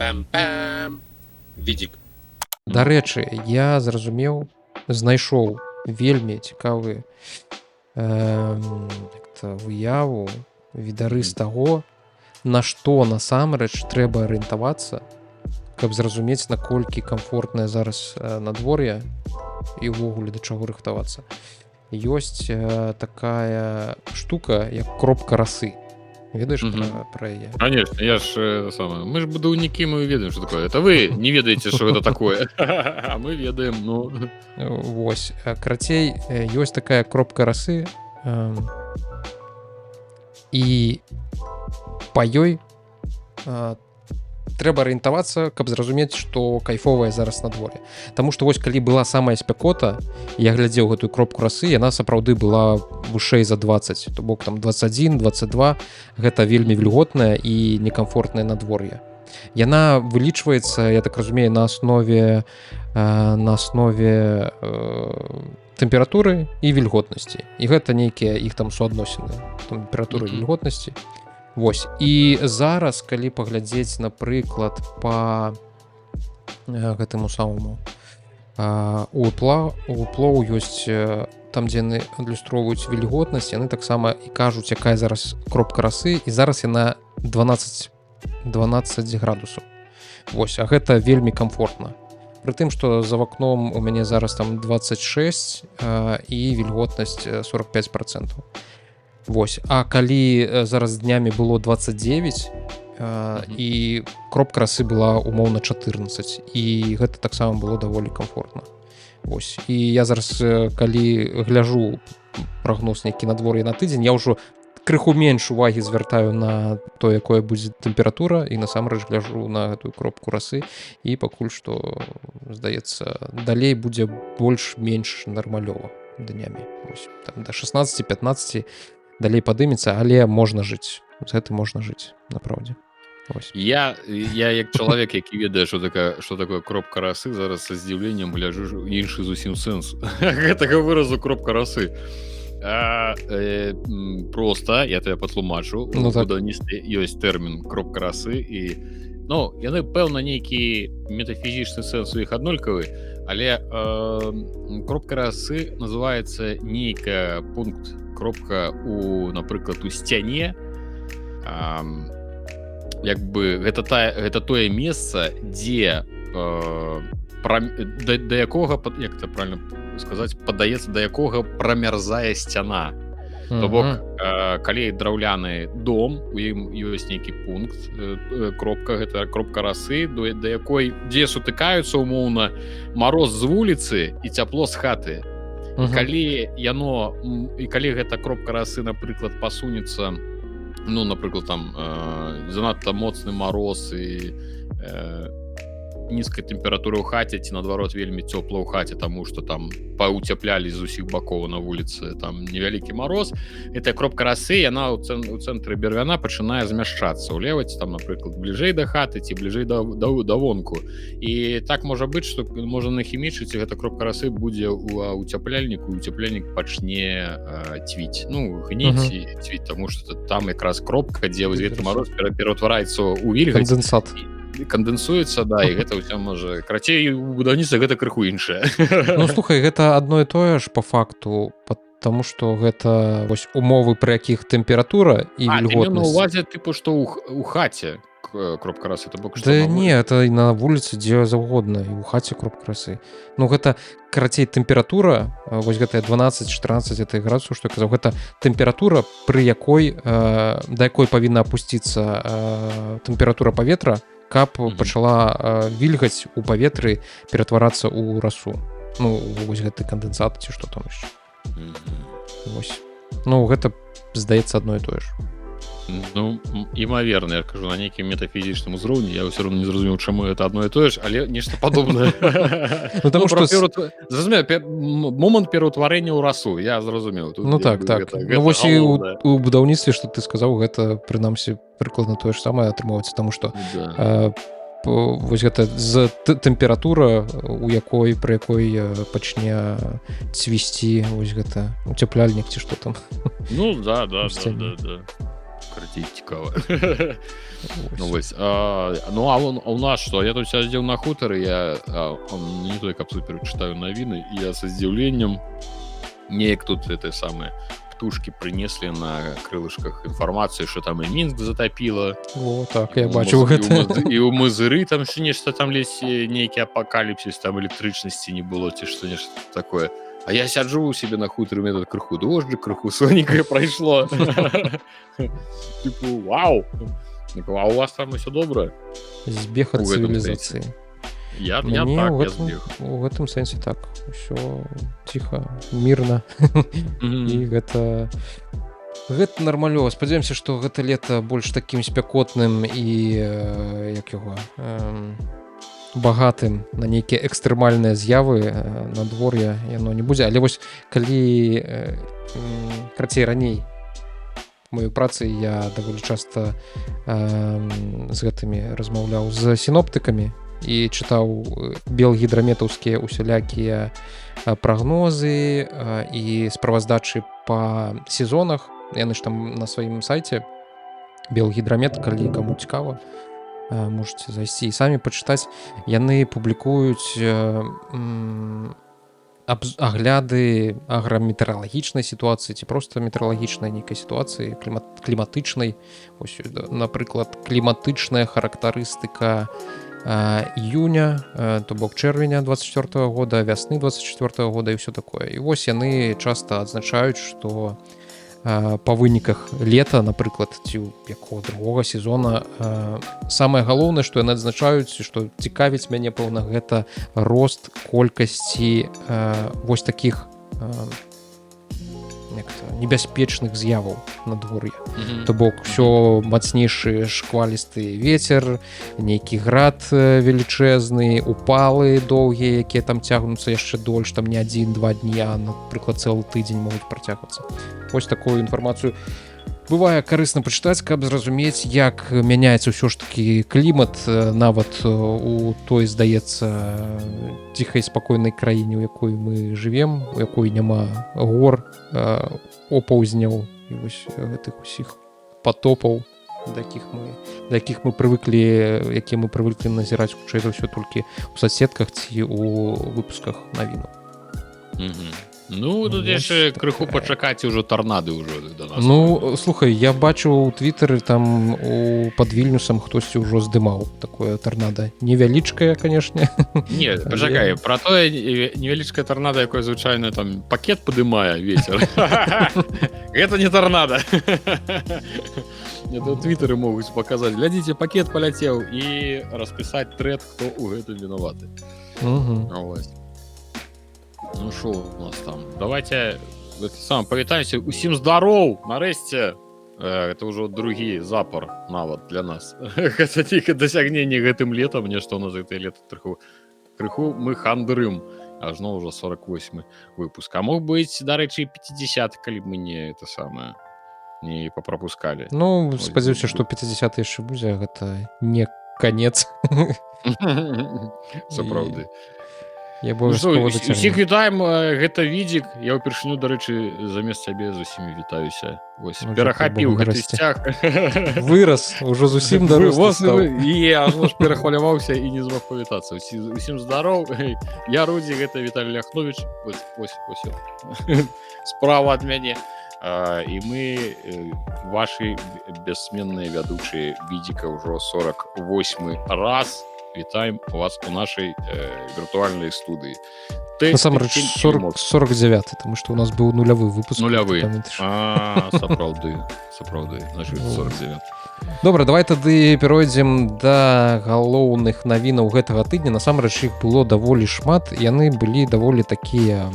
Пам-пам-пам. Відзік. Дарэчы, я зразумеў, знайшоў вельмі цікавы выяву, відарыс таго, на што насамрэч трэба арыентавацца, каб зразумець, наколькі камфортнае зараз надвор'е і ўвогуле да чаго рыхтавацца. Ёсць такая штука, як кропка расы. Ведаеш про яе? Конечно, я ж самое. Мы ж будаўнікі, мы ведаем, что такое. Это вы не ведаеце, что это такое. А мы ведаем, ну. Вось, крацей, ёсць такая кропка расы, і па ёй трэба арыентавацца, каб зразумець, што кайфовая зараз надвор'е. Таму што вось калі была самая спякота, я глядзеў гэтую кропку расы, яна сапраўды была вышэй за 20, то бок там 21, 22, гэта вельмі вільготнае і некамфортнае надвор'е. Яна вылічваецца, я так разумею, на аснове тэмпературы і вільготнасці. І гэта нейкія іх там суадносіны, тэмпературы і вільготнасці. Вось, і зараз, калі паглядзець, напрыклад, па гэтаму самому уплоў ёсць там, дзе яны адлюстроўваюць вільготнасць, яны таксама і кажуць, якая зараз кропка расы, і зараз яна 12 градусаў. Вось, а гэта вельмі камфортна. Пры тым, што за вакном у мяне зараз там 26 і вільготнасць 45%. Вось, а калі зараз днямі было 29 і кропка расы была умоўна 14, і гэта таксама было даволі комфортна. Вось, і я зараз, калі гляжу прагноз нейкі надвор'е на тыдзень, я ўжо крыху менш увагі звяртаю на то, якое будзе тэмпература, і насамрэч гляжу на гэтую кропку расы, і пакуль што, здаецца, далей будзе больш-менш нармалёва днямі. Вось, там да 16-15 далей падымецца, але можна жыць. З гэтым можна жыць, напраўдзе. Я як чалавек, які ведае, што такое кропка расы, зараз са здзіўленнем гляжу іншы зусім сэнс гэтага выразу кропка расы. Проста, я тебе патлумачу, у будаўніцтве ёсць тэрмін кропка расы, і яны, пэўна, нейкі метафізічны сэнс у іх аднолькавы, але кропка расы называецца нейкая пункт, кропка, напрыклад, у сцяне, як бы гэта тое месца, дзе да якога, як это правильно сказаць, падаецца, да якога прамярзае сцяна. То бок, калі драўляны дом, у ім ёсць нейкі пункт, кропка, гэта кропка расы, да якой, дзе сутыкаюцца умоўна мароз з вуліцы і цяпло з хаты. Калі гэта кропка расы, напрыклад, пасунецца, напрыклад, там занадта моцны мароз і нізкая тэмпература ў хаце, ці наадварот вельмі цёпла ў хаце, таму што там паўцяплялі з усіх бакоў на вуліцы, там невялікі мароз, гэтая кропка расы, яна ў цэнтры бервяна пачынае змяшчацца ўлева, ці там, напрыклад, бліжэй да хаты, ці бліжэй да вонку. І так можа быць, што можна нахімічыць, і гэта кропка расы будзе ў уцяпляльніку, і уцяпляльнік пачне цвіць. Гніць і цвіць, таму што там якраз кропка, дзе гэты мароз пераўтвараецца ў вільгаць. Кандэнсат. Кандэнсуецца, да, і гэта ўсё можа... Крацей, у будаўніцтве гэта крыху іншае. Слухай, гэта адно і тое ж па факту, потому што гэта вось умовы, пры якіх тэмпература і вільготнасць. Ты на увазе, тыпу, што ў хаце кропка расы? Да не, это і на вуліцы, дзе заўгодна, і ў хаце кропка расы. Гэта, карацей, тэмпература, вось гэтая 12-14 градусаў, што я казаў, гэта тэмпература, пры якой, да якой павінна апусціцца тэмпература паветра, каб пачала вільгаць у паветры ператварацца ў расу. Вось гэты кандэнсат, ці што там яшчэ. Вось. Гэта, здаецца, адно і тое ж. Імаверна, я кажу, на нейкім метафізічным узроўні, я ўсё роўна не зразумеў, чаму гэта адно і тое ж, але нешта падобнае. Зразумеў, момант пераўтварэння ў расу, я зразумеў. Так. Вось і у будаўніцтве, што ты сказаў, гэта, прынамсі, прыкладна тое ж самае атрымоўваецца, таму што вось гэта з тэмпература, пры якой пачне цвісці вось гэта уцяпляльнік ці што там. Да. Карацей, цікава. Ну, Вось. вось. У нас что? Я тут сидел на хуторе, я не только как супер читаю новины, и я со удивлением неяк тут это самое птушки принесли на крылышках информацию, что там и Минск затопило. О, так, я бачу гэта. И у Мазыры там ще нешта там лезь некий апокалипсис, там электричности не было, ці что нешта такое. А я сяджу у себе на хуторе, у меня тут крыху дождик, крыху соненькое прошло. Типа, вау! А у вас там все добре? Збег ад У гэтым цывілізацыі. Я Мяне так, ў я гэтым, збег. у гэтым сэнсе так. Усё ціха, мірна. І гэта нармалёва. Спадзяёмся, што гэта лета больш такім спякотным і як яго багатым на нейкія экстрэмальныя з'явы надвор'я яно не будзе. Але вось калі карацей раней мою працы я даволі часта з гэтымі размаўляў з сіноптыкамі і чытаў белгідраметаўскія усялякія прагнозы і справаздачы па сезонах. Яны ж там на сваім сайце белгідрамет, калі каму цікава, можете зайсці і самі пачытаць. Яны публікуюць агляды аграметэаралагічнай сітуацыі ці проста метэаралагічнай нейкай сітуацыі, кліматычнай. Ось, напрыклад, кліматычная характарыстыка июня, то бок чэрвеня 24 года, вясны 24 года і ўсё такое. І вось яны часта адзначаюць, што па выніках лета, напрыклад, ці якога другога сезона, самае галоўнае, што яны адзначаюць, што цікавіць мяне, пэўна, гэта рост колькасці вось такіх небяспечных з'яваў надвор'я. То бок усё мацнейшы шквалісты вецер, нейкі град велічэзны, упалы доўгія, якія там цягнуцца яшчэ дольш, там не 1-2 дні, а, напрыклад, цэлы тыдзень могуць працягвацца. Вось такую інфармацыю бывае карысна пачытаць, каб зразумець, як мяняецца ўсё ж такі клімат нават у той, здаецца, ціхай спакойнай краіне, у якой мы жывем, у якой няма гор, опаўзняў і вось гэтых усіх патопаў, да якіх мы прывыклі, якія мы прывыклі назіраць хутчэй за ўсё толькі ў соцсетках ці ў выпусках навінаў. Ну, тут яшчэ крыху пачакаць ужо тарнады ўжо да нас. Ну, слухай, я бачу ў твітары там пад Вільнюсам хтосьці ўжо здымаў такое тарнада. Невялічкае, канешне. Не, пачакай, пра тое невялічкае тарнада, якое звычайна там пакет падымае вецер. Гэта не тарнада. Это твітары могуць паказаць. Глядзіце, пакет паляцеў і распісаць трэд, хто ў гэтым вінаваты. Ну шо у нас там? Давайте павітаемся. Усім здароў! Нарэшце! Это ўжо другі запар нават для нас. Гэта тільки дасягненне гэтым летам. Нешта у нас гэтае лета крыху мы хандрым. Ажно ўжо 48-й выпуск. А мог быць, дарэчы, 50, калі б мы не это самае не папрапускалі. Ну, спадзяюся, што 50 яшчэ будзе, гэта не канец. Сапраўды. Я усіх вітаем, гэта відзік. Я ўпершыню, дарэчы, замест сябе з усімі вітаюся. Вось, перахапіў гэты сцяг. Вырас, ужо зусім дарослы стаў. І я аж перахваляваўся і не змог павітацца. Усім здароў. Я Рудзі, гэта Віталій Ляхновіч. Ось. Справа ад мяне. І мы, вашы бессменныя вядучыя відзіка ўжо 48 раз. Вітаем вас у нашай віртуальнай студыі. Насамрэч 49, тому што у нас быў нулявы выпуск. Нулявы. Сапраўды. Значит, 49. Добра, давай тады перайдзем да галоўных навінаў гэтага тыдня. Насамрэч іх было даволі шмат. Яны былі даволі такія...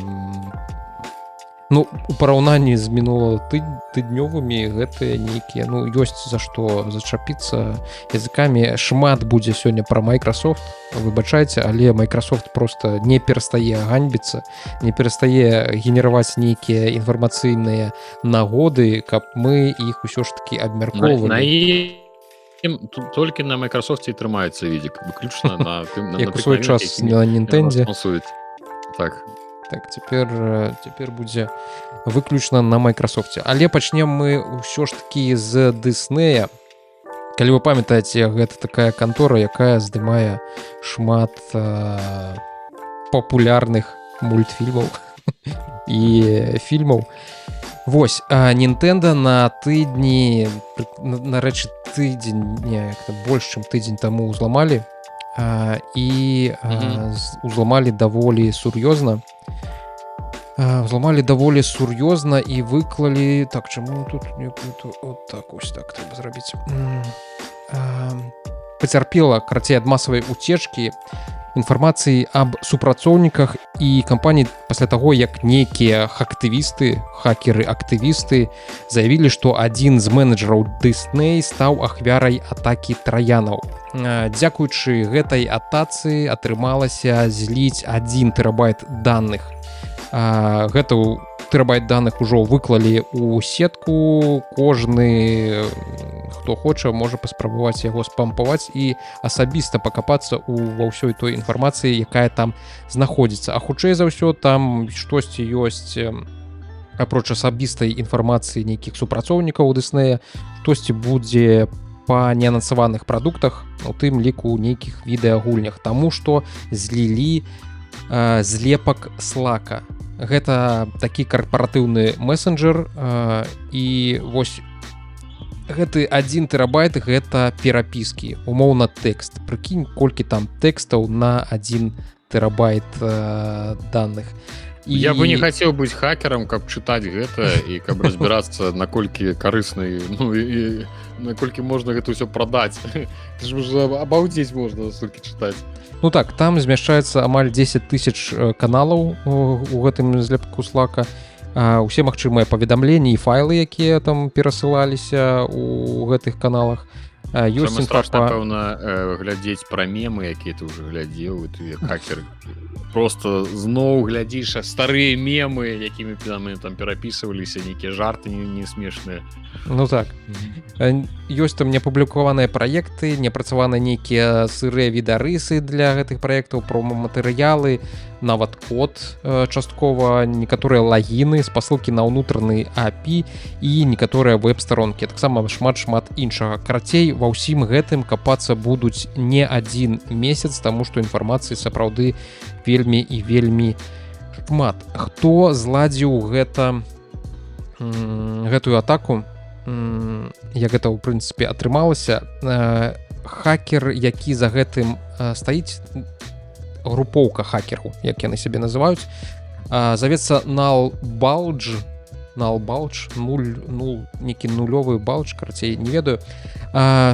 Ну, у параўнанні з мінула-тыднёвымі гэтыя нейкія, ну, ёсць за што зачапіцца языкамі. Шмат будзе сёння пра Microsoft, выбачайце, але Microsoft просто не перастае ганьбіцца, не перастае генераваць нейкія інфармацыйныя нагоды, каб мы іх усё ж такі абмяркоўвалі. Толькі на Microsoft і трымаецца відзік, выключна на як у свой час на Nintendo. Так. так цяпер будзе выключна на Microsoft. Але пачнем мы ўсё ж такі з Disney. Калі вы памятаеце, гэта такая кантора, якая здымае шмат папулярных мультфільмаў і фільмаў. Вось, Nintendo на тыдні, нарэчы тыдзень, больш чым тыдзень таму ўзламалі і ўзламалі даволі сур'ёзна. Взломали даволі сур'ёзна і выклалі... Так, чаму тут... Вот так, ось так трэба зрабіць. Пацярпела, карацей, ад масавай уцечкі інфармацыі аб супрацоўніках і кампаній пасля таго, як нейкія хакеры-актывісты заявілі, што адзін з менеджераў Disney стаў ахвярай атакі траянаў. Дзякуючы гэтай атацы атрымалася зліць 1 тэрабайт даных. Гэту тэрабайт даных ужо выклалі ў сетку. Кожны, хто хоча, можа паспрабаваць яго спампаваць і асабіста пакапацца ва ўсёй той інфармацыі, якая там знаходзіцца. А хутчэй за ўсё там штосьці ёсць, апроч асабістай інфармацыі нейкіх супрацоўнікаў Disney, штосьці будзе па неанансаваных прадуктах, у тым ліку нейкіх відэагульнях, таму што злілі злепак Slack'а. Гэта такі карпаратыўны месенджер, і вось гэты 1 тэрабайт гэта перапіскі, умоўна тэкст. Прыкінь, колькі там тэкстаў на 1 тэрабайт даных. Я бы не хацеў быць хакерам, каб чытаць гэта і каб разбірацца, наколькі карысна, ну і наколькі можна гэта ўсё прадаць. Ты ж уже абаўдзець можна столькі чытаць. Ну так, там змяшчаецца амаль 10 000 каналаў у гэтым злепку Slack'а. Усе магчымыя паведамленні і файлы, якія там перасылаліся у гэтых каналах. Ёсць страшна, пэўна, глядзець пра мемы, якія ты ўжо глядзеў, і ты як хакер просто зноў глядзіш старыя мемы, якімі там перапісваліся, нейкія жарты не смешныя. Ну так. Ёсць там неапублікаваныя праекты, непрацаваныя нейкія сырыя відарысы для гэтых праектаў, промо-матэрыялы, нават код часткова, некаторыя лагіны, спасылкі на ўнутраны API і некаторыя веб-старонкі. Таксама шмат іншага. Карацей, ва ўсім гэтым капацца будуць не 1 месяц, таму што інфармацыі сапраўды вельмі і вельмі шмат. Хто зладзіў гэтую атаку, як гэта ў прынцыпе атрымалася, хакер, які за гэтым стаіць, групоўка хакераў, як яны сябе называюць, завецца Nullbulge, нейкі нулёвы балдж, карацей, не ведаю.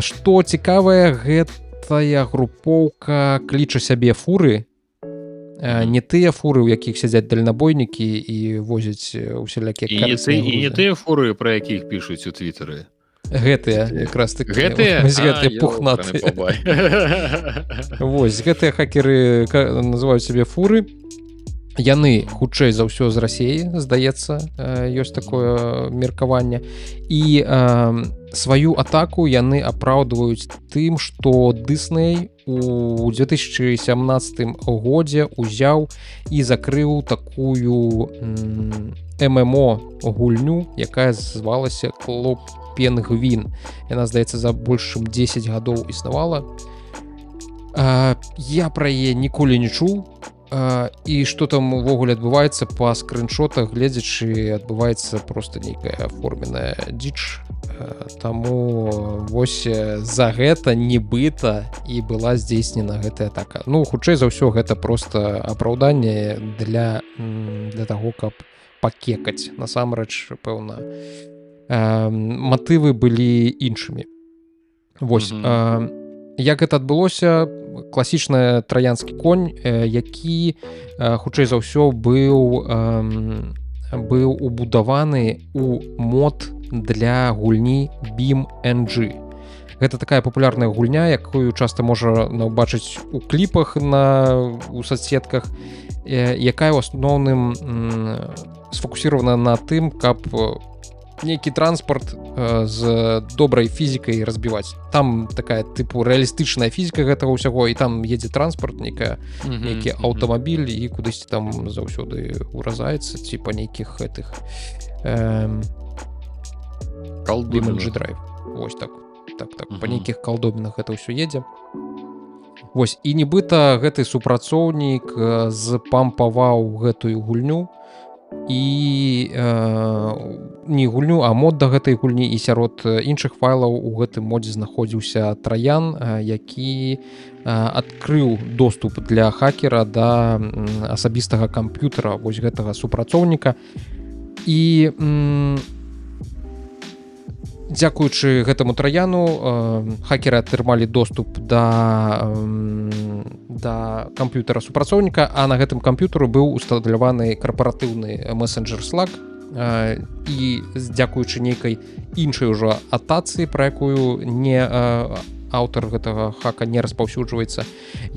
Што цікавае, гэтая групоўка кліча сябе фуры, не тыя фуры, у якіх сядзяць дальнабойнікі і возяць усялякія карысныя грузы. І не тыя фуры, пра якіх пішуць у твітары. Гэтыя, якраз такі. Гэтыя? Гэтыя пухнатыя. Вось, гэтыя хакеры называюць сябе фуры. Яны хутчэй за ўсё з Расіі, здаецца, ёсць такое меркаванне. І сваю атаку яны апраўдваюць тым, што Disney у 2017 годзе ўзяў і закрыў такую ММО гульню, якая звалася Клуб Пінгвін. Яна, здаецца, за больш чым 10 гадоў існавала. Я пра яе ніколі не чуў. І што там увогуле адбываецца па скриншотах, гледзячы, адбываецца просто нейкая аформеная дзіч. Таму вось за гэта нібыта і была здзейснена гэтая атака. Ну, хутчэй за ўсё, гэта просто апраўданне для таго, каб пакекаць. Насамрэч, пэўна, матывы былі іншымі. Вось. Як гэта адбылося? Класічны траянскі конь, які хутчэй за ўсё быў убудаваны у мод для гульні BeamNG. Гэта такая папулярная гульня, якую часта можа убачыць у кліпах у соцсетках, якая ў асноўным сфокусіравана на тым, каб нейкі транспорт з добрай фізікай разбіваць. Там такая тыпу рэалістычная фізіка гэтага ўсяго, і там едзе транспорт, нейкі аўтамабіль, і кудысьці там заўсёды ўразаецца, ці па нейкіх гэтых Колдобинах. драйв. Вось так. Па нейкіх калдобінах гэта ўсё едзе. Вось, і нібыта гэты супрацоўнік запампаваў гэтую гульню, і не гульню, а мод да гэтай гульні, і сярод іншых файлаў у гэтым модзе знаходзіўся троян, які адкрыў доступ для хакера да асабістага камп'ютара вось гэтага супрацоўніка. І дзякуючы гэтаму трояну хакеры атрымалі доступ да камп'ютара супрацоўніка, а на гэтым камп'ютару быў усталяваны карпаратыўны месенджер Slack, і дзякуючы нейкай іншай ужо атацыі, пра якую не аўтар гэтага хака не распаўсюджваецца,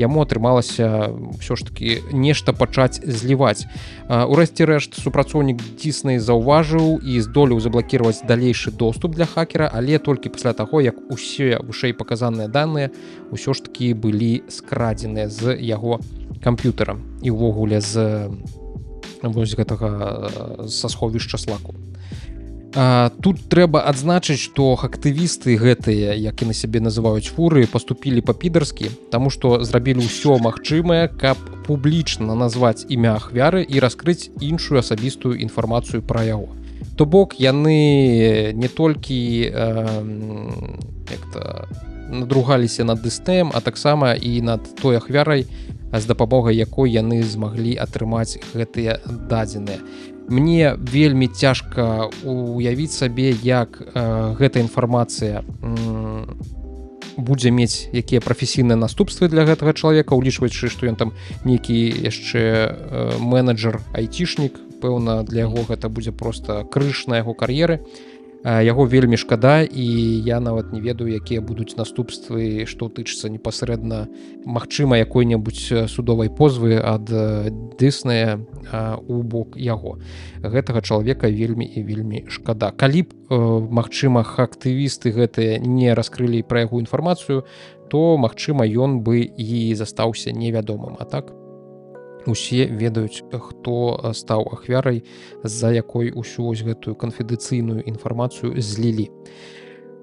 яму атрымалася ўсё ж такі нешта пачаць зліваць. Урэшце рэшт супрацоўнік Disney заўважыў і здолеў заблакіраваць далейшы доступ для хакера, але толькі пасля таго, як усе вышэй паказаныя даныя ўсё ж такі былі скрадзеныя з яго камп'ютара і ўвогуле з вось гэтага са сховішча Slack'у. Тут трэба адзначыць, што актывісты гэтыя, як і на сябе называюць фуры, паступілі па-підарскі, таму што зрабілі ўсё магчымае, каб публічна назваць імя ахвяры і раскрыць іншую асабістую інфармацыю пра яго. То бок яны не толькі надругаліся над Disney'ем, а таксама і над той ахвярай, з дапамогай якой яны змаглі атрымаць гэтыя дадзеныя. Мне вельмі цяжка уявіць сабе, як гэта інфармацыя будзе мець якія прафесійныя наступствы для гэтага чалавека, улічваючы, што ён там нейкі яшчэ менеджер, айцішнік, пэўна, для яго гэта будзе проста крыж на яго кар'еры. Яго вельмі шкада, і я нават не ведаю, якія будуць наступствы, што тычыцца непасрэдна, магчыма, якой-небудзь судовай позвы ад Disney у бок яго. Гэтага чалавека вельмі і вельмі шкада. Калі б, магчыма, актывісты гэтыя не раскрылі пра яго інфармацыю, то, магчыма, ён бы і застаўся невядомым. А так, усе ведаюць, хто стаў ахвярай, з-за якой усю вось гэтую канфідэнцыйную інфармацыю злілі.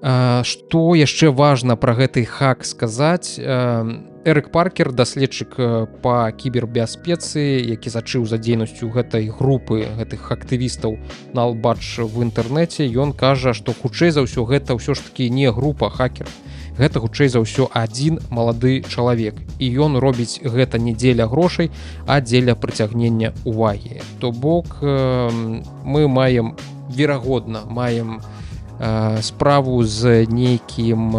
Што яшчэ важна пра гэты хак сказаць? Эрык Паркер, даследчык па кібербяспецы, які сачыў за дзейнасцю гэтай групы, гэтых актывістаў Налбадж в інтэрнэце, ён кажа, што хутчэй за ўсё гэта ўсё ж такі не група хакераў. Гэта хутчэй за ўсё адзін малады чалавек, і ён робіць гэта не дзеля грошай, а дзеля прыцягнення ўвагі. То бок мы маем, верагодна, справу з нейкім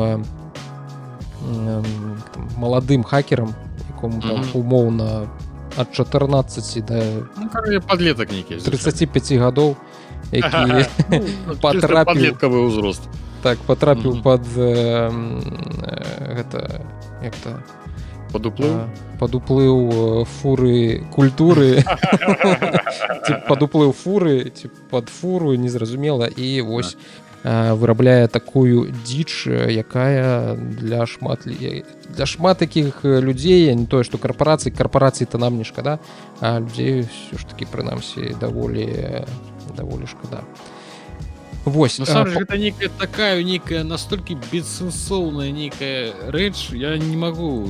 маладым хакерам, якому там умоўна ад 14 да подлетак нейкі 35 гадоў, які подлеткавы ўзрост. Так, потрапіў пад гэта, як-то пад уплыў фуры культуры, пад уплыў фуры, ці пад фуру, незразумела, і вось вырабляе такую дзіч, якая для шмат такіх людзей, не тое, што карпорацыі-то нам не шкада, а людзей ўсё ж такі, прынамсі, даволі шкада. Вось, гэта нейкая настолькі бессэнсоўная нейкая рэч, я не магу.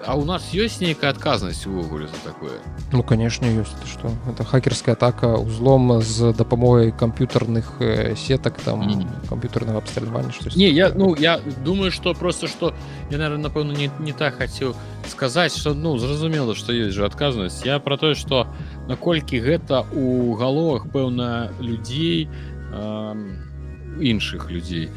А у нас ёсць нейкая адказнасць увогуле за такое? Ну, конечно, ёсць. Што? Это хакерская атака узлом з дапамогай камп'ютарных сетак, там, камп'ютарнага абсталявання, штось. Не, я думаю, што просто, што я, наверное, напэўна, не так хацеў сказаць, што, зразумела, што ёсць жа адказнасць. Я пра тое, што наколькі гэта у галовах, пэўна, людзей, іншых людзей,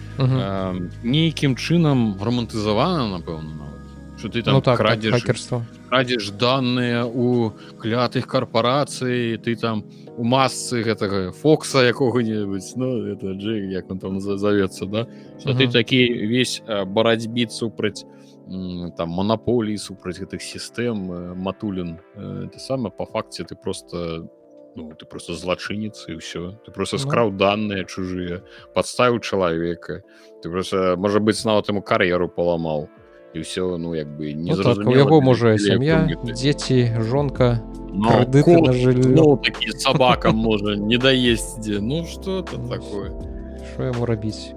нейкім чынам романтызавана, напэўна, нават. Што ты там крадзеш даныя у клятых карпорацый, ты там у масцы гэтага Фокса якога-небудзь, это Джей, як он там завецца, да? Што ты такі весь барацьбіт супраць там монополій, супраць гэтых сістэм, матулін. Это саме, па факце, ты просто Ну, ты просто злачынец, і ўсё. Ты просто Ну. скраў даныя чужыя, падставіў чалавека. Ты просто, можа быць, нават яму кар'еру паламаў. І ўсё, ну, як бы, Ну так, у яго, можа, сям'я, дзеці, жонка, крэдыты на жыллё. Ну, такі сабака, можа, не даесць дзе. Ну, што это такое? Што яму рабіць?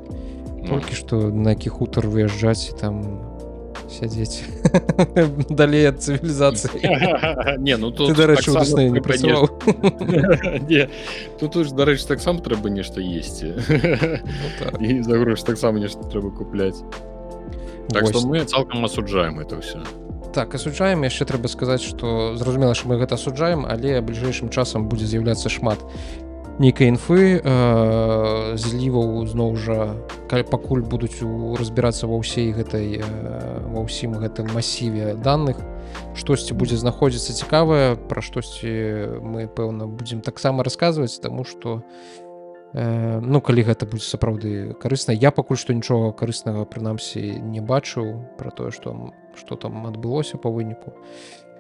Толькі што на які хутар выязджаць і там сядзець далей ад цывілізацыі. Не, ну тут, ты, дарэчы, у Дыснеі не працаваў. Не, тут уж, дарэчы, таксама трэба нешта есці. Ну, так. І за грошы таксама нешта трэба купляць. Так што мы цалкам асуджаем это ўсё. Так, асуджаем, яшчэ трэба сказаць, што зразумела, што мы гэта асуджаем, але бліжэйшым часам будзе з'яўляцца шмат нейкай інфы, зліваў зноў жа, пакуль будуць разбірацца ва ўсім гэтым масіве даных, штосьці будзе знаходзіцца цікавае, пра штосьці мы, пэўна, будзем таксама расказваць, таму што ну, калі гэта будзе сапраўды карысна. Я пакуль што нічога карыснага, прынамсі, не бачыў пра тое, што там адбылося па выніку.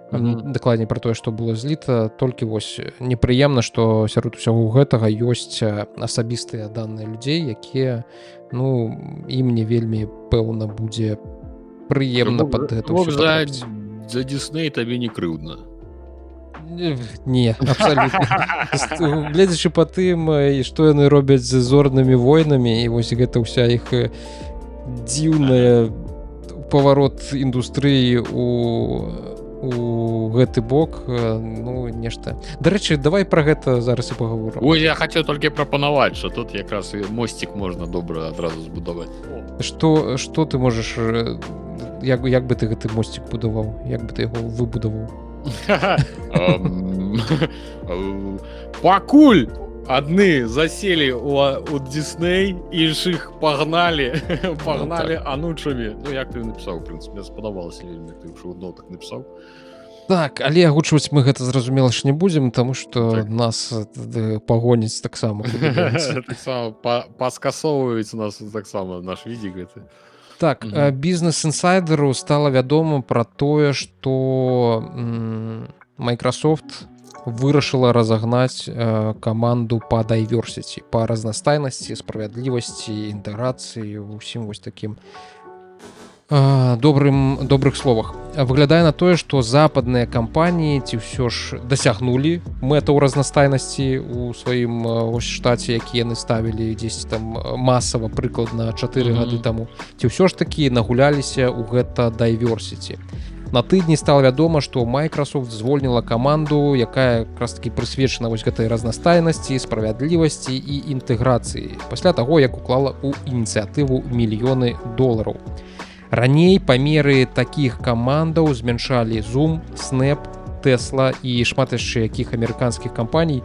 Дакладней пра тое, што было зліта, толькі вось непрыемна, што сярод усяго гэтага ёсць асабістыя даныя людзей, якія, ну, ім не вельмі, пэўна, будзе прыемна пад гэта ўсё патрапіць. За Disney табе не крыўдна? Не, абсалютна. Гледзячы па тым, што яны робяць з зорнымі войнамі, і вось гэта ўся іх дзіўная паварот індустрыі у гэты бок, ну, нешта. Дарэчы, давай пра гэта зараз і паговорым. Ой, я хацеў толькі прапанаваць, што тут якраз і мосцік можна добра адразу збудаваць. Што ты можаш, як бы ты гэты мосцік будаваў, як бы ты яго выбудаваў? Пакуль адны заселі у Disney, іншых пагналі анучамі. Ну, як ты напісаў, у прынцыпе, мне спадабалася вельмі, ты ўжо адно так напісаў. Так, але агучваць мы гэта, зразумела, ж не будзем, таму што нас пагоняць таксама. Таксама паскасоўваюць нас таксама наш відзік гэты. Так, бізнес-інсайдеру стала вядома пра тое, што Microsoft вырашыла разагнаць каманду па дайверсіці, па разнастайнасці, справядлівасці, інтэграцыі, усім вось такім добрых словах. Выглядае на тое, што западныя кампаніі ці ўсё ж дасягнулі мэтаў разнастайнасці ў сваім штаце, які яны ставілі дзесьці там масава, прыкладна 4 гады таму, ці ўсё ж такі нагуляліся ў гэта дайверсіці. На тыдні стала вядома, што Microsoft звольніла каманду, якая якраз такі прысвечана вось гэтай разнастайнасці, справядлівасці і інтэграцыі, пасля таго, як уклала ў ініцыятыву $мільёны. Раней памеры такіх камандаў змяншалі Zoom, Snap, Tesla і шмат яшчэ якіх амерыканскіх кампаній.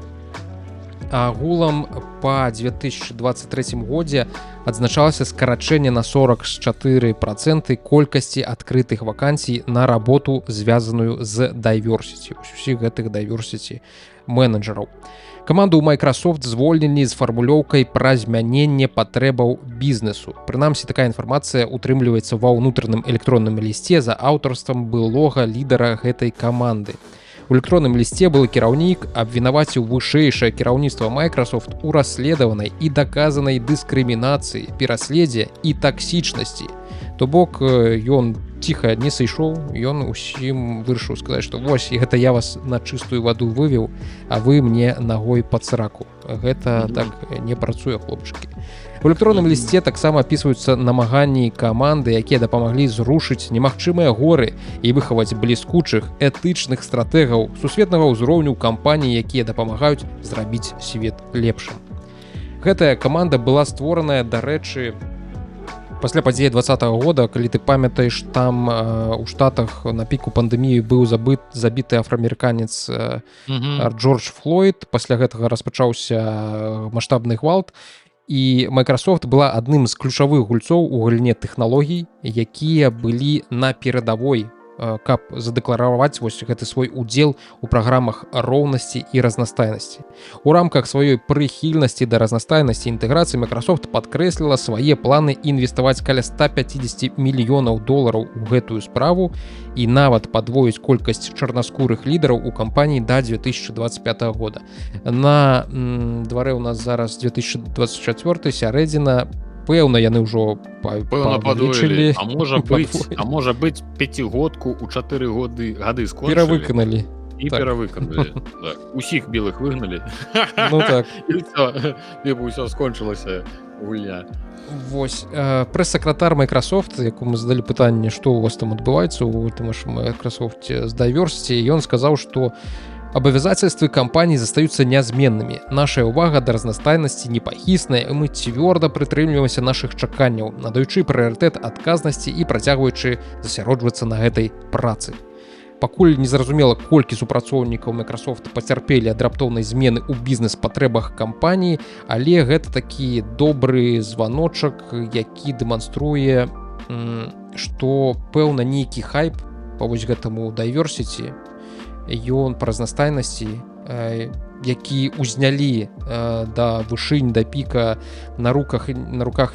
Агулам па 2023 годзе адзначалася скарачэнне на 44% колькасці адкрытых вакансій на работу, звязаную з дайверсіці, усіх гэтых дайверсіці менеджераў. Каманду ў Microsoft звольнілі з фармулёўкай пра змяненне патрэбаў бізнесу. Прынамсі, такая інфармацыя утрымліваецца ва ўнутраным электронным лісце за аўтарствам былога лідара гэтай каманды. У электронным лісце былы кіраўнік абвінаваціў вышэйшае кіраўніцтва Microsoft у расследаванай і даказанай дыскрымінацыі, пераследзе і таксічнасці. То бок ён ціха не сышоў, ён усім вырашыў сказаць, што вось, і гэта я вас на чыстую ваду вывеў, а вы мне нагой пад сраку. Гэта так не працуе, хлопчыкі. У электронным лісце таксама апісваюцца намаганні каманды, якія дапамаглі зрушыць немагчымыя горы і выхаваць бліскучых этычных стратэгаў сусветнага ўзроўню кампаній, якія дапамагаюць зрабіць свет лепшым. Гэтая каманда была створаная, дарэчы, пасля падзеі 2020 года, калі ты памятаеш, там у Штатах на піку пандэміі быў забіты афраамерыканец Джордж Флойд, пасля гэтага распачаўся маштабны гвалт, і Microsoft была адным з ключавых гульцоў у галіне тэхналогій, якія былі на перадавой каб задэклараваць вось гэты свой удзел у праграмах роўнасці і разнастайнасці. У рамках сваёй прыхільнасці да разнастайнасці інтэграцыі Microsoft падкрэсліла свае планы інвеставаць каля 150 мільёнаў долараў у гэтую справу і нават падвоіць колькасць чарнаскурых лідараў у кампаніі да 2025 года. На дварэ ў нас зараз 2024 сярэдзіна, пэўна яны ўжо падвоілі, а можа быць 5годку у 4 гады скончылі. Перавыканалі. І перавыканалі. Усіх белых выгналі. Ну так. І ўсё скончылася гульня. Вось, прэс-сакратар Microsoft, якому задалі пытанне, што у вас там адбываецца у гэтым Microsoft з Diversity, ён сказаў, што обязательства компании застаются неизменными. Наша увага до разнастайнасці непахісная, і мы цвёрда прытрымліваемся нашых чаканняў, надаючы прыярытэт адказнасці і працягваючы засяроджвацца на гэтай працы. Пакуль незразумела, колькі супрацоўнікаў Microsoft пацярпелі ад раптоўнай змены ў бізнес-патрэбах кампаніі, але гэта такі добры званочак, які дэманструе, што пэўна нейкі хайп па вось гэтаму Diversity, ён па разнастайнасці, які ўзнялі да вышынь, да піка, на руках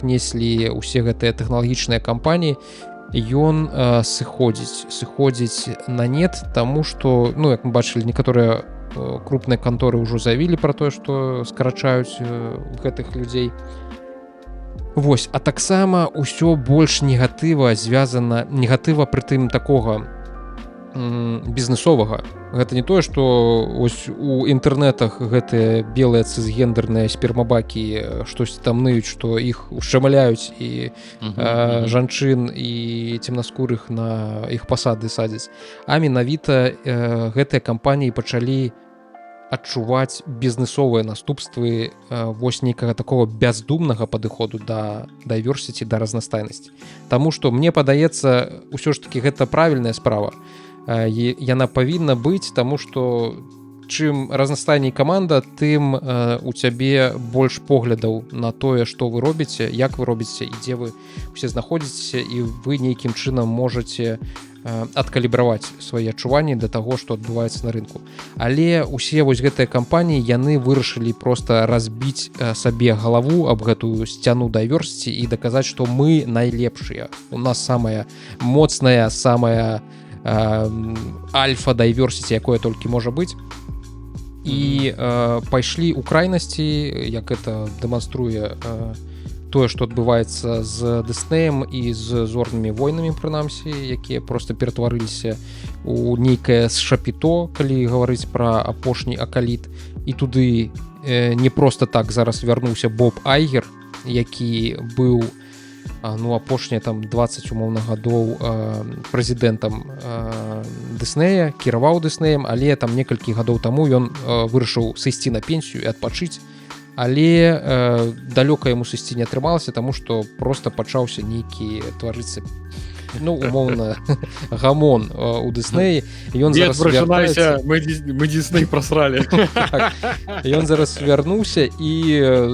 неслі ўсе гэтыя тэхналагічныя кампаніі, ён сыходзіць на нет, таму што, ну, як мы бачылі, некаторыя крупныя канторы ўжо заявілі пра тое, што скарачаюць гэтых людзей. Вось, а таксама ўсё больш негатыва прытым такога бізнесовага. Гэта не тое, што ось у інтэрнетах гэтыя белыя цысгендерныя спермабакі штось там ныюць, што іх ушчамляюць і жанчын і цемнаскурых на іх пасады садзяць. А менавіта гэтыя кампаніі пачалі адчуваць бізнесовыя наступствы вось нейкага такого бяздумнага падыходу да Diversity, да разнастайнасці. Таму што мне падаецца, усё ж такі гэта правільная справа. Яна павінна быць, таму што чым разнастайней каманда, тым у цябе больш поглядаў на тое, што вы робіце, як вы робіце і дзе вы усе знаходзіцеся, і вы нейкім чынам можаце адкалібраваць свае адчуванні да таго, што адбываецца на рынку. Але усе вось гэтыя кампаніі, яны вырашылі проста разбіць сабе галаву аб гэтую сцяну Diversity і даказаць, што мы найлепшыя. У нас самая моцная, самая альфа Diversity, якое толькі можа быць. І пайшлі ў крайнасці, як это дэманструе тое, што адбываецца з Дыснеем і з Зорнымі войнамі, прынамсі, якія проста ператварыліся у нейкае шапіто, калі гаварыць пра апошні акаліт. І туды не проста так зараз вярнуўся Боб Айгер, які быў апошнія там 20 умоўна гадоў прэзідэнтам Дыснея, кіраваў Дыснеем, але там некалькі гадоў таму ён вырашыў сысці на пенсію і адпачыць, але далёка яму сысці не атрымалася, таму што проста пачаўся нейкі тварыцца, умоўна, гамон у Дыснеі. Ён зараз вярнуўся, мы Дысней прасралі. Ён зараз вярнуўся і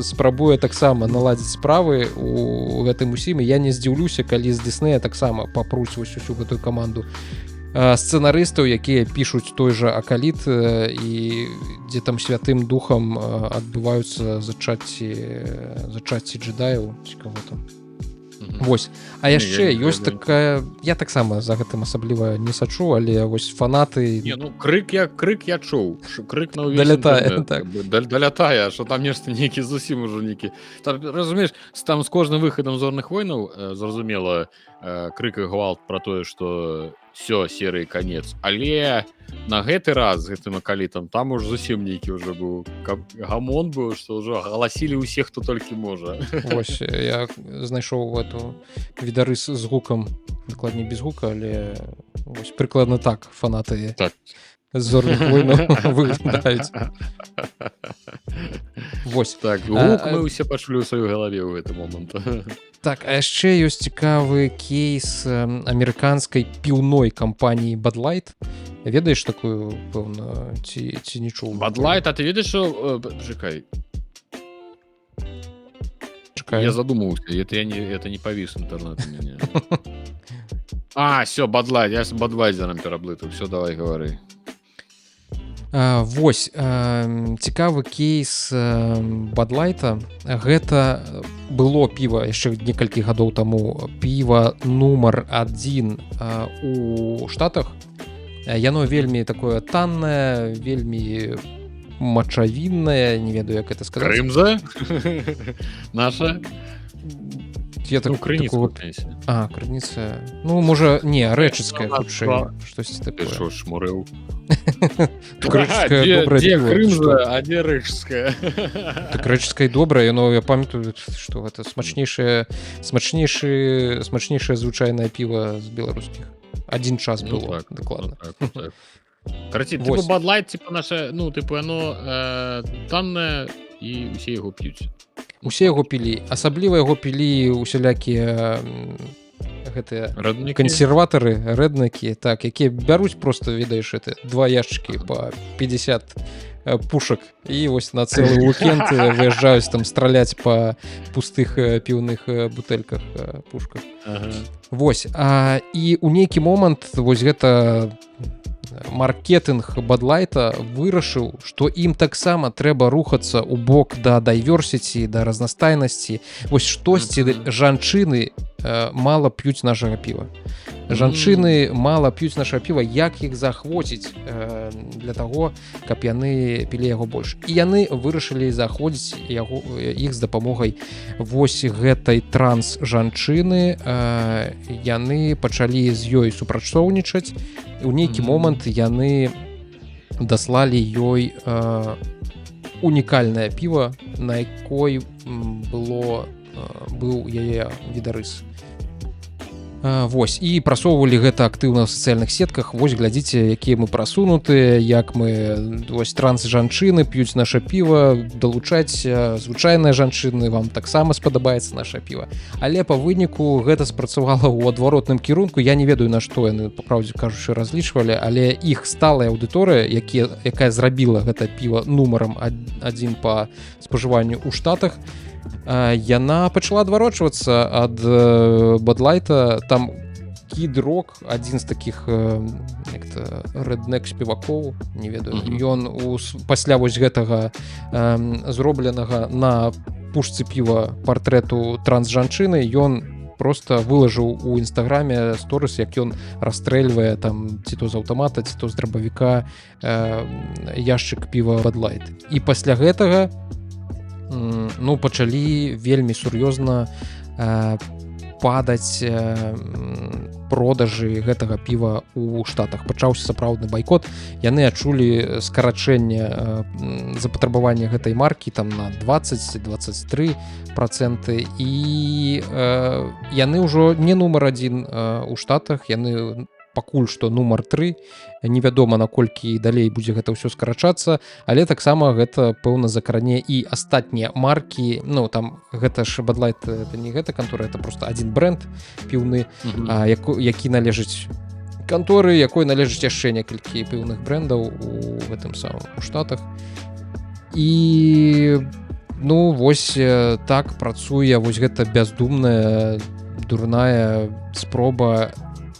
спрабуе таксама наладзіць справы у гэтым усім. Я не здзіўлюся, калі з Дыснея таксама папруць вось усю гэтую каманду сцэнарыстаў, якія пішуць той жа акаліт, і дзе там святым духам адбываюцца зачацці джедаяў, ці каго там. Вось. А яшчэ ёсць такая, я таксама за гэтым асабліва не сачу, але вось фанаты... Крык я чуў, крык на ўвесь далятае, што там нешта нейкі зусім ужо нейкі. Разумееш, там з кожным выхадам Зорных войнаў, зразумела, крык і гвалт пра тое, што всё, серый конец. Але на гэты раз з гэтым акалітам там уж зусім нейкі ўжо быў гамон быў, што ўжо галасілі ўсе, хто толькі можа. Вось, я знайшоў эту відарыс з гукам, дакладней без гука, але вось прыкладна так фанаты з Зорных войнаў выглядаюць. Вось. Так, гук мы ўсе пачулі ў сваёй галаве ў гэты момант. Так, а яшчэ ёсць цікавы кейс амерыканскай піўной кампаніі Bud Light. Ведаеш такую, пэўна, ці не чуў? Bud Light, а ты ведаеш, што... Чакай. Я задумаўся, это не павіс інтэрнэт у мяне. Все, Бадлайт, я з Бадвайзером пераблытаў, все, давай гавары. Вось цікавы кейс Бадлайта. Гэта было піва яшчэ некалькі гадоў таму, піва нумар 1 у Штатах. Яно вельмі такое таннае, вельмі мачавіннае, не ведаю, як это сказаць. Крымза? Наша? Я так, крыніца. Крыніца. Ну, можа, не, рэчыцкая, хутчэй, штосьці такое. Ты што, шмурыў? Рэчыцкая добрая Дзе піва. Крымза, а дзе рэчыцкая? Так рэчыцкая добрая, но я памятаю, што гэта смачнейшае звычайнае піва з беларускіх. Адзін час было, дакладна. Караці, типу Бадлайт, типу наша, ну, типу, яно таннае, і усе яго п'юць. Усе яго пілі, асабліва яго пілі усялякія гэтыя кансерватары, рэднакі, так, якія бяруць просто, ведаеш, это 2 яшчыкі па 50 пушак і вось на цэлы уікенд выязджаюць там страляць па пустых піўных бутэльках, пушках. Вось, і ў нейкі момант вось гэта маркетинг Бадлайта вырашыў, што ім таксама трэба рухацца ў бок да дайверсіці, да разнастайнасці. Вось штосьці жанчыны мала п'юць нашага піва. Жанчыны мала п'юць нашага піва, як іх заахвоціць для таго, каб яны пілі яго больш. І яны вырашылі заахвоціць іх з дапамогай вось гэтай транс-жанчыны. Яны пачалі з ёй супрацоўнічаць. У нейкі момант яны даслалі ёй унікальнае піва, на якой быў яе відарыс. Вось, і прасоўвалі гэта актыўна ў сацыяльных сетках. Вось, глядзіце, якія мы прасунутыя, як мы, вось, транс-жанчыны п'юць наша піва, далучаць звычайныя жанчыны, вам таксама спадабаецца наша піва. Але па выніку гэта спрацавала ў адваротным кірунку. Я не ведаю, на што яны, па праўдзе кажучы, разлічвалі, але іх сталая аўдыторыя, якая зрабіла гэта піва нумарам 1 па спажыванню ў Штатах, яна пачала адварочвацца ад Бадлайта. Там Кід Рок, адзін з такіх рэднек спевакоў, не ведаю, ён пасля вось гэтага зробленага на пушцы піва партрэту транс-жанчыны, ён просто выложыў у інстаграме сторыс, як ён расстрэльвае там ці то з аўтамата, ці то з драбавіка яшчык піва Бадлайт. І пасля гэтага пачалі вельмі сур'ёзна падаць продажы гэтага піва ў Штатах. Пачаўся сапраўдны байкот. Яны адчулі скарачэнне запатрабавання гэтай маркі там на 20-23%, і яны ўжо не нумар 1 у Штатах, яны пакуль што нумар 3. Невядома, наколькі далей будзе гэта ўсё скарачацца, але таксама гэта пэўна закране і астатнія маркі. Ну, там гэта ж Бадлайт, это не гэта кантора, это просто адзін бренд піўны, які належыць канторы, якой належыць яшчэ некалькі піўных брендаў у гэтым самым у Штатах. І вось так працуе вось гэта бяздумная, дурная спроба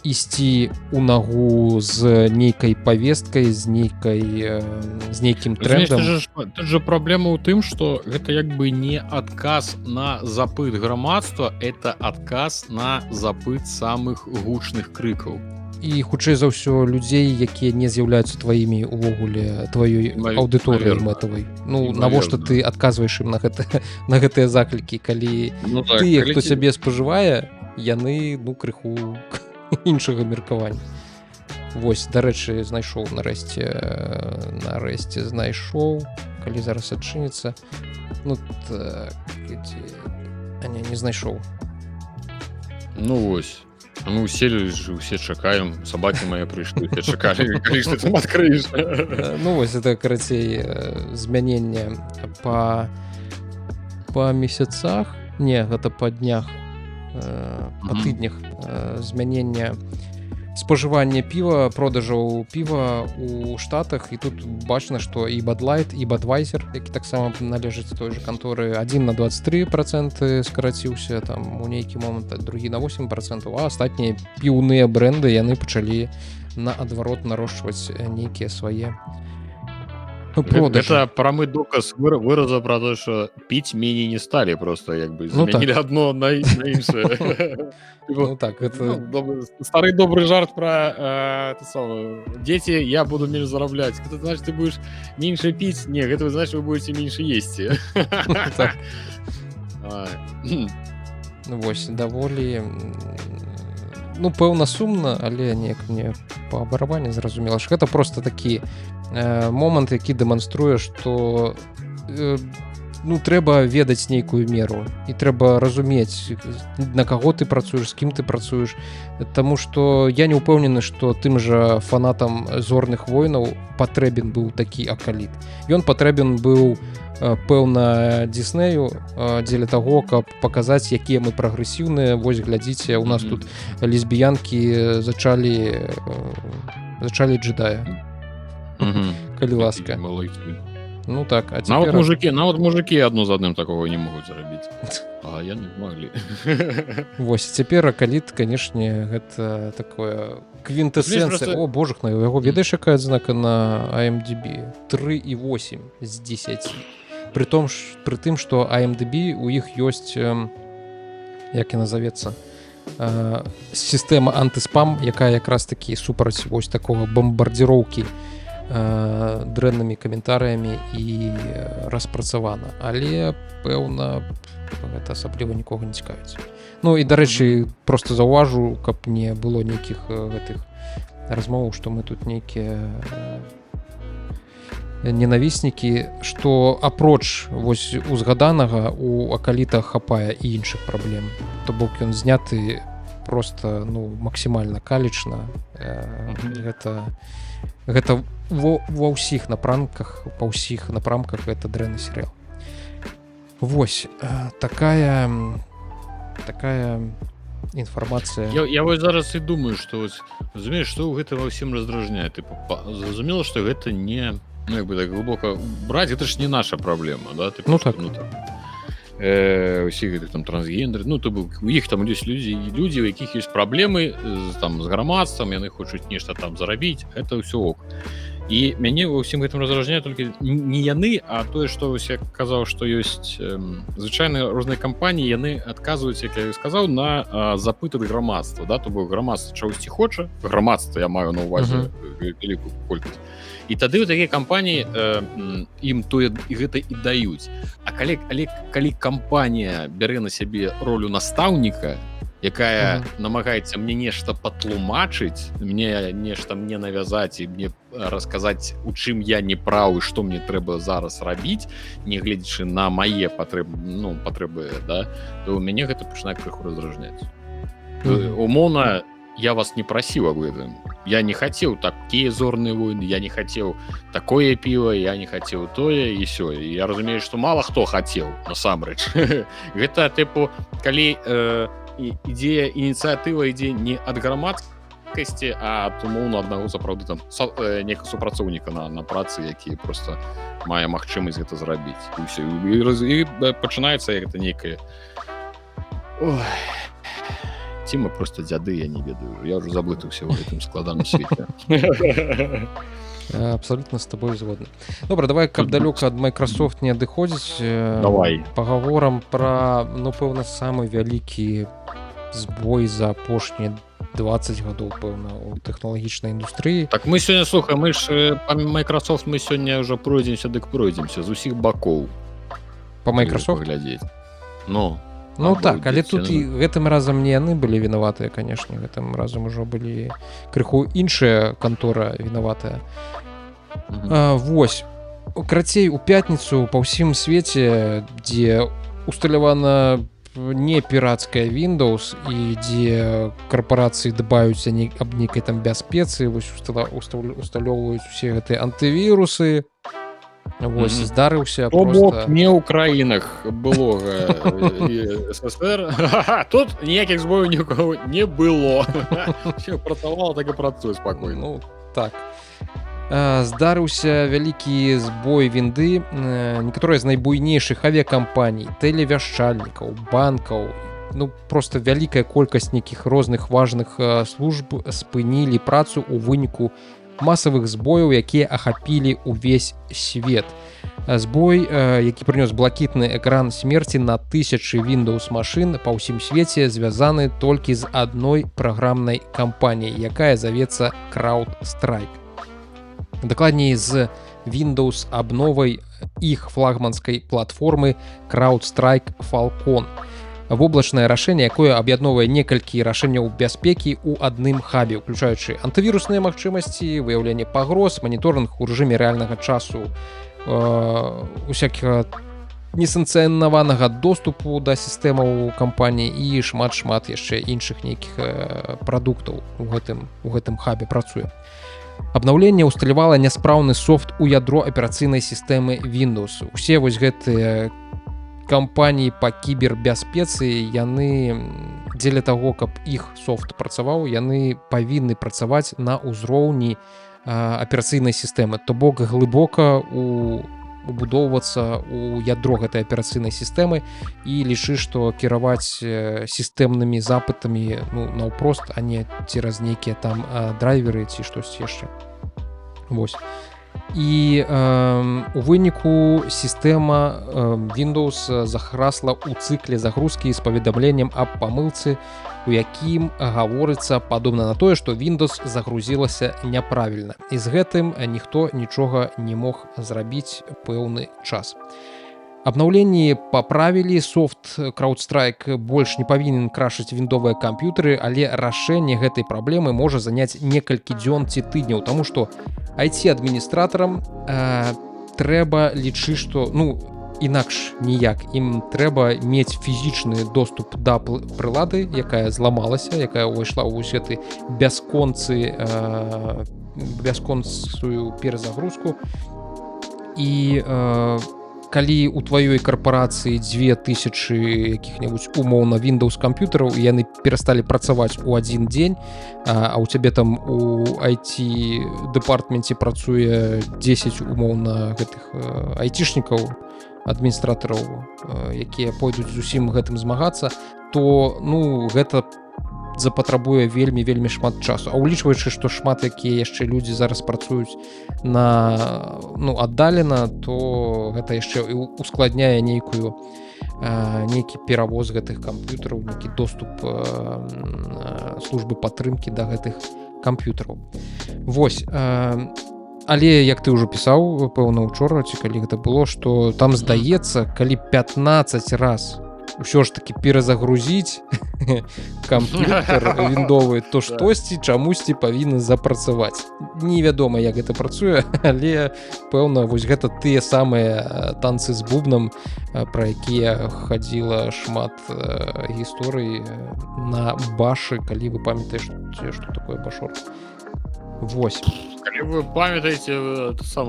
ісці ў нагу з нейкай павесткай, з нейкім трэндам. Тут жа праблема ў тым, што гэта як бы не адказ на запыт грамадства, это адказ на запыт самых гучных крыкаў. І хутчэй за ўсё людзей, якія не з'яўляюцца тваімі увогуле тваёй аўдыторыяй мэтавай. Навошта ты адказваеш ім на гэтыя заклікі, калі тыя, хто цябе спажывае, яны крыху іншага меркавання. Вось, дарэчы, знайшоў нарэшце знайшоў, калі зараз адчыніцца. Не знайшоў. Вось. Мы уселі ж, усе чакаем, сабакі мае прыйшлі, усе чакалі, калі ж ты там адкрыеш. Вось, это, карацей, змяненне па месяцах, не, гэта па днях, па тыднях, змянення спажывання піва, продажаў піва у Штатах, і тут бачна, што і Bud Light, і Budweiser, які таксама належаць той же канторы, адзін на 23% скараціўся, там у нейкі момант, другі на 8%, а астатнія піўныя бренды яны пачалі наадварот нарошчваць нейкія свае продажы. Это прамы доказ выраза про то, что пить менее не стали, просто как бы заменили одно на іншае. Ну так, это... Старый добрый жарт про дети, я буду меньше зараблять. Это значит, ты будешь меньше пить? Нет, это значит, вы будете меньше есть. Ну вось, даволі... Ну, пэўна, сумна, але неяк мне па барабане зразумела, што гэта просто такі момант, які дэманструе, што ну, трэба ведаць нейкую меру і трэба разумець, на каго ты працуеш, з кім ты працуеш, таму што я не ўпэўнены, што тым жа фанатам зорных войнаў патрэбен быў такі акаліт. Ён патрэбен быў пэўна Диснею дзеля таго, каб паказаць, якія мы прагрэсіўныя. Вось глядзіце, у нас тут лесбіянкі зачалі джедая. Калі ласка. Ну так, а цяпер... Нават мужики адно з адным такого не могуць зрабіць. А яны маглі. Вось, цяпер акаліт, канешне, гэта такое квінтэсэнцыя. О, божах, на яго ведаеш, якая адзнака на IMDb? 3,8 з 10. Пры тым, што IMDb у іх ёсць, як і назавецца, сістэма антыспам, якая якраз такі супраць вось такого бомбардзіроўкі дрэннымі каментарыямі і распрацавана, але пэўна гэта асабліва нікога не цікавіць. Ну і дарэчы, просто заўважу, каб не было нейкіх гэтых размоваў, што мы тут нейкія ненавіснікі, што апроч вось узгаданага у акалітах хапае і іншых праблем. То бок ён зняты просто, ну, максімальна калічна. Гэта ва ўсіх напрамках, па ўсіх напрамках гэта дрэнны серыял. Вось, такая інфармацыя. Я вось зараз і думаю, што вось, разумееш, што гэта ва ўсім раздражняе. Зразумела, што гэта не, ну, як бы так глыбока браць, гэта ж не наша праблема, да? Ну так. Усі гэтых там трансгендеры, ну, то бок у іх там ёсць людзі, у якіх ёсць праблемы там з грамадствам, яны хочуць нешта там зарабіць, гэта ўсё ок. І мяне ва ўсім гэтым раздражняе толькі не яны, а тое, што я казаў, што ёсць звычайныя розныя кампаніі, яны адказваюць, як я сказаў, на запыт ад грамадства, да? То бок грамадства чагосьці хоча, грамадства я маю на ўвазе вялікую колькасць. І тады ў такія кампаніі ім тое і гэта і даюць. А калі кампанія бярэ на сябе ролю настаўніка, якая намагаецца мне нешта патлумачыць, мне нешта мне навязаць і мне расказаць, у чым я не правы, што мне трэба зараз рабіць, не гледзячы на мае патрэбы, да, то ў мяне гэта пачынае крыху раздражняць. Умоўна, я вас не прасіў об гэтым. Я не хацеў такія зорныя войны, я не хацеў такое піва, я не хацеў тое і сё. І я разумею, што мала хто хацеў, насамрэч. Гэта, тыпу, калі ідзея, ініцыятыва ідзе не ад грамадскасці, а ад умоўна аднаго сапраўды там некага супрацоўніка на працы, які проста мае магчымасць гэта зрабіць. І ўсё. І пачынаецца гэта нейкае... Ой... Ці мы просто дзяды, я не ведаю. Я ўжо заблытаўся ў гэтым складаным свеце. Абсолютно з тобой згодны. Добра, давай, каб далёка ад Microsoft не адыходзіць, пагаворам пра, ну, пэўна, самы вялікі збой за апошнія 20 гадоў, пэўна, у тэхналагічнай індустрыі. Так мы сёння, слухай, мы ж па Microsoft мы сёння ўжо пройдземся, дык пройдземся з усіх бакоў. Па Microsoft? Паглядзець. Ну так, але тут і гэтым разам не яны былі вінаватыя, канешне, гэтым разам ужо былі крыху іншая кантора вінаватая. Вось, крацей, у пятніцу па ўсім свеце, дзе усталявана не пірацкая Windows і дзе карпорацыі дбаюць аб нейкай там бяспецы, вось усталёўваюць усе гэтыя антывірусы, Вось здарыўся То бок просто не ў краінах былога СССР. Тут ніякіх збояў нікого не было. Все працавала, так і працуе спакойна. Ну так. Здарыўся вялікі збой вінды. Некаторыя з найбуйнейшых авіякампаній, тэлевяшчальнікаў, банкаў, ну просто вялікая колькасць нейкіх розных важных служб спынілі працу ў выніку масавых збояў, якія ахапілі ўвесь свет. Збой, які прынёс блакітны экран смерці на тысячы Windows машын па ўсім свеце, звязаны толькі з адной праграмнай кампаніяй, якая завецца CrowdStrike. Дакладней, з Windows абновай іх флагманскай платформы CrowdStrike Falcon. Воблачнае рашэнне, якое аб'ядноўвае некалькі рашэнняў бяспекі ў адным хабе, уключаючы антывірусныя магчымасці, выяўленне пагроз, маніторынг у рэжыме рэальнага часу, усякага несанкцыянаванага доступу да сістэмаў кампаніі і шмат яшчэ іншых нейкіх прадуктаў у гэтым хабе працуе. Абнаўленне ўсталявала няспраўны софт у ядро аперацыйнай сістэмы Windows. Усе вось гэтыя кампаніі па кібербяспецы, яны дзеля таго, каб іх софт працаваў, яны павінны працаваць на ўзроўні аперацыйнай сістэмы, то бок глыбока убудоўвацца ў ядро гэтай аперацыйнай сістэмы і лічы, што кіраваць сістэмнымі запытамі наўпрост, а не цераз нейкія там драйверы ці штосьці яшчэ. Вось. І у выніку сістэма Windows захрасла ў цыкле загрузкі з паведамленнем аб памылцы, у якім гаворыцца падобна на тое, што Windows загрузілася няправільна. І з гэтым ніхто нічога не мог зрабіць пэўны час. Абнаўленні паправілі, софт CrowdStrike больш не павінен крашыць віндовыя камп'ютары, але рашэнне гэтай праблемы можа заняць некалькі дзён ці тыдняў, таму што IT-адміністратарам трэба лічыць, што інакш ніяк. Ім трэба мець фізічны доступ да прылады, якая зламалася, якая ўвайшла ў гэты бясконцую перазагрузку. І калі у тваёй карпорацыі 2000 якіх-небудзь умоўна Windows камп'ютараў, і яны перасталі працаваць у адзін дзень, а ў цябе там у IT-дэпартменце працуе 10 умоўна гэтых айтишнікаў, адміністратараў, якія пойдуць з усім гэтым змагацца, то гэта запатрабуе вельмі шмат часу. А улічваючы, што шмат якія яшчэ людзі зараз працуюць на аддалена, то гэта яшчэ ускладняе нейкі перавоз гэтых камп'ютараў, нейкі доступ службы падтрымкі да гэтых камп'ютараў. Вось. Але, як ты ўжо пісаў, пэўна, учора, ці калі гэта было, што там здаецца, калі 15 раз ўсё ж таки перазагрузіць камп'ютар віндовы, то штосьці чамусьці павінна запрацаваць. Невядома, як гэта працуе, але пэўна, вось гэта тыя самыя танцы з бубнам, пра якія хадзіла шмат гісторый на башы, калі вы памятаеце, што такое башор. Вось. Калі вы памятаеце,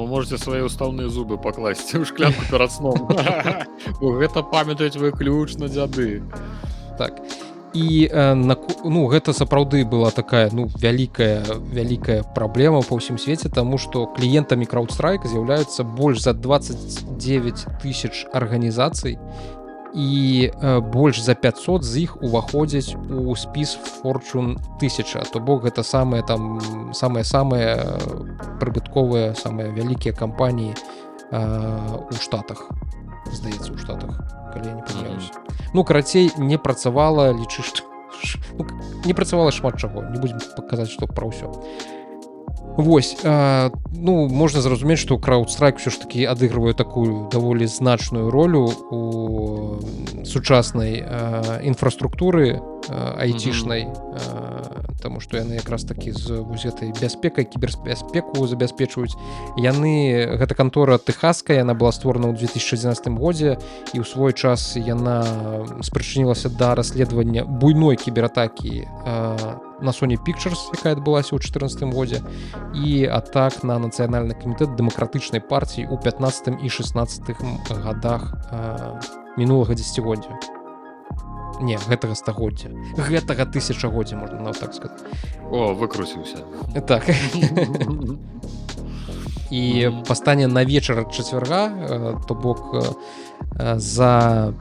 можете свае ўстаўныя зубы пакласці ў шклянку перад сном. Гэта памятаюць выключна дзяды. Так. І гэта сапраўды была такая вялікая праблема па ўсім свеце, таму што кліентамі CrowdStrike з'яўляюцца больш за 29 тысяч арганізацый, і больш за 500 з іх уваходзяць у спіс Fortune 1000, то бок гэта самыя прыбытковыя, самыя вялікія кампаніі у Штатах, здаецца, у Штатах, калі я не памыляюся. Карацей, не працавала, лічы, што не працавала шмат чаго, не будзем паказаць, што пра ўсё. Вось, можна зразумець, што CrowdStrike ўсё ж такі адыгрывае такую даволі значную ролю у сучаснай інфраструктуры айтишнай, таму што яны якраз такі з вось гэтай бяспекай кібербяспеку забяспечваюць. Гэта кантора тэхаская, яна была створана ў 2011 годзе і ў свой час яна спрычынілася да расследавання буйной кібератакі на Sony Pictures, якая адбылася ў 2014 годзе, і атак на нацыянальны камітэт дэмакратычнай партыі ў 15 і 16 годах мінулага дзесяцігоддзя. Не, гэтага стагоддзя. Гэтага тысячагоддзя, можна нават так сказаць. О, выкруціўся. Так. І пастане на вечар чацвярга, то бок за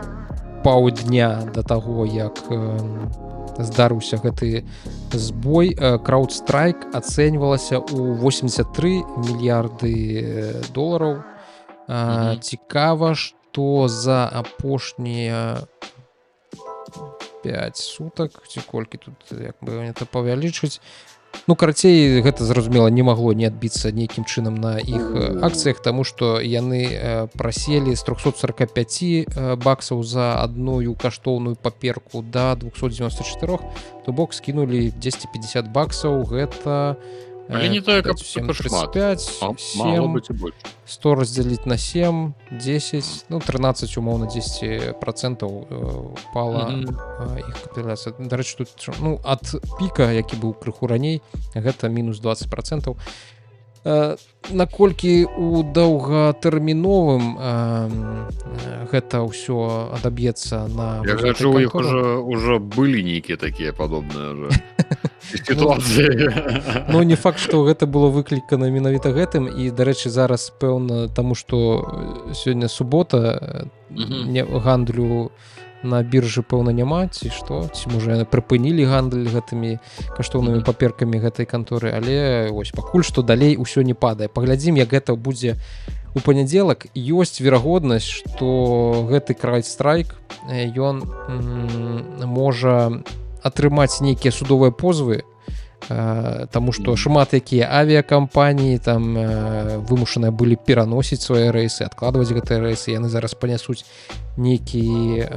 паўдня да таго, як здарыўся гэты збой, CrowdStrike ацэньвалася ў 83 мільярды долараў. Цікава, што за апошнія 5 сутак, ці колькі тут, як бы это павялічыць, ну, карацей, гэта, зразумела, не магло не адбіцца нейкім чынам на іх акцыях, таму што яны праселі з 345 баксаў за адную каштоўную паперку да 294, то бок скінулі 1050 баксаў, гэта Але не тое, каб 35, 7, 100 раздзяліць на 7, 10, ну, 13, умоўна, 10% упала іх капіталізацыя. Дарэчы, тут, ну, ад піка, які быў крыху раней, гэта мінус 20%. Наколькі у доўгатэрміновым гэта ўсё адаб'ецца на... Я гляджу, у іх уже былі нейкія такія падобныя сітуацыі. Ну, не факт, што гэта было выклікана менавіта гэтым, і, дарэчы, зараз, пэўна, таму што сёння субота, гандлю на біржы, пэўна, няма, ці што, ці, можа, яны прыпынілі гандаль гэтымі каштоўнымі паперкамі гэтай канторы, але вось пакуль што далей усё не падае. Паглядзім, як гэта будзе у панядзелак. Ёсць верагоднасць, што гэты CrowdStrike, ён можа атрымаць нейкія судовыя позвы, таму што шмат якія авіякампаніі там вымушаныя былі пераносіць свае рэйсы, адкладваць гэтыя рэйсы, яны зараз панясуць нейкі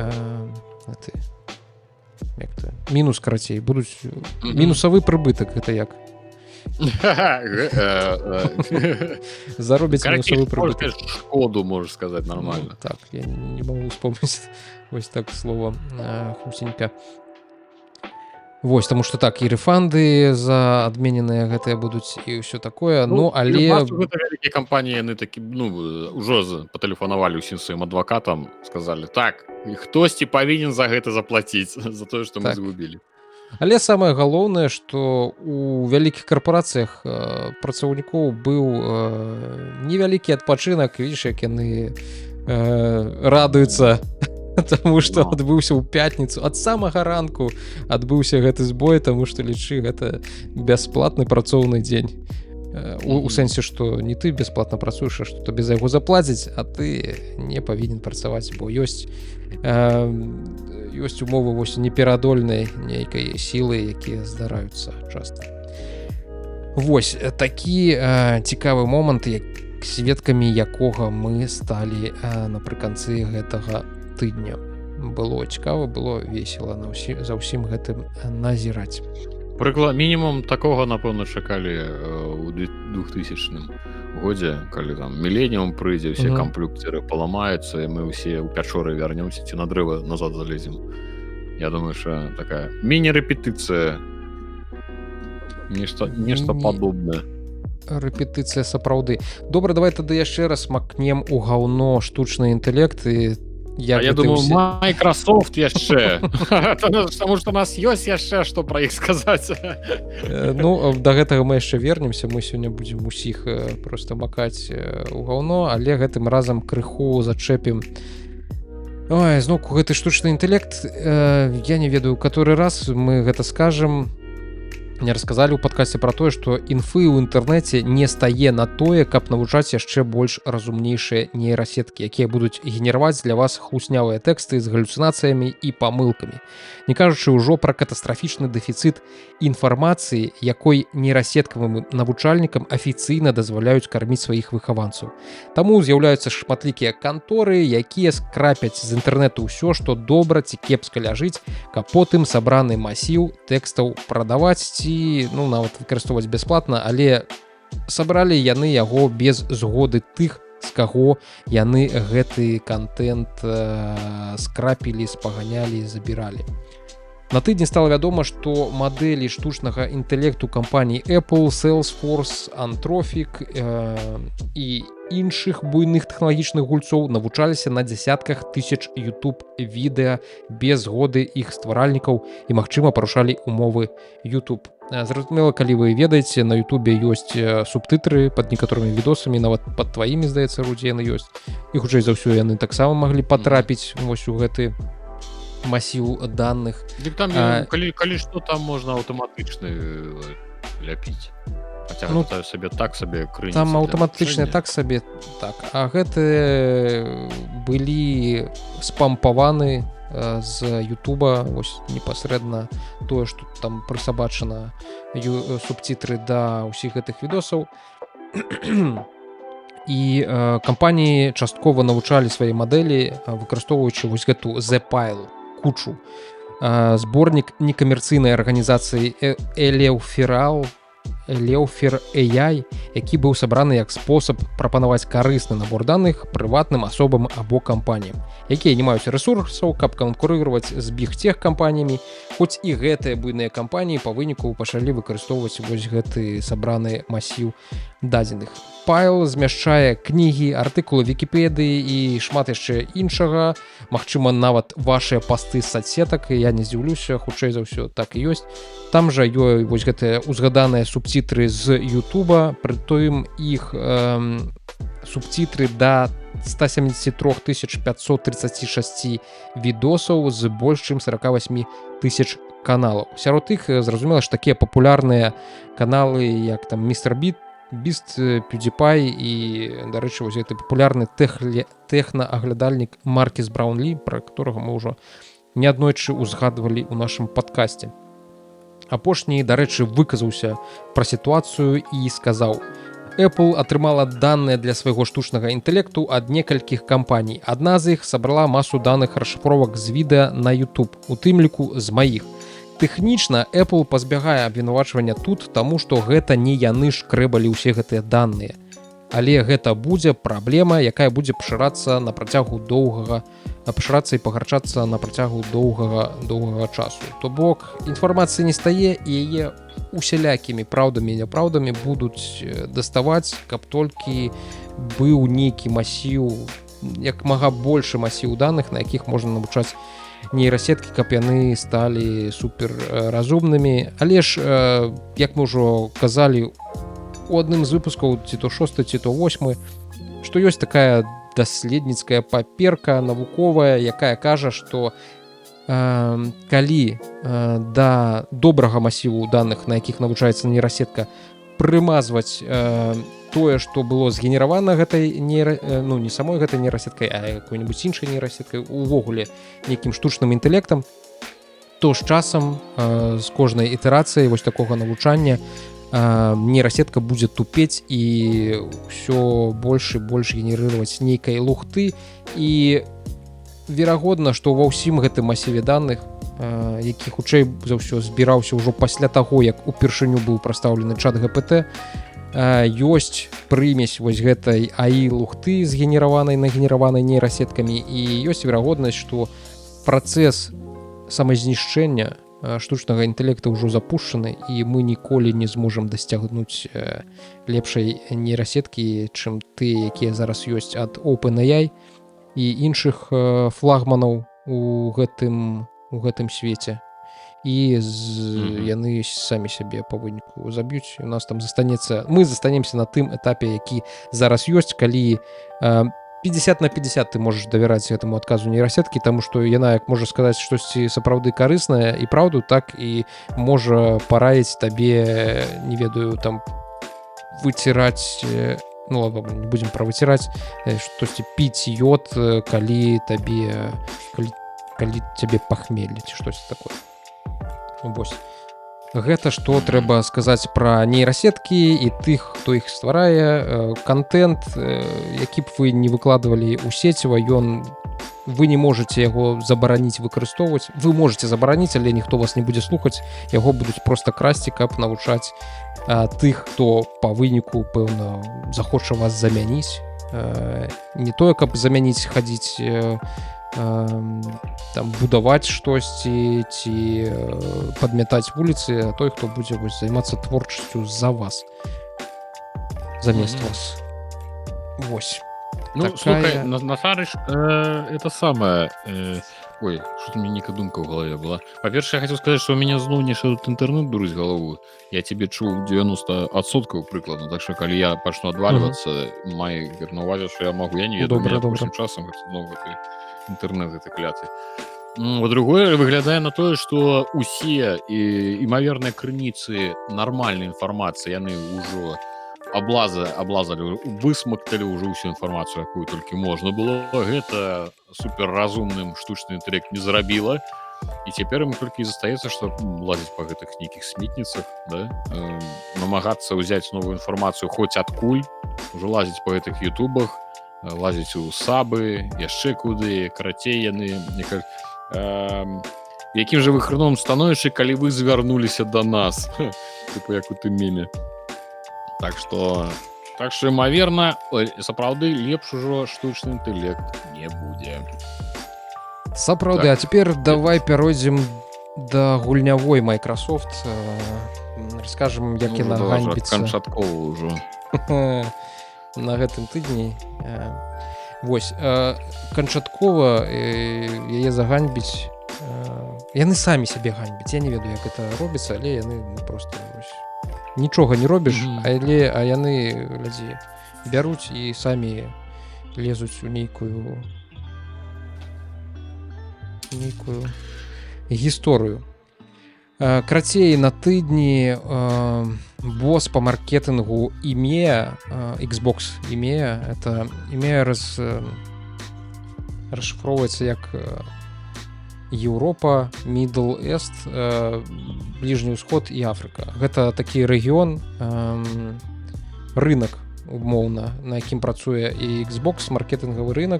мінус, карацей, будуць мінусавы прыбытак, гэта як? Заробяць мінусавы прыбытак. Шкоду, можаш сказаць, нормально. Так, я не магу вспомніць вось так слова хусенька. Вось, таму што так, і рэфанды за адмененыя гэтыя будуць і ўсё такое, ну, але... Гэта вялікія кампаніі, яны такі, ну, ўжо патэлефанавалі ўсім сваім адвакатам, сказалі, так, хтосьці павінен за гэта заплаціць, за тое, што мы згубілі. Але самае галоўнае, што у вялікіх карпорацыях працаўнікоў быў невялікі адпачынак, видиш, як яны радуюцца, таму што адбыўся ў пятніцу, ад самага ранку адбыўся гэты збой, таму што, лічы, гэта бясплатны працоўны дзень. У сэнсе, што не ты бясплатна працуеш, а што табе за яго заплацяць, а ты не павінен працаваць, бо ёсць умовы вось неперадольнай нейкай сілы, якія здараюцца часта. Вось такі цікавы момант, сведкамі якога мы сталі напрыканцы гэтага тыдня. Было цікава, было весела за ўсім гэтым назіраць. Мінімум такога, напэўна, чакалі ў 2000 годзе, калі там міленіум прыйдзе, усе камплюкцеры паламаюцца, і мы ўсе ў пячоры вярнёмся, ці на дрэва назад залезем. Я думаю, што такая міні-рэпетыцыя, нешта падобнае. Рэпетыцыя сапраўды. Добра, давай тады яшчэ раз макнем у гаўно штучны інтэлект і я думаю, Microsoft яшчэ. Таму што у нас ёсць яшчэ, што пра іх сказаць. Ну, да гэтага мы яшчэ вернемся. Мы сёння будзем усіх проста макаць у гаўно, але гэтым разам крыху зачэпім. Ой, зноўку гэты штучны інтэлект, я не ведаю, каторы раз мы гэта скажам. Не расказалі ў падкасце пра тое, што інфы ў інтэрнэце не стае на тое, каб навучаць яшчэ больш разумнейшыя нейрасеткі, якія будуць генераваць для вас хлуснявыя тэксты з галюцынацыямі і памылкамі. Не кажучы ўжо пра катастрафічны дэфіцыт інфармацыі, якой нейрасеткавым навучальнікам афіцыйна дазваляюць карміць сваіх выхаванцаў. Таму з'яўляюцца шматлікія канторы, якія скрапяць з інтэрнэту ўсё, што добра ці кепска ляжыць, каб потым сабраны масіў тэкстаў прадаваць ці ці ну нават выкарыстоўваць бясплатна, але сабралі яны яго без згоды тых, з каго яны гэты контент скрапілі, спаганялі, забіралі. На тыдні стала вядома, што мадэлі штучнага інтэлекту кампаній Apple, Salesforce, Anthropic і іншых буйных тэхналагічных гульцоў навучаліся на дзясятках тысяч YouTube відэа без згоды іх стваральнікаў і, магчыма, парушалі умовы YouTube. Зразумела, калі вы ведаеце, на YouTube ёсць субтытры пад некаторымі відосамі, нават пад тваімі, здаецца, Рудзі, яны ёсць. І хутчэй за ўсё яны таксама маглі патрапіць вось у гэты масіў даных. Дык там, калі што, там можна аўтаматычна ляпіць. Хаця Ну, гэта сабе так сабе крыніца. Там для аўтаматычна рашэння. так сабе, так. А гэты былі спампаваны з Ютуба, вось непасрэдна тое, што там прысабачана субцітры да ўсіх гэтых відосаў. І кампаніі часткова навучалі свае мадэлі, выкарыстоўваючы вось гэту The-Pile кучу. Зборнік некамерцыйнай арганізацыі Eleofer AI, які быў сабраны як спосаб прапанаваць карысны набор даных прыватным асобам або кампаніям, якія не маюць рэсурсаў, каб канкурыраваць з біг-тех-кампаніямі, хоць і гэтыя буйныя кампаніі па выніку пачалі выкарыстоўваць вось гэты сабраны масіў дадзеных. Pile змяшчае кнігі, артыкулы Вікіпедыі і шмат яшчэ іншага, магчыма, нават вашыя пасты з соцсетак, я не здзіўлюся, хутчэй за ўсё так і ёсць. Там жа ёсць вось гэтыя узгаданыя субцітры з Ютуба, прытым іх субцітры да 173 536 відосаў з больш чым 48 тысяч каналаў. Сярод іх, зразумела, ж такія папулярныя каналы, як там Містер Біст, PewDiePie і, дарэчы, вось гэты папулярны тэхна-аглядальнік Маркіс Браунлі, пра которого мы ўжо неаднойчы узгадвалі ў нашым падкасці. Апошні, дарэчы, выказаўся пра сітуацыю і сказаў: Apple атрымала даныя для свайго штучнага інтэлекту ад некалькіх кампаній. Адна з іх сабрала масу даных расшыфровак з відэа на YouTube, у тым ліку з маіх. Тэхнічна Apple пазбягае абвінавачвання тут, таму што гэта не яны шкрэбалі ўсе гэтыя даныя. Але гэта будзе праблема, якая будзе пашырацца на працягу пашырацца і пагарчацца на працягу доўгага часу. То бок, інфармацыі не стае, і яе усялякімі праўдамі і няпраўдамі будуць даставаць, каб толькі быў нейкі масіў, як мага большы масіў даных, на якіх можна навучаць нейрасеткі, каб яны сталі супер разумнымі. Але ж, як мы ўжо казалі у адным з выпускаў, ці то 6, ці то 8, што ёсць такая даследніцкая паперка навуковая, якая кажа, што калі да добрага масіву даных, на якіх навучаецца нейрасетка, прымазваць тое, што было згенеравана гэтай не самой гэтай нейрасеткай, а какой-нибудь іншай нейрасеткай, увогуле нейкім штучным інтэлектам, то з часам, з кожнай ітэрацыяй вось такога навучання нейрасетка будзе тупець і ўсё больш і больш генерировать нейкай лухты. І верагодна, што ва ўсім гэтым масіве даных, які хутчэй за ўсё збіраўся ўжо пасля таго, як упершыню быў прадстаўлены чат GPT, ёсць прымесь вось гэтай AI лухты згенераванай нагенераванай нейрасеткамі, і ёсць верагоднасць, што працэс самазнішчэння штучнага інтэлекта ўжо запушчаны, і мы ніколі не зможам дасцягнуць лепшай нейрасеткі, чым тыя, якія зараз ёсць ад OpenAI і іншых флагманаў у гэтым свеце. І яны самі сябе па выніку заб'юць. У нас там мы застанемся на тым этапе, які зараз ёсць, калі 50 на 50 ты можаш давяраць гэтаму адказу нейрасеткі, таму што яна, як можа сказаць штосьці сапраўды карыснае і праўду, так і можа параіць табе, не ведаю, там выціраць, ну ладно, не будзем пра выціраць, штосьці піць ёд, калі цябе пахмелле ці штось такое. Вось. Гэта што трэба сказаць пра нейрасеткі і тых, хто іх стварае. Контент, які б вы не выкладвалі ў сеціва, ён вы не можете яго забараніць выкарыстоўваць, вы можете забараніць, але ніхто вас не будзе слухаць, яго будуць просто красці, каб навучаць тых, хто па выніку пэўна захоча вас замяніць, не тое, каб замяніць хадзіць там будаваць штосьці ці падмятаць вуліцы, а той, хто будзе займацца творчасцю за вас, замест вас. Вось. Ну, такая... слухай, Насарыч, это самое... Ой, что-то у меня некая думка в голове была. По-перше, я хотел сказать, что у меня зноў нешта тут интернет дурыць голову. Я тебе чуў 90% прыкладна, так что, калі я пачну адвальвацца, май на увазе, что я могу, я не ведаю, добра, добра. Часам зноў гэты интернет гэты кляты. По-другое, выглядае на тое, что усе імаверныя крыніцы нармальнай інфармацыі, яны ўжо аблазалі, высмакталі ўжо ўсю інфармацыю, якую толькі можна было. Гэта суперразумным штучны інтэлект не зрабіла. І цяпер ім толькі застаецца, што лазіць па гэтых нейкіх сметніцах, да? Намагацца ўзяць новую інфармацыю хоць адкуль, ужо лазіць па гэтых ютубах, лазіць у сабы, яшчэ куды, карацей яны... Якім жа вы хреновым становішчы, калі вы звярнуліся да нас? Типу, як у тым меме. Так что, імаверна, сапраўды лепш ужо штучны інтэлект не будзе. Сапраўды, так. А цяпер давай пяройдзем да гульнявой Microsoft. Раскажам, як яна ганьбіцца. Канчаткова ўжо. На гэтым тыдні. Вось, канчаткова яе заганьбіць. Яны самі сябе ганьбяць. Я не ведаю, як гэта робіцца, але яны просто... Нічога не робіш, а яны бяруць і самі лезуць у нейкую гісторыю. Крацей, на тыдні босс па маркетынгу EMEA, Xbox EMEA, это EMEA расшифроўваецца як Еўропа, Middle East, Бліжні ўсход і Афрыка. Гэта такі рэгіён, рынок, умоўна, на якім працуе і Xbox, маркетынгавы рынок.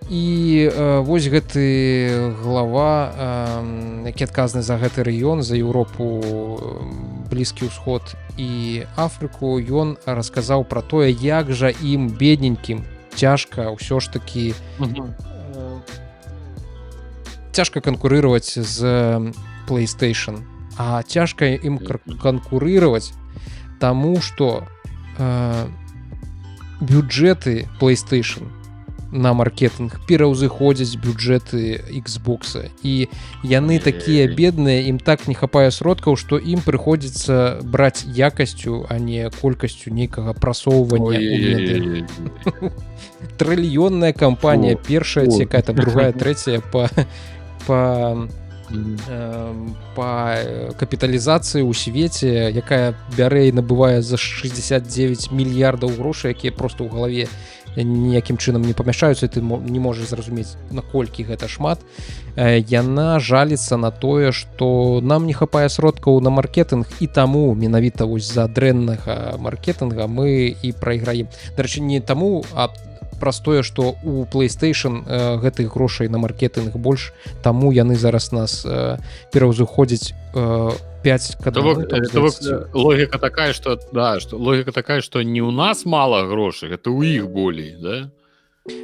І вось гэты глава, які адказны за гэты рэгіён, за Еўропу, Блізкі ўсход і Афрыку, ён расказаў пра тое, як жа ім, бедненькім, цяжка ўсё ж такі... Цяжка канкурировать з PlayStation, а цяжка ім канкурировать таму, што бюджэты PlayStation на маркетинг пераўзыходзяць бюджэты Xbox, і яны такія бедныя, ім так не хапае сродкаў, што ім прыходзіцца браць якасцю, а не колькасцю нейкага прасоўвання ў медыа. Трыльённая кампанія, першая, якая там другая, трэцяя па капіталізацыі ў свеце, якая бярэ і набывае за 69 мільярдаў грошай, якія просто ў галаве ніякім чынам не памяшчаюцца, ты не можаш зразумець, наколькі гэта шмат. Яна жаліцца на тое, што нам не хапае сродкаў на маркетынг, і таму менавіта вось за дрэннага маркетынга мы і прайграем. Дарэчы, не таму, а праз тое, што у PlayStation гэтых грошай на маркетынг больш, таму яны зараз нас пераўзыходзяць 5 к 1. Логіка такая, што не ў нас мала грошай, гэта ў іх болей, да?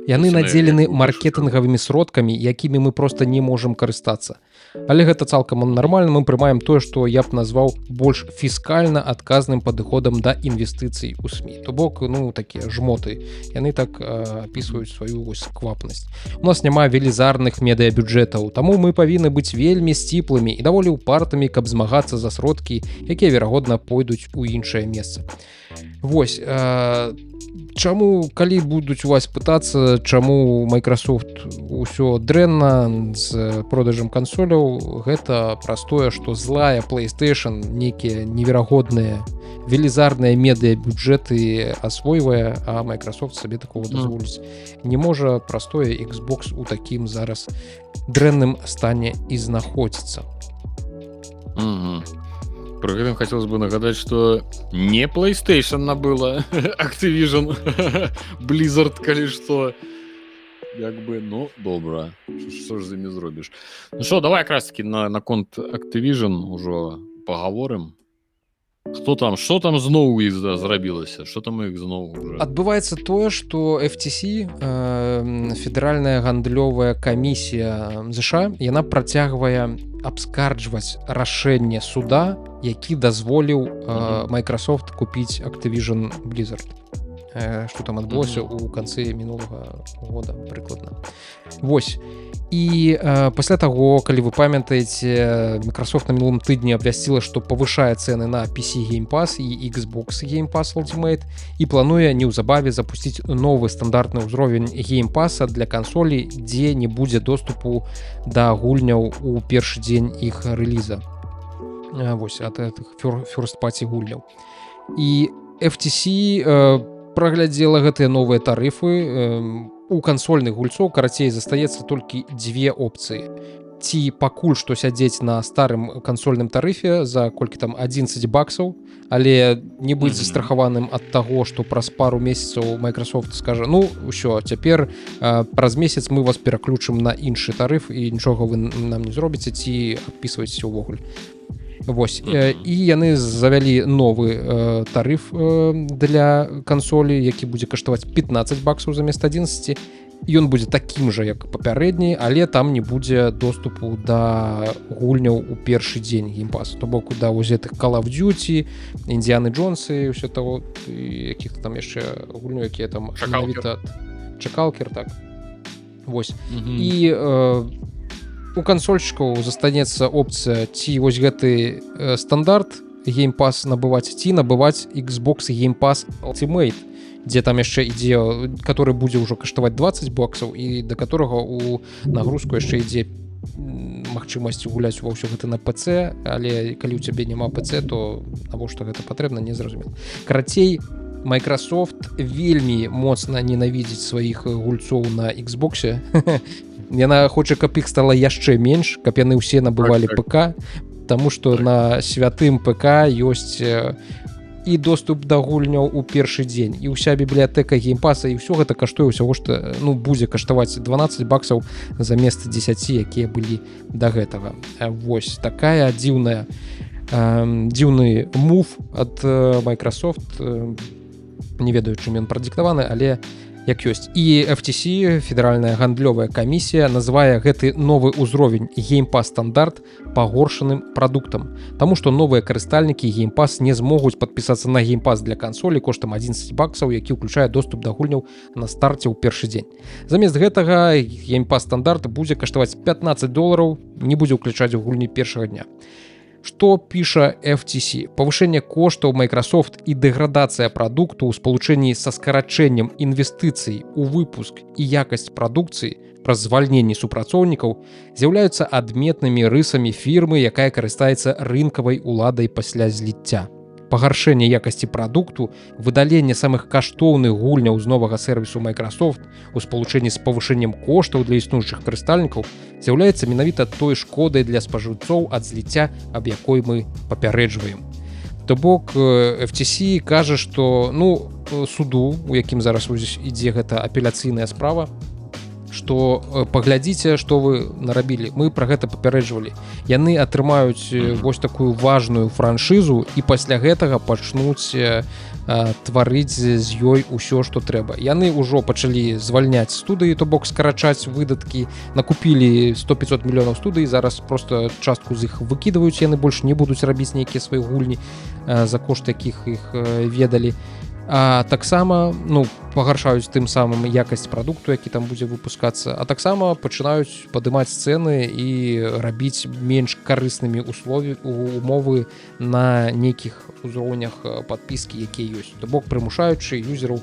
Яны надзелены маркетынгавымі сродкамі, якімі мы просто не можам карыстацца. Але гэта цалкам нармальна, мы прымаем тое, што я б назваў больш фіскальна адказным падыходам да інвестыцый у СМІ. То бок, такія жмоты, яны так апісваюць сваю сквапнасць. У нас няма велізарных медыабюджэтаў, таму мы павінны быць вельмі сціплымі і даволі ўпартымі, каб змагацца за сродкі, якія, верагодна, пойдуць у іншае месца. Вось, чаму, калі будуць у вас пытацца, чаму Microsoft усё дрэнна з продажам кансоляў, гэта простое, што злая PlayStation нейкія неверагодныя велізарныя медыабюджэты асвойвае, а Microsoft сабе такого дазволіць не можа. Простое, Xbox у такім зараз дрэнным стане і знаходзіцца. При этом хотелось бы нагадать, что не PlayStation набыла Activision Blizzard, коли что. як бы, ну, добра. Што ж з імі зробіш? Ну што, давай якраз-такі наконт Activision ужо пагаворым. Хто там, што там зноў у іх зрабілася? Што там іх зноў уже? Адбываецца тое, што FTC, федэральная гандлёвая камісія ЗША, яна працягвае абскарджваць рашэнне суда, які дазволіў Microsoft купіць Activision Blizzard. Што там адбылося ў канцы мінулага года прыкладна. Вось. І пасля таго, калі вы памятаеце, Microsoft на мінулым тыдні абвясціла, што павышае цэны на PC Game Pass і Xbox Game Pass Ultimate і плануе неўзабаве запусціць новы стандартны ўзровень Game Pass для кансолей, дзе не будзе доступу да гульняў у першы дзень іх рэліза. Вось, ад гэтых first-party гульняў. І FTC праглядзела гэтыя новыя тарыфы. У кансольных гульцоў, карацей, застаецца толькі дзве опцыі. Ці пакуль што сядзець на старым кансольным тарыфе за колькі там $11, але не быць застрахаваным ад таго, што праз пару месяцаў Microsoft скажа: ну, ўсё, цяпер праз месяц мы вас пераключым на іншы тарыф і нічога вы нам не зробіце, ці адпісваецеся ўвогуле. Вось. І яны завялі новы тарыф для кансолі, які будзе каштаваць $15 замест 11. Ён будзе такім жа, як папярэдні, але там не будзе доступу да гульняў у першы дзень геймпаса. То бок да вось гэтых Call of Duty, Індзіяны Джонсы, ўсё таго, якіх-то там яшчэ гульню, якія там менавіта Чакалкер, так. Вось. І у кансольшчыкаў застанецца опцыя ці вось гэты стандарт Game Pass набываць, ці набываць Xbox Game Pass Ultimate, дзе там яшчэ ідзе, который будзе ўжо каштаваць $20 і да которого у нагрузку яшчэ ідзе магчымасць гуляць ва ўсё гэта на PC, але калі ў цябе няма PC, то навошта гэта патрэбна, не зразумела. Карацей, Microsoft вельмі моцна ненавідзіць сваіх гульцоў на Xbox. Яна хоча, каб іх стала яшчэ менш, каб яны ўсе набывалі ПК, таму што на святым ПК ёсць і доступ да гульняў у першы дзень, і ўся бібліятэка геймпаса, і ўсё гэта каштуе ўсяго, што будзе каштаваць $12 замест 10, якія былі да гэтага. Вось такая дзіўны мув ад Microsoft. Не ведаю, чым ён прадыктаваны, але як ёсць. І FTC, федэральная гандлёвая камісія, называе гэты новы ўзровень Game Pass стандарт пагоршаным прадуктам, таму што новыя карыстальнікі Game Pass не змогуць падпісацца на Game Pass для кансолі коштам $11, які ўключае доступ да гульняў на старце ў першы дзень. Замест гэтага Game Pass стандарт будзе каштаваць $15, не будзе ўключаць у гульні першага дня. Што піша FTC? Павышэнне коштаў Microsoft і дэградацыя прадукту ў спалучэнні са скарачэннем інвестыцый у выпуск і якасць прадукцыі праз звальненне супрацоўнікаў з'яўляюцца адметнымі рысамі фірмы, якая карыстаецца рынкавай уладай пасля зліцця. Пагаршэнне якасці прадукту, выдаленне самых каштоўных гульняў з новага сервісу Microsoft у спалучэнні з павышэннем коштаў для існуючых карыстальнікаў з'яўляецца менавіта той шкодай для спажыўцоў ад зліцця, аб якой мы папярэджваем. То бок FTC кажа, што суду, у якім зараз ідзе гэта апеляцыйная справа, што паглядзіце, што вы нарабілі. Мы пра гэта папярэджвалі. Яны атрымаюць вось такую важную франшызу і пасля гэтага пачнуць тварыць з ёй усё, што трэба. Яны ўжо пачалі звальняць студыі, то бок скарачаць выдаткі, накупілі 100-500 мільёнаў студый, зараз просто частку з іх выкідваюць, яны больш не будуць рабіць нейкія свае гульні, за кошт якіх іх ведалі. А таксама пагаршаюць тым самым якасць прадукту, які там будзе выпускацца, а таксама пачынаюць падымаць цэны і рабіць менш карыснымі умовы на нейкіх узроўнях падпіскі, якія ёсць. То бок прымушаючы юзераў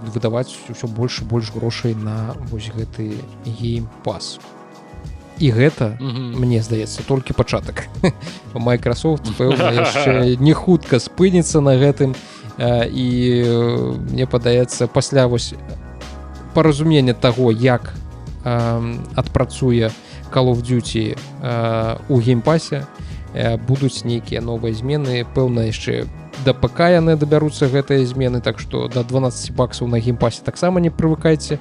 выдаваць усё больш і больш грошай на вось гэты Game Pass. І гэта, мне здаецца, толькі пачатак. Microsoft, пэўна, яшчэ не хутка спыніцца на гэтым, і мне падаецца, пасля вось паразумення таго, як адпрацуе Call of Duty у геймпасе, будуць нейкія новыя змены, пэўна, яшчэ да ПК яны дабяруцца гэтыя змены, так што да $12 на геймпасе таксама не прывыкайце.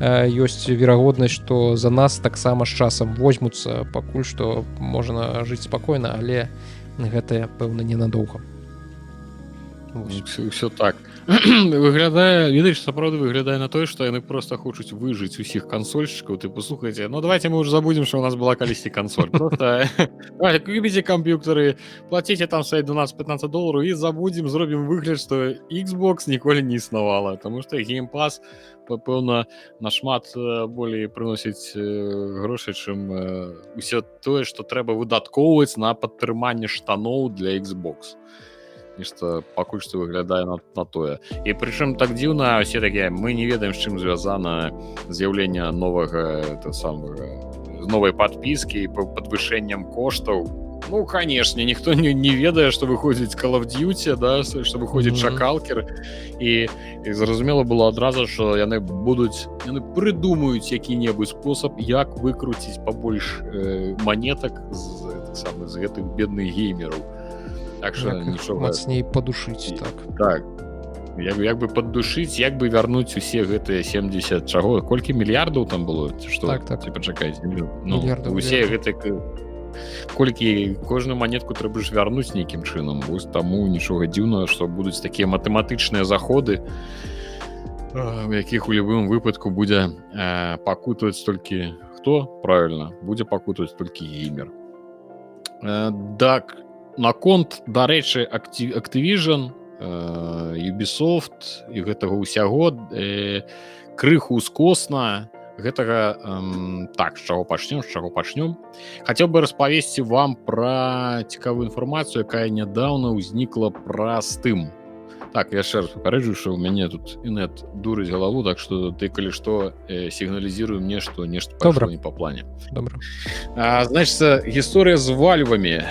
ёсць верагоднасць, што за нас таксама з часам возьмуцца, пакуль што можна жыць спакойна, але гэта пэўна ненадоўга. Все так выглядае, відаць, сапраўды выглядае на тое, што яны просто хочуць выжыць усіх кансольшчыкаў. Ты послухайце, ну давайте мы уже забудем, что у нас была калісьці кансоль, просто купіце камп'ютары, плаціце там свои $12-15 і забудем, зробім выгляд, што Xbox ніколі не існавала, тому што Game Pass пэўна нашмат болей прыносіць грошай, чым усё тое, што трэба выдаткоўваць на падтрыманне штаноў для Xbox. Нешта пакуль што выглядае на тое. І прычым так дзіўна, усе такія, мы не ведаем, з чым звязана з'яўленне новай падпіскі па падвышэннем коштаў. Ну, канешне, ніхто не ведае, што выходзіць Call of Duty, да, што выходзіць Шакалкер. І зразумела было адразу, што яны прыдумаюць які-небудзь спосаб, як выкруціць пабольш манетак з гэтых бедных геймераў. Так что нічога мацней падушыць, так як бы паддушыць, як бы вярнуць усе гэтыя 70 чаго, колькі мільярдаў там было, ці што? Так. Ці пачакайце, усе гэтыя колькі кожную манетку трэба ж вярнуць нейкім чынам. Вось таму нічога дзіўнага, што будуць такія матэматычныя заходы, у якіх у любым выпадку будзе пакутаваць толькі хто? Правільна, будзе пакутаваць толькі геймер. Так, наконт, дарэчы, Activision, Ubisoft і гэтага ўсяго крыху скосна гэтага. Так, з чаго пачнём? Хацеў бы распавесці вам пра цікавую інфармацыю, якая нядаўна ўзнікла пра Steam. Так, я яшчэ раз папярэджу, што ў мяне тут інет дурыць галаву, так што ты, калі што, сігналізіруй мне, што нешта пайшло не па плане. Добра. Значыцца, гісторыя з вальвамі,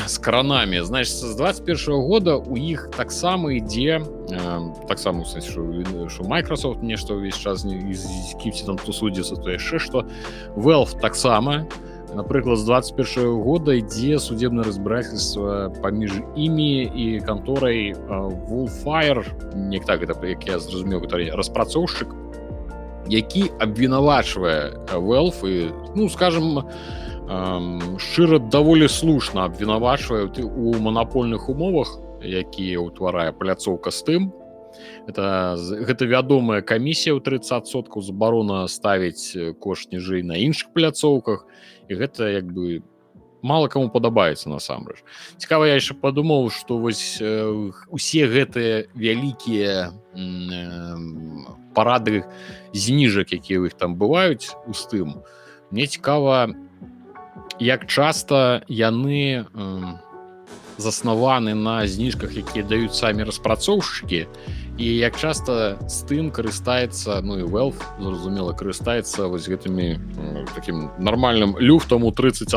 з кранамі. Значыцца, з 21-го года у іх таксама ідзе, таксама, што Microsoft нешта ўвесь час з кімсьці там тусудзіцца, то яшчэ што. Valve таксама. Напрыклад, з 21-го года ідзе судебнае разбірательства паміж імі і канторай Wolfire, не так, як я зразумеў, распрацоўшчык, які абвінавачвае Valve і, ну, скажем, шчыра даволі слушна абвінавачвае у манапольных умовах, якія ўтварае пляцоўка Steam. Гэта вядомая камісія ў 30% забарона ставіць кошт ніжэй на іншых пляцоўках, і гэта як бы мала каму падабаецца насамрэч. Цікава, я яшчэ падумаў, што вось усе гэтыя вялікія парады зніжак, якія ў іх там бываюць у Steam, мне цікава, як часта яны заснаваны на зніжках, якія даюць самі распрацоўшчыкі, і як часта Steam карыстаецца, ну і Valve, зразумела, карыстаецца вось гэтымі такім нармальным люфтам у 30%,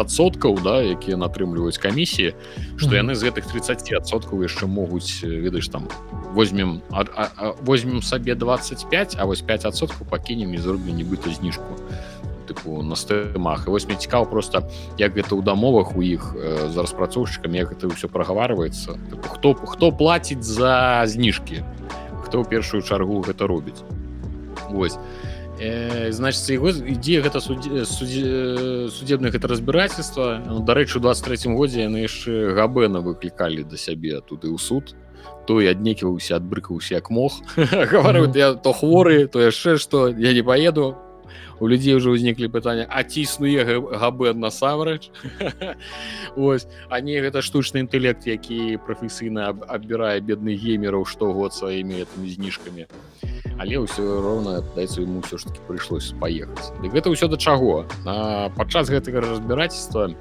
да, якія натрымліваюць камісіі, што яны з гэтых 30% яшчэ могуць, ведаеш, там, возьмем сабе 25, а вось 5% пакінем і зробім нібыта зніжку тыпу на стэмах. І вось мне цікава проста, як гэта ў дамовах у іх з распрацоўшчыкамі, як гэта ўсё прагаварваецца. Хто плаціць за зніжкі? Хто ў першую чаргу гэта робіць? Вось. Значыцца, ідзе гэта судебнае гэта разбірательства. Дарэчы, у 23-м годзе яны яшчэ Габэна выклікалі да сябе туды ў суд. Той аднеківаўся, адбрыкаўся як мог. Гаварыў, я то хворы, то яшчэ што, я не паеду. У людзей ўжо ўзніклі пытання, а ці існуе Габэн насамрэч? Вось. А не гэта штучны інтэлект, які прафесійна абірае бедных геймераў штогод сваімі гэтымі зніжкамі. Але ўсё роўна, даецца, яму ўсё ж такі прыйшлося паехаць. Дык гэта ўсё да чаго? Падчас гэтага разбірательства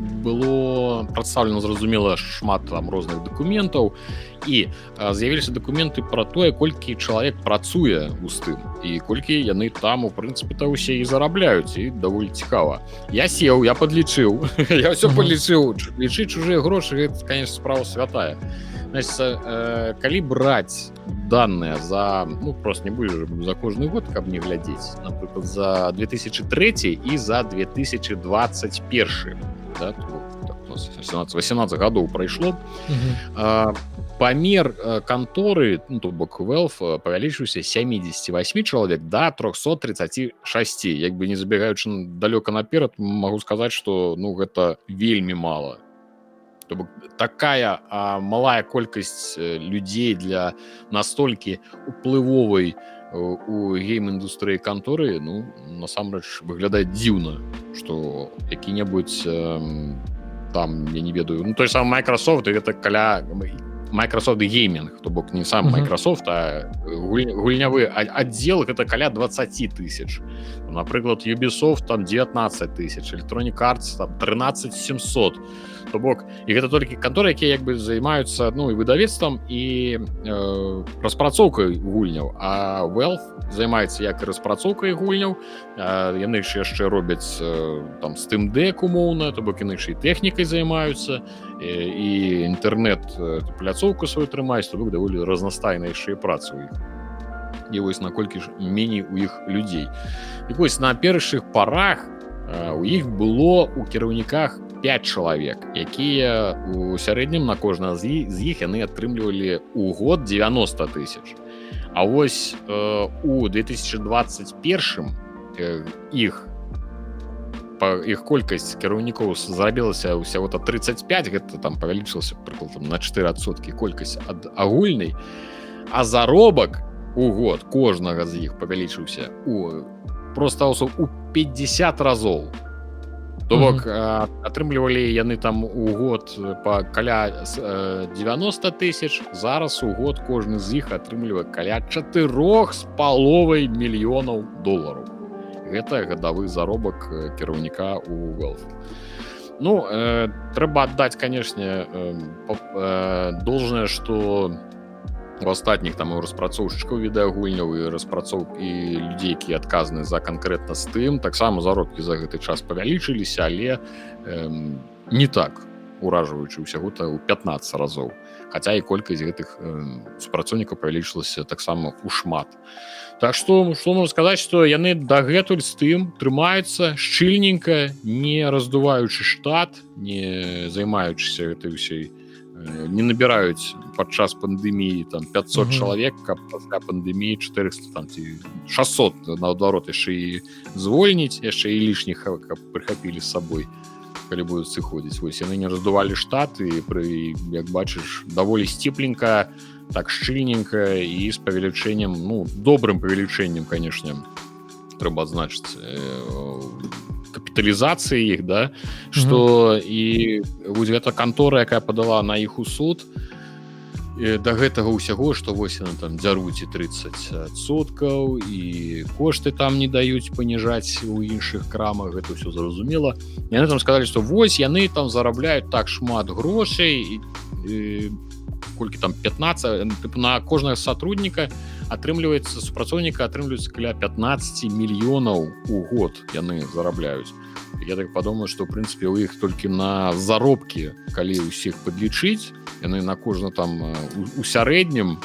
было прадстаўлена, зразумела, шмат там розных дакументаў, і з'явіліся дакументы пра тое, колькі чалавек працуе ў Steam, і колькі яны там, у прынцыпе-то, усе і зарабляюць, і даволі цікава. Я сеў, я падлічыў, я ўсё падлічыў. Лічыць чужыя грошы, гэта, конечно, справа святая. Значит, калі браць даныя за, ну, просто не будешь за кожны год, каб не глядзець, напрыклад, за 2003 і за 2021, да, 18 гадоў прайшло, памер канторы, ну, то бок Valve павялічыўся 78 чалавек до 336. Як бы не забегаючы далёка наперад, магу сказаць, што ну гэта вельмі мала. То бок такая малая колькасць людзей для настолькі уплывовай у гейм-індустрыі канторы, ну, насамрэч выглядае дзіўна, што які-небудзь там, я не ведаю, ну, той сам Microsoft, і гэта каля Microsoft Gaming, то бок не сам Microsoft, а гульнявы аддзел, гэта каля 20 тысяч. Напрыклад, Ubisoft там 19 тысяч, Electronic Arts там 13 700. То бок, і гэта толькі канторы, якія як бы займаюцца, ну, і выдавецтвам, і распрацоўкай гульняў. А Valve займаецца як і распрацоўкай гульняў, яны ж яшчэ робяць там Steam Deck умоўна, то бок яны ж і тэхнікай займаюцца, і інтэрнэт пляцоўку сваю трымаюць, то бок даволі разнастайныя яшчэ і працы ў іх. І вось наколькі ж меней у іх людзей. І вось на першых парах у іх было у кіраўніках 5 чалавек, якія у сярэднім на кожнага з іх яны атрымлівалі ў год 90 тысяч. А вось у 2021 іх колькасць кіраўнікоў зрабілася ўсяго-то 35, гэта там павялічылася прыкладам на 4% колькасць ад агульнай, а заробак у год кожнага з іх павялічыўся просто у 50 разоў. То бок атрымлівалі яны там у год па каля 90 тысяч, зараз у год кожны з іх атрымлівае каля 4,5 мільёнаў долараў. Гэта гадавы заробак кіраўніка у Valve. Ну, трэба аддаць, канешне, должное, што у астатніх там і распрацоўшчыкаў відэагульняў і распрацоўкі людзей, якія адказаны за канкрэтна Steam, таксама заробкі за гэты час павялічыліся, але не так уражваючы, ўсяго-то ў 15 разоў. Хаця і колькасць гэтых супрацоўнікаў павялічылася таксама ў шмат. Так што можна сказаць, што яны дагэтуль Steam трымаюцца шчыльненька, не раздуваючы штат, не займаючыся гэтай усёй, не набіраюць падчас пандэміі там 500 чалавек, каб пасля пандэміі 400 там ці 600 наадварот яшчэ і звольніць, яшчэ і лішніх каб прыхапілі з сабой, калі будуць сыходзіць. Вось яны не раздувалі штат і як бачыш, даволі сціпленька, так шчыльненька і з павелічэннем, ну, добрым павелічэннем, канешне, трэба адзначыць, капіталізацыі іх, да, што і вось гэта кантора, якая падала на іх у суд, да гэтага ўсяго, што вось яны там дзяруць і 30%, і кошты там не даюць паніжаць у іншых крамах, гэта ўсё зразумела. Яны там сказалі, што вось яны там зарабляюць так шмат грошай, і колькі там 15, на кожнага сотрудніка атрымліваецца, супрацоўніка атрымліваецца каля 15 мільёнаў у год яны зарабляюць. Я так падумаю, што в прынцыпе у іх толькі на заробкі, калі ўсіх падлічыць, яны на кожна там у сярэднім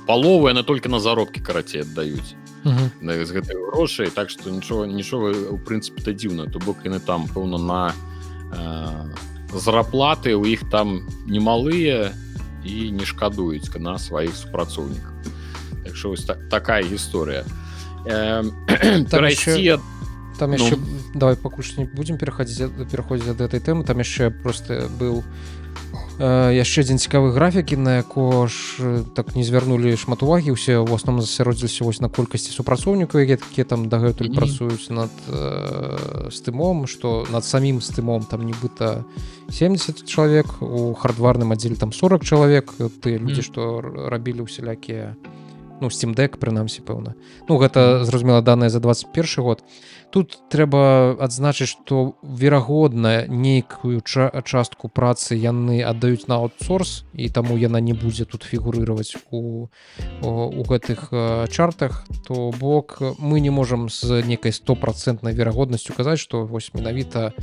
палову яны толькі на заробкі карацей аддаюць з гэтай грошай, так што нічога у прынцыпе-то дзіўна, то бок яны там пэўна на зараплаты у іх там немалыя і не шкадуюць на сваіх супрацоўніках. Так што вось такая гісторыя. Перайсці там яшчэ, давай пакуль што не будзем пераходзіць ад гэтай тэмы, там яшчэ просто быў яшчэ адзін цікавы графікі, на якога ж так не звярнулі шмат увагі, усе ў асноўным засяродзіліся вось на колькасці супрацоўнікаў, якія там дагэтуль працуюць над Steam'ом, што над самім Steam'ом там нібыта 70 чалавек, у хардварным аддзеле там 40 чалавек, тыя людзі, што рабілі ўсялякія, ну, Steam Deck, прынамсі, пэўна. Ну, гэта, зразумела, даныя за 21 год. Тут трэба адзначыць, што, верагодна, нейкую частку працы яны аддаюць на аутсорс, і таму яна не будзе тут фігурыраваць у гэтых чартах, то бок мы не можам з некай 100% верагоднасцю казаць, што вось менавіта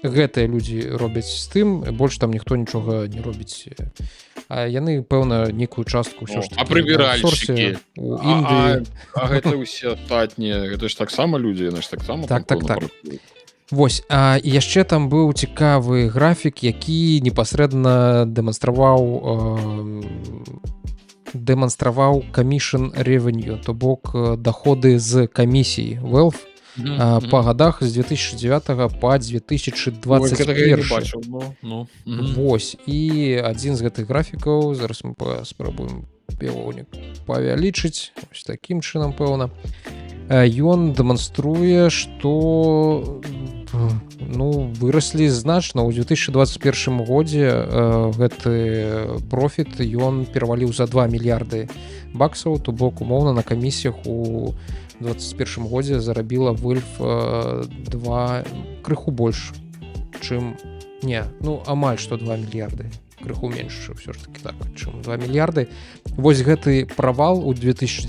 гэтыя людзі робяць Steam, больш там ніхто нічога не робіць. А яны, пэўна, некую частку ўсё ж такі аутсорсе у Індыі. А гэта ўсе астатнія, гэта ж таксама людзі, яны ж таксама. Так. Вось, а яшчэ там быў цікавы графік, які непасрэдна дэманстраваў commission revenue, то бок доходы з камісій Valve па гадах з 2009 па 2021. Вось, і адзін з гэтых графікаў, зараз мы спрабуем певоўнік павялічыць, ось такім чынам, пэўна. Ён дэманструе, што выраслі значна. ў 2021 годзе гэты профіт ён пераваліў за 2 мільярды баксаў, то бок умоўна на камісіях у 2021 годзе зарабіла Valve крыху больш, чым амаль што 2 мільярды, крыху менш ўсё ж таки так, чым 2 мільярды. Вось гэты правал у 2019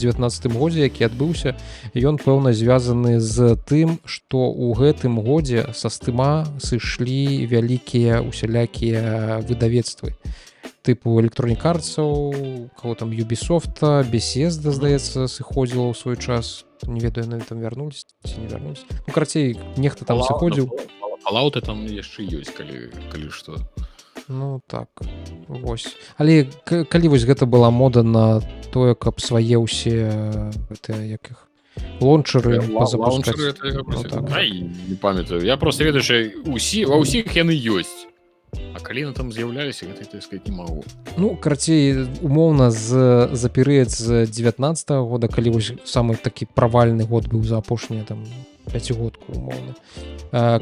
годзе, які адбыўся, ён пэўна звязаны з тым, што ў гэтым годзе са Steam сышлі вялікія усялякія выдавецтвы тыпу Electronic Arts, кого там Ubisoft, Bethesda, здаецца, сыходзіла ў свой час. Не ведаю, яны там вярнулись ці не вярнулись. Карацей, нехта там сыходзіў. Fallout там яшчэ ёсць, калі што. Так, вось. Але калі вось гэта была мода на тое, каб свае ўсе як іх лончеры пазапускаць. Не памятаю. Я просто ведаю, што ва ўсіх яны ёсць. А калі на там з'яўляліся, гэта сказаць не магу. Карацей, умоўна за перыяд з 19-го года, калі вось самы такі правальны год быў за апошнія там 5-годку, умоўна.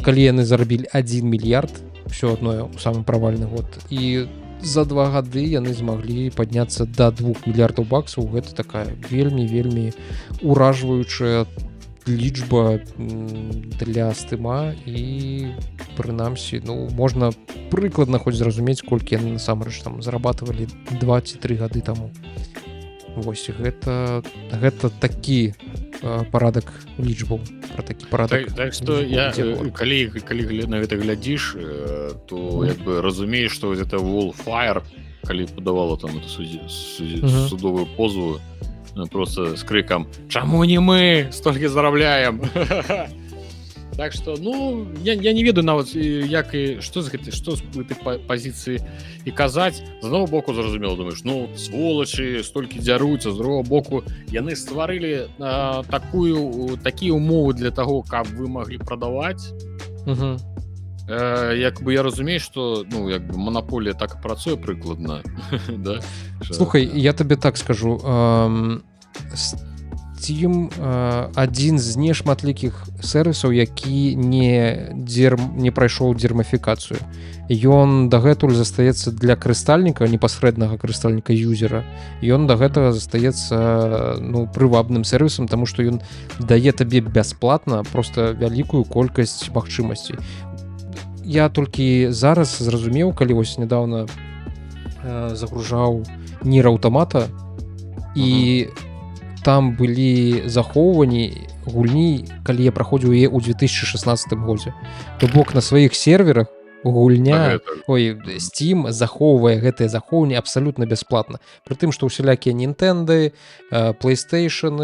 Калі яны зарабілі 1 мільярд, все адно у самы правальны год, і за 2 гады яны змаглі падняцца да 2 мільярдаў баксаў. Гэта такая вельмі уражваючая лічба для Steam, і прынамсі, можна прыкладна хоць зразумець, колькі яны насамрэч там зарабатывалі 2 ці 3 гады таму. Вось, гэта такі парадак лічбаў, пра такі парадак. Так што калі на гэта глядзіш, то як бы разумееш, што гэта Wallfire, калі падавала там судовую позову, просто с криком «Чаму не мы столькі зарабляем?» Так што, я не ведаю нават, як і што з гэтай пазіцыі і казаць. З аднаго боку, зразумела, думаеш, сволачы, столькі дзяруцца, з другого боку, яны стварылі такія умовы для таго, каб вы маглі прадаваць. Як бы я разумею, што манаполія так і працуе прыкладна. Слухай, я табе так скажу, Steam адзін з нешматлікіх сервісаў, які не прайшоў дермафікацыю. Ён дагэтуль застаецца для карыстальніка, непасрэднага карыстальніка юзера. Ён да гэтага застаецца прывабным сервісам, таму што ён дае табе бясплатна просто вялікую колькасць магчымасцей. Я толькі зараз зразумеў, калі вось нядаўна загружаў Nier Automata, і там былі захоўванні гульні, калі я праходзіў яе ў 2016 годзе. То бок на сваіх серверах гульня, Steam захоўвае гэтыя захоўванні абсалютна бясплатна. Пры тым, што ўсялякія Nintendo, PlayStation,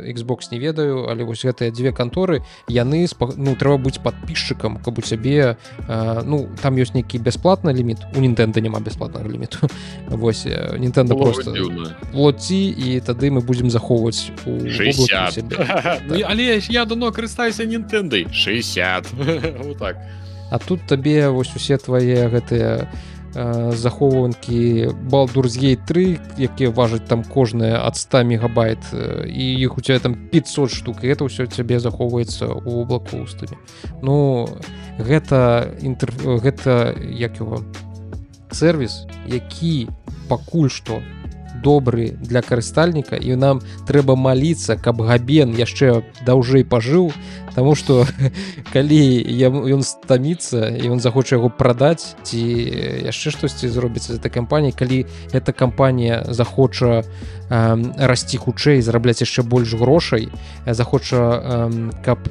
Xbox не ведаю, але вось гэтыя дзве канторы, яны, трэба быць падпісчыкам, каб у цябе, там ёсць нейкі бясплатны ліміт, у Nintendo няма бясплатнага ліміту. Вось, Nintendo просто плаці, і тады мы будзем захоўваць у облаку сябе. Але я давно карыстаюся Nintendo. 60. Вот так. А тут табе вось усе твае гэтыя захоўванкі Baldur's Gate 3, якія важаць там кожныя ад 100 мегабайт, і іх у цябе там 500 штук, і гэта ўсё цябе захоўваецца ў облаку ў Steam. Гэта як яго сервіс, які пакуль што добры для карыстальніка, і нам трэба маліцца, каб Габен яшчэ даўжэй пажыў, таму што калі ён стаміцца і ён захоча яго прадаць ці яшчэ штосьці зробіцца з этой кампаніяй, калі эта кампанія захоча расці хутчэй, зарабляць яшчэ больш грошай, захоча, каб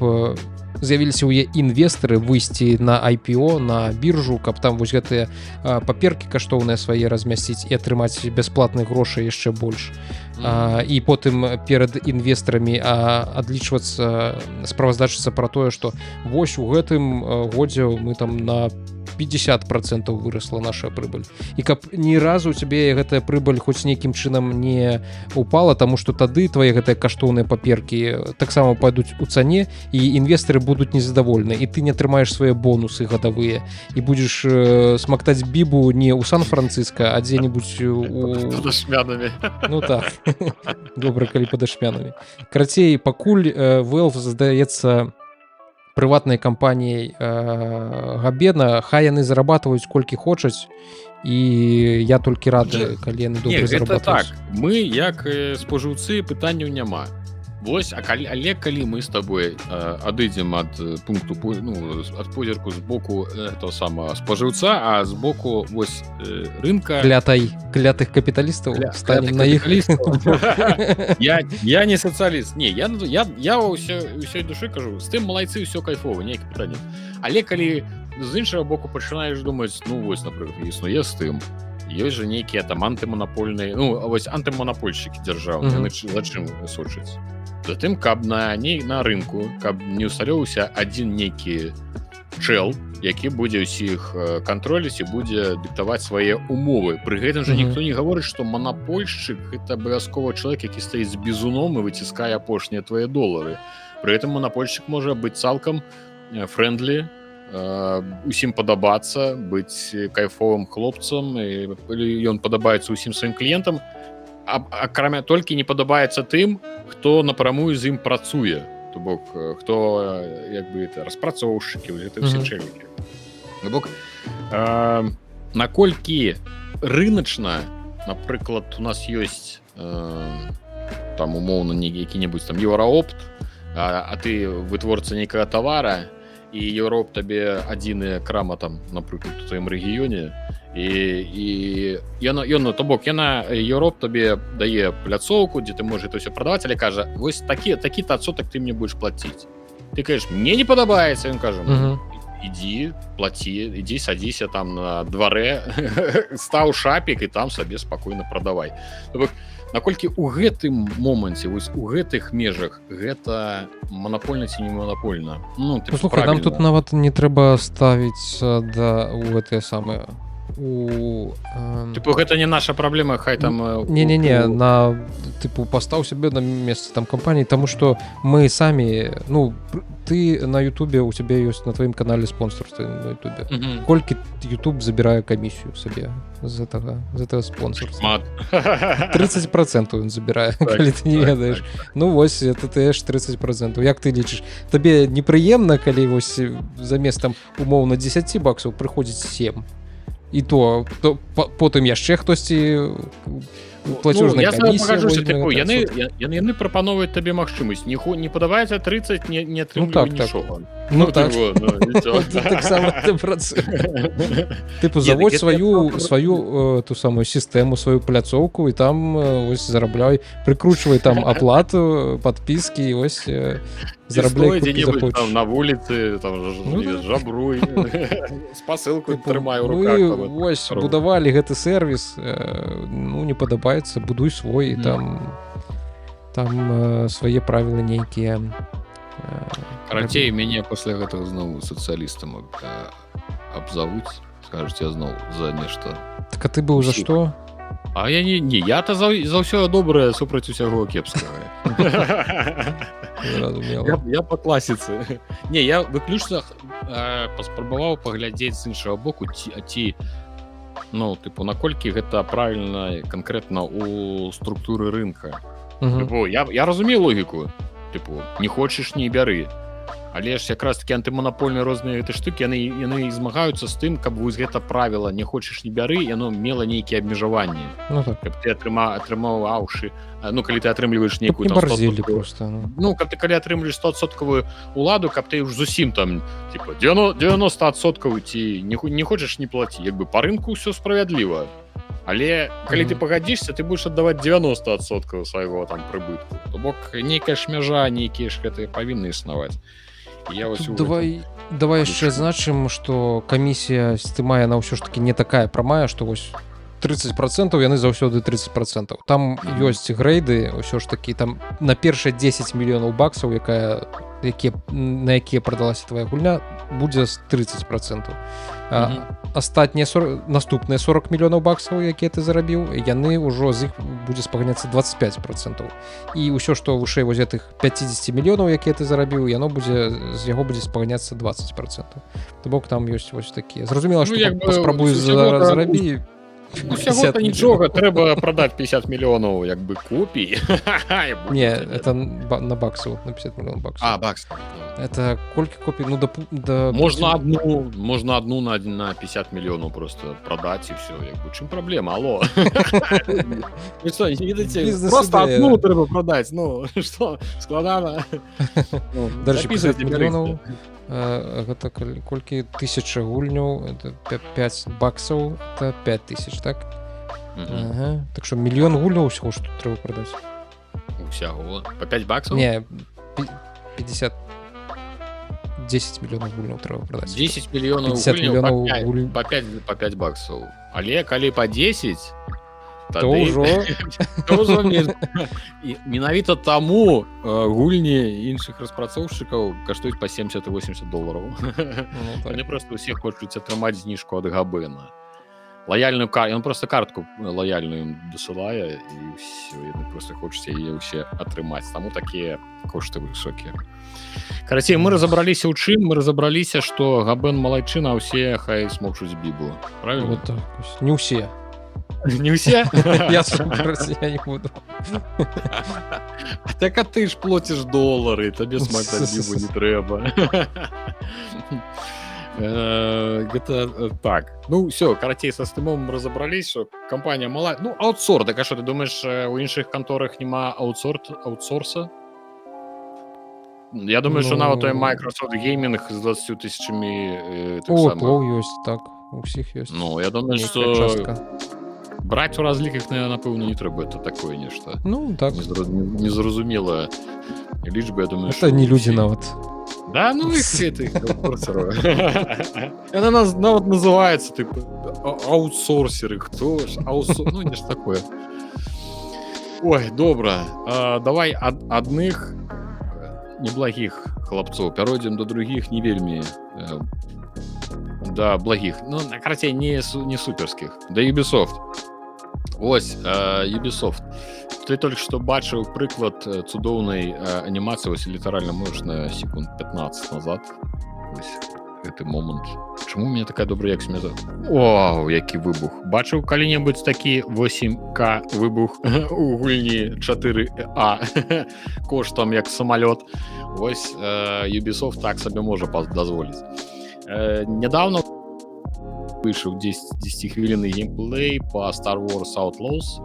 з'явіліся ў інвестары выйсці на IPO на біржу, каб там вось гэтыя паперкі каштоўныя свае размясціць і атрымаць бясплатных грошай яшчэ больш. І потым перад інвестарамі адлічвацца, справаздачыцца пра тое, што вось у гэтым годзе мы там на 50% выросла наша прыбыль. І каб ні разу у цябе гэтая прыбыль хоць нейкім чынам не упала, таму што тады твае гэтыя каштоўныя паперкі таксама пойдуць у цане, і інвестары будуць незадавольны, і ты не атрымаеш свае бонусы гадавыя, і будзеш смактаць бібу не ў Сан-Франциско, а дзе-небудзь Пад ашмянамі. Ну так, добра, калі пад ашмянамі. Карацей, пакуль Valve, здаецца, прыватнай кампаніяй габедна, хай яны зарабатваюць колькі хочуць, і я толькі рады, калі яны добра зарабатваюць. Так, мы як спожыўцы пытанняў няма. Вось, але калі мы з табой адыдзем ад пункту, ад позірку з боку того самого спожыўца, а з боку вось рынка клятых капіталістаў станем на іх. Я не сацыяліст. Не, я ўсёй душы кажу, з тым малайцы ўсё кайфова, ніяк пытанне. Але калі з іншага боку пачынаеш думаць, ну вось, напрыклад, існуе з тым, ёсць жа нейкія там антыманапольныя, вось антыманапольшчыкі дзяржаўныя, за чым сочаць? Затым, каб на рынку, каб не ўсталёўся адзін нейкі чэл, які будзе ўсіх кантроліць і будзе дыктаваць свае умовы. Пры гэтым жа ніхто не гаворыць, што манапольшчык — гэта абавязкова чалавек, які стаіць з бізуном і выціскае апошнія твае долары. Пры гэтым манапольшчык можа быць цалкам фрэндлі, усім падабацца, быць кайфовым хлопцам, і ён падабаецца ўсім сваім кліентам, акрамя толькі не падабаецца тым, хто напрамую з ім працуе, то бок хто як бы распрацоўшчыкі, гэта ўсе чэлікі. То бок наколькі рыначна, напрыклад, у нас ёсць там умоўна які-небудзь там Еўраопт, а ты вытворца нейкага тавара, і Еўроп табе адзіная крама там, напрыклад, у тваім рэгіёне, і то бок яна Еўроп табе дае пляцоўку, дзе ты можаш это ўсё прадаваць, але кажа, вось такі-то адсотак ты мне будзеш плаціць. Ты кажаш, мне не падабаецца, ён кажа, ідзі, плаці, ідзі, садзіся там на дварэ, стаў шапік і там сабе спакойна прадавай. То бок, наколькі ў гэтым моманце, вось у гэтых межах гэта манапольна ці не манапольна? Слухай, нам тут нават не трэба ставіць у гэтыя самыя типу гэта не наша праблема, хай там не типу пастаў сябе на месца там кампаніі, таму што мы самі, ты на Ютубе, у цябе ёсць на тваім канале спонсорства на Ютубе. Колькі Ютуб забірае камісію сабе з гэтага спонсорства? 30% ён забірае, калі ты не ведаеш. Ну вось, это ты ж 30%. Як ты лічыш? Табе непрыемна, калі вось замест там умоўна $10 прыходзіць 7? І то потым яшчэ хтосьці плацёжная камісія. Яны прапановваюць табе магчымасць. Не падабаецца 30, не атрымлівай нічога. Ну так. Таксама ты працуеш. Тыпу заводзь сваю ту самую сістэму, сваю пляцоўку, і там ось зарабляй, прыкручвай там аплату, падпіскі, і ось зарабляй колькі захочаш. На вуліцы, жабруй, з пасылкой трымай у руках. Вось, будавалі гэты сервіс, не падабаецца, будуй свой, і там свае правілы нейкія. Карацей, мяне пасля гэтага зноў сацыялістам абзавуць, скажуць, я зноў за нешта. Так а ты быў за што? А я не, я-то за ўсё добрае супраць усяго кепскага. Я па класіцы. Не, я выключна паспрабаваў паглядзець з іншага боку, ці наколькі гэта правільна канкрэтна ў структуры рынка. Я разумею логіку. Не хочаш, не бяры. Але ж якраз такі антыманапольныя розныя гэты штукі, яны змагаюцца з тым, каб вось гэта правіла не хочаш, не бяры, яно мела нейкія абмежаванні. Каб ты атрымаў аушы, калі ты атрымліваеш нейкую там 100%. Калі атрымліваеш 100% уладу, каб ты ўж зусім там 90% ці не хочаш, не плаці. Як бы па рынку ўсё справядліва. Але калі ты пагадзішся, ты будзеш аддаваць 90% свайго там прыбытку. То бок нейкая ж мяжа, нейкія ж гэтыя павінны існаваць. Я ось Тут давай яшчэ значым, што камісія стрымае, яна ўсё ж таки не такая прамая, што вось 30% яны заўсёды 30%. Там ёсць грейды, ўсё ж такі там на першыя 10 мільёнаў баксаў, на якія прадалася твая гульня, будзе 30%. Астатнія наступныя 40 мільёнаў баксаў, якія ты зарабіў, яны ўжо з іх будзе спаганяцца 25%. І ўсё, што вышэй вось гэтых 50 мільёнаў, якія ты зарабіў, з яго будзе спаганяцца 20%. То бок там ёсць вось такія. Зразумела, што паспрабую зарабі. Усяго-то нічога, трэба прадаць 50 мільёнаў як бы копій. Не, это на баксаў, на 50 мільёнаў баксаў. Баксаў. Это колькі копій? Ну, можна одну на 50 мільёнаў просто прадаць і все. Чым праблема? Алло. Вы што, не ведаеце? Просто одну трэба прадаць. Ну, што, складана? Дарэчы, 50 мільёнаў. Гэта колькі 1000 гульняў, это 5 баксаў, это 5000, так? Так што мільён гульняў усяго, што трэба прадаць. Усяго? По 5 баксаў? Не, 50. 10 мільёнаў гульняў трэба прадаць. 10 мільёнаў гульняў па 5 баксаў. Але калі па 10, то ўжо менавіта таму гульні іншых распрацоўшчыкаў каштуюць па 70 і 80 долараў. Они просто ўсе хочуць атрымаць зніжку ад Габэна. Лаяльную картку, ён просто картку лаяльную дасылае і ўсё, яны просто хочуць яе ўсе атрымаць. Таму такія кошты высокія. Карацей, мы разабраліся ў чым? Мы разабраліся, што Габэн малайчына, а ўсе хай смокчуць бібу. Правильно? Вот так. Не ўсе. Не ўсе? Я не буду. Так а ты ж плоціш долары, табе смактаць бібу не трэба. Гэта так. Ну, все, карацей, са стымом разабрались, що компанія мала. Ну, аутсорс, так а що, ти думаєш, у інших конторах нема аутсорса? Я думаю, що навіть той Microsoft Gaming з 20 тисячами... О, ёсць, так. У всіх ёсць. Ну, я думаю, що... Брать у разліках, напевно, не треба. Це таке нешто. Ну, так. Незрозуміле лічби, я думаю, що... Це не люди навіть. Да, ну их этих аутсорсеров. Она нават называется, типа, аутсорсеры. Кто ж? Ну, не ж такое. Ой, добра. Давай одних неблагих хлопцов перейдем до других не вельми. Да, благих. Ну, карацей, не суперских. Да Ubisoft. Ось, Ubisoft. Ты только что бачыў прыклад цудоўнай анімацыі, вось літаральна можаш на секунд 15 назад. Вось гэты момант. Чаму у мяне такая добрая якасць? Вау, які выбух. Бачыў калі-небудзь такі 8К выбух у гульні 4А коштам як самалёт. Вось Ubisoft так сабе можа дазволіць. Нядаўна выйшаў 10-хвілінны геймплей по Star Wars Outlaws.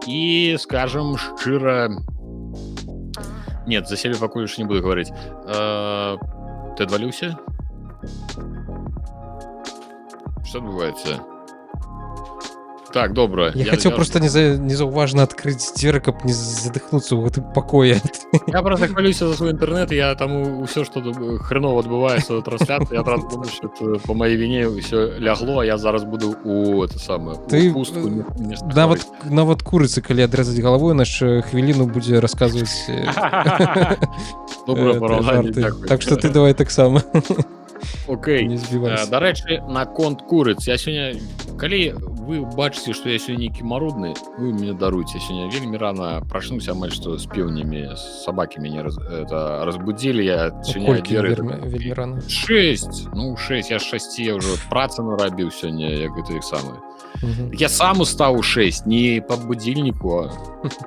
И, скажем, шчыра... Нет, за себе пакуль не буду говорить. Ты отвалился? Что отбывается? Так, добра. Я хотел просто незаўважна адкрыць дзверы, каб не задыхнуцца ў гэтым пакоі. Я просто хвалюся за свой интернет, я таму ўсё, што хреново адбываецца трансляцыі, я правда думаю, што по моей вине ўсё лягло, а я зараз буду у пустку. Нават курыцы, калі адрэзаць галавой, наш хвіліну будзе расказваць жарты. Так што ты давай таксама. Окей. Дарэчы, наконт курыц. Я сёння, калі вы бачыце, што я сёння нейкі марудны, вы мяне даруйце. Сёння вельмі рана прачнуўся, амаль што з пеўнямі, з сабакі мяне разбудзілі. Я сёння вельмі рана? 6. Ну, 6. Я з 6 ўжо працы нарабіў сёння, як гэта іх самы. Я сам устаў у 6, не па будильніку,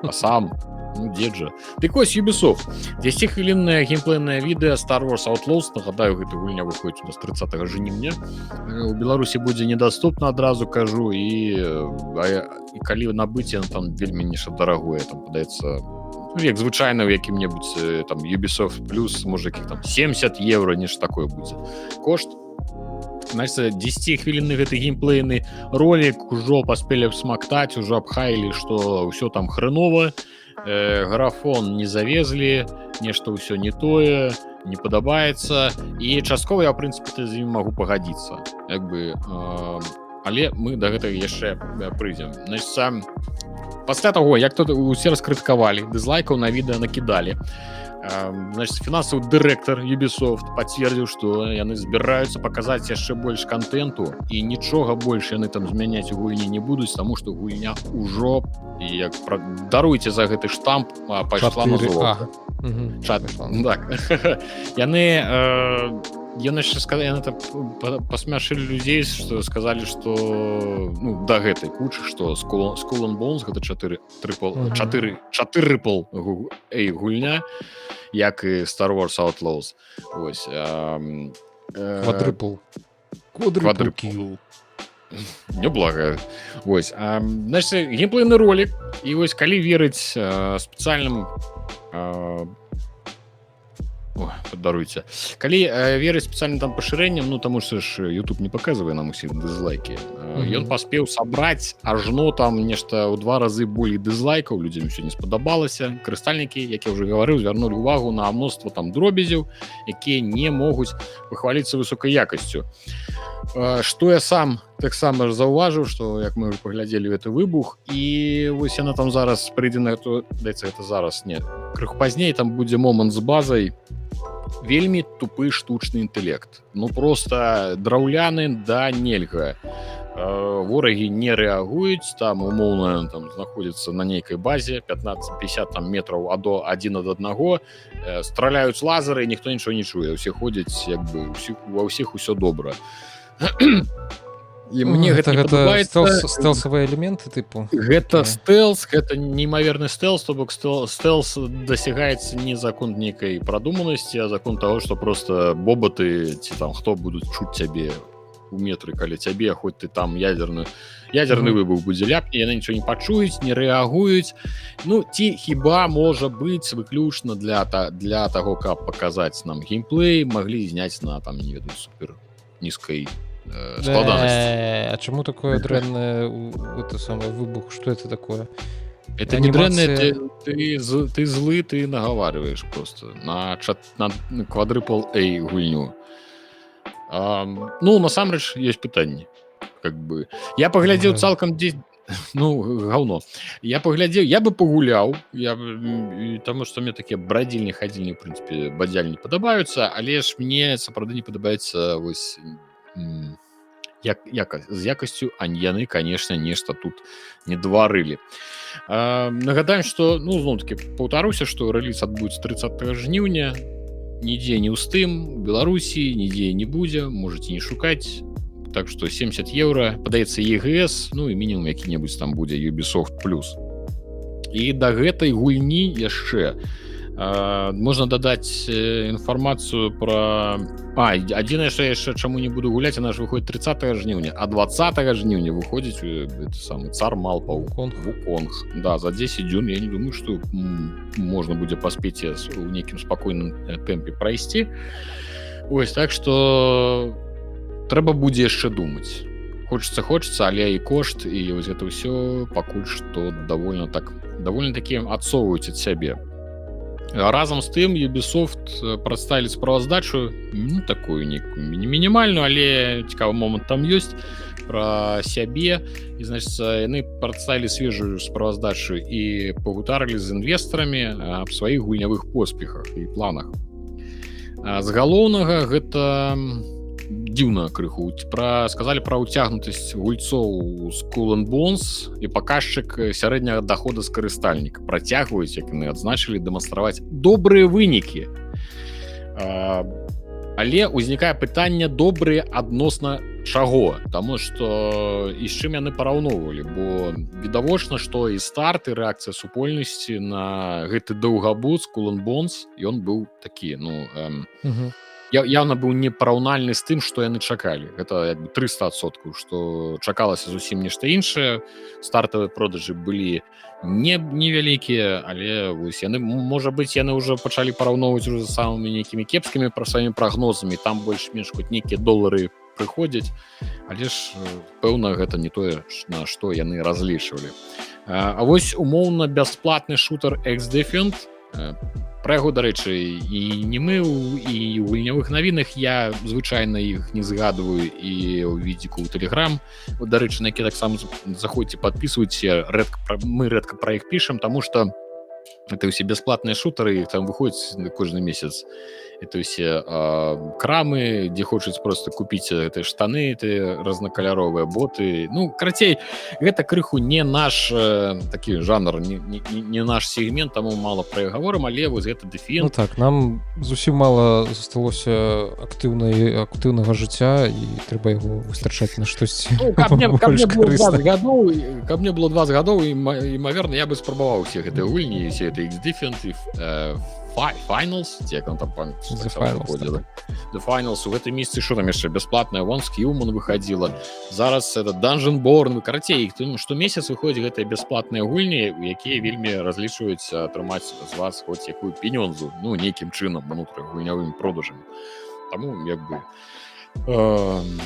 а сам. Ну, дед же. Так ось, Ubisoft. 10-хвіліннае геймплейнае відэа Star Wars Outlaws. Нагадаю, гэта гульня выходзіць у нас 30 жнівня. У Беларусі будзе недаступна, адразу кажу. І калі набыць, яно там вельмі нешта дарагое. Там падаецца, ну, як звычайна ў якім-небудзь там Ubisoft Plus, можа, якіх там 70 евро, нешта такое будзе. Кошт. Значит, 10-хвілінны гэты геймплейны ролик ужо паспелі смактаць, ужо абхаілі, што ўсё там хрэнова. Графон не завезли, нешта ўсё не тое, не падабаецца, і часткова я, ў прынцыпе, з ім магу пагадзіцца. Як бы, але мы да гэтага яшчэ прыйдзем. Значит, пасля таго, як тут усе раскрытыкавалі, дызлайкаў на відэа накідалі, значит, фінансавы дырэктар Ubisoft пацвердзіў, што яны збіраюцца паказаць яшчэ больш контенту, і нічога больш яны там змяняць у гульні не будуць, таму што гульня ўжо, як даруйце за гэты штамп, пайшла на золото. Так. Яны пасмяшылі людзей, што сказалі, што да гэтай кучы, што Skull and Bones гэта 4 гульня, як і Star Wars Outlaws. Вось. Квадрыпл. Неблагая. Вось. Значит, геймплейны ролик, і вось калі верыць спецыяльным даруйце. Калі верыць спецыяльным там пашырэнням, таму што ж YouTube не паказвае нам усіх дызлайкі. Ён паспеў сабраць ажно там нешта ў 2 разы болей дызлайкаў, людзям усё не спадабалася. Карыстальнікі, як я ўжо гаварыў, звярнулі ўвагу на мноства там дробязяў, якія не могуць пахваліцца высокай якасцю. Што я сам таксама заўважыў, што як мы паглядзелі гэты выбух, і вось яна там зараз прыйдзе на эту, даецца гэта зараз, не, крыху пазней там будзе момант з базай. Вельмі тупы штучны інтэлект. Просто драўляны да нельга. Ворагі не рэагуюць, там умоўна там знаходзіцца на нейкай базе 15-50 там метраў адзін ад аднаго, страляюць лазары, ніхто нічого не чуе, усе ходзяць, як бы ва ўсіх усё добра. І мне гэта не падабаецца. Стэлсавыя элементы тыпу. Гэта стэлс, гэта неймаверны стэлс, то бок стэлс дасягаецца не закон нейкай прадуманасці, а закон таго, што просто бобаты ці там хто будуць чуць цябе у метры каля цябе, хоць ты там ядерны выбух будзе ляпні, яны нічого не пачуюць, не рэагуюць. Ці хіба можа быць выключна для таго, каб паказаць нам геймплей, маглі зняць на там, не ведаю, супер нізкай складанасці. А чаму такое дрэннае это самое выбух? Что это такое? Это не дрэннае, ты злы, ты нагаварваеш просто на квадрыпл A гульню. Насамрэч ёсць пытанні. Как бы я паглядзеў цалкам гаўно. Я паглядзеў, я бы пагуляў, таму што мне такія брадзільні, хадзільні, в прынцыпе, бадзяльні падабаюцца, але ж мне сапраўды не падабаецца вось з якасцю, а яны, конечно, нешта тут не дварылі. Нагадаем, што, зноў-такі, паўтаруся, што рэліз адбудзе 30 жніўня, нідзе не ў стым, у Беларусі нідзе не будзе, можаце не шукаць. Так што 70 евро, падаецца EGS, і мінімум які-небудзь там будзе Ubisoft+. І да гэтай гульні яшчэ можна дадаць інфармацыю пра... адзінае, што яшчэ чаму не буду гуляць, яна ж выходзіць 30 жніўня, а 20 жніўня выходзіць самы цар Малпа Вуконг. Да, за 10 дзён, я не думаю, што можна будзе паспець у нейкім спакойным тэмпе прайсці. Ось, так што трэба будзе яшчэ думаць. Хочацца, але і кошт, і вось гэта ўсё пакуль што давольна такі адсоўваюць ад сябе. Разам з тым Ubisoft прадставілі справаздачу, такую мінімальную, але цікавы момант там ёсць пра сябе. І, значыць, яны прадставілі свежую справаздачу і пагутарылі з інвестарамі аб сваіх гульнявых поспехах і планах. З галоўнага гэта дзіўна крыху. Сказалі пра ўцягнутасць гульцоў Skull and Bones і паказчык сярэдняга дахода з карыстальніка. Працягваюць, як яны адзначылі, дэманстраваць добрыя вынікі. Але ўзнікае пытанне, добрыя адносна чаго? Таму што і з чым яны параўноўвалі, бо відавочна, што і старт, і рэакцыя супольнасці на гэты даўгабуд Skull and Bones, ён быў такі, явно быў непараўнальны з тым, што яны чакалі. Гэта 300%, што чакалася зусім нешта іншае. Стартавыя продажы былі невялікія, але вось яны, можа быць, яны ўжо пачалі параўноўваць уже з самымі нейкімі кепскімі сваімі прагнозамі, там больш-менш хоць нейкія долары прыходзяць, але ж, пэўна, гэта не тое, на што яны разлічвалі. А вось умоўна бясплатны шутер X-Defend Пра яго, дарэчы, і не мы і ў гульнявых навінах я звычайна іх не згадваю і ў відзіку ў Telegram. Дарэчы, на які таксама заходзьце, падпісвайце, мы рэдка пра іх пішам, таму што это ўсе бясплатныя шутары, там выходзяць кожны месяц. Это ўсе крамы, дзе хочуць проста купіць гэтыя штаны, гэтыя разнакаляровыя боты. Ну, карацей, гэта крыху не наш такі жанр, не наш сегмент, таму мала пра яго гаворым, але вось гэта Defiant. Ну так, нам зусім мала засталося актыўнага жыцця і трэба яго выстрачаць на штосьці. Ну, каб мне было 20 гадоў, імаверна, я бы спрабаваў усе гэтыя гульні, усе гэта X-Defiant і Finals, як он там The Finals. The Finals, у гэтым месцы што там яшчэ бясплатная Once Human выходила. Зараз это Dungeon Born, карацей, штомесяц выходзяць гэтыя бясплатныя гульні, якія вельмі разлічваюць атрымаць з вас хоць якую пенёнзу, ну, нейкім чынам унутры гульнявым продажам. Таму як бы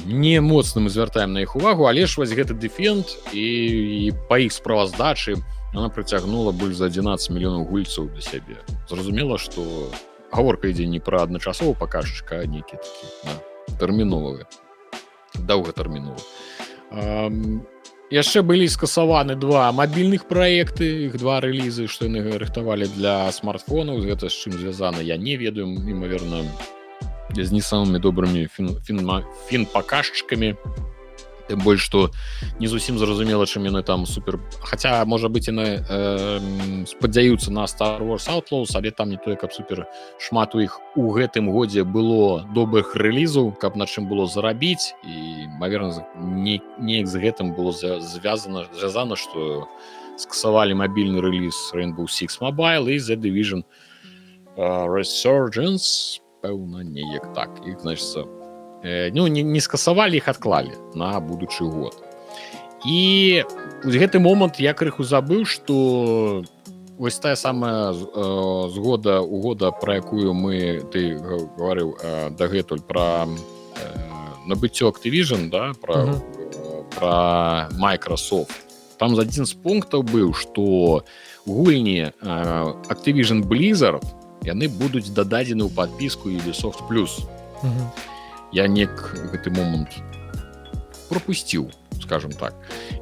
не моцна мы звяртаем на іх увагу, але ж вось гэты Defiant і па іх справаздачы она прыцягнула больш за 11 мільёнаў гульцаў да сябе. Зразумела, што гаворка ідзе не пра адначасовы паказчык, а нейкі такі тэрміновы, доўгатэрміновы. Яшчэ былі скасаваны 2 мабільных праекты, іх 2 рэлізы, што яны рыхтавалі для смартфонаў. Гэта з чым звязана, я не ведаю, імаверна, з не самымі добрымі фін-паказчыкамі. Тым больш, што не зусім зразумела, чым яны там супер... Хаця, можа быць, яны спадзяюцца на Star Wars Outlaws, але там не тое, каб супер шмат у іх у гэтым годзе было добрых рэлізаў, каб на чым было зарабіць. І, наверное, неяк з гэтым было звязана, што скасавалі мабільны рэліз Rainbow Six Mobile і The Division Resurgence, пэўна, неяк так. Іх, значыцца, ну, не скасавалі, іх адклалі на будучы год. І ў гэты момант я крыху забыў, што вось тая самая угода, пра якую ты гаварыў дагэтуль, пра набыццё Activision, да, пра Microsoft. Там адзін з пунктаў быў, што гульні Activision Blizzard яны будуць дададзены ў падпіску Ubisoft+. Я гэты момант пропусціў, скажем так.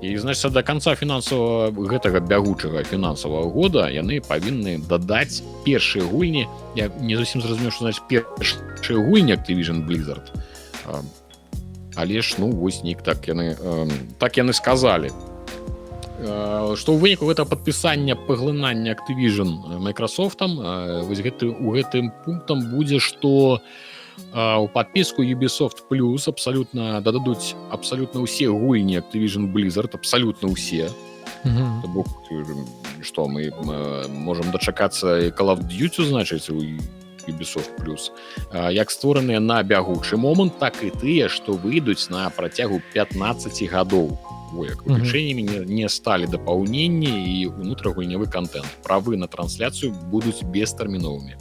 І, значыць, да канца гэтага бягучага фінансавага года яны павінны дадаць першыя гульні. Я не зусім зразумеў, што значыць першыя гульні Activision Blizzard. Але ж, ну, вось нейк так яны сказалі. Што ў выніку гэтага падпісання паглынання Activision Microsoft'ам, вось у гэтым пунктам будзе, што у падпіску Ubisoft Plus абсалютна дададуць абсалютна ўсе гульні Activision Blizzard, абсалютна ўсе. Што мы можам дачакацца Call of Duty, значыць, у Ubisoft Plus, як створаныя на бягучы момант, так і тыя, што выйдуць на працягу 15 гадоў. Як выключэннямі не сталі дапаўненні і унутрагульнявы контент. Правы на трансляцыю будуць бестэрміновымі.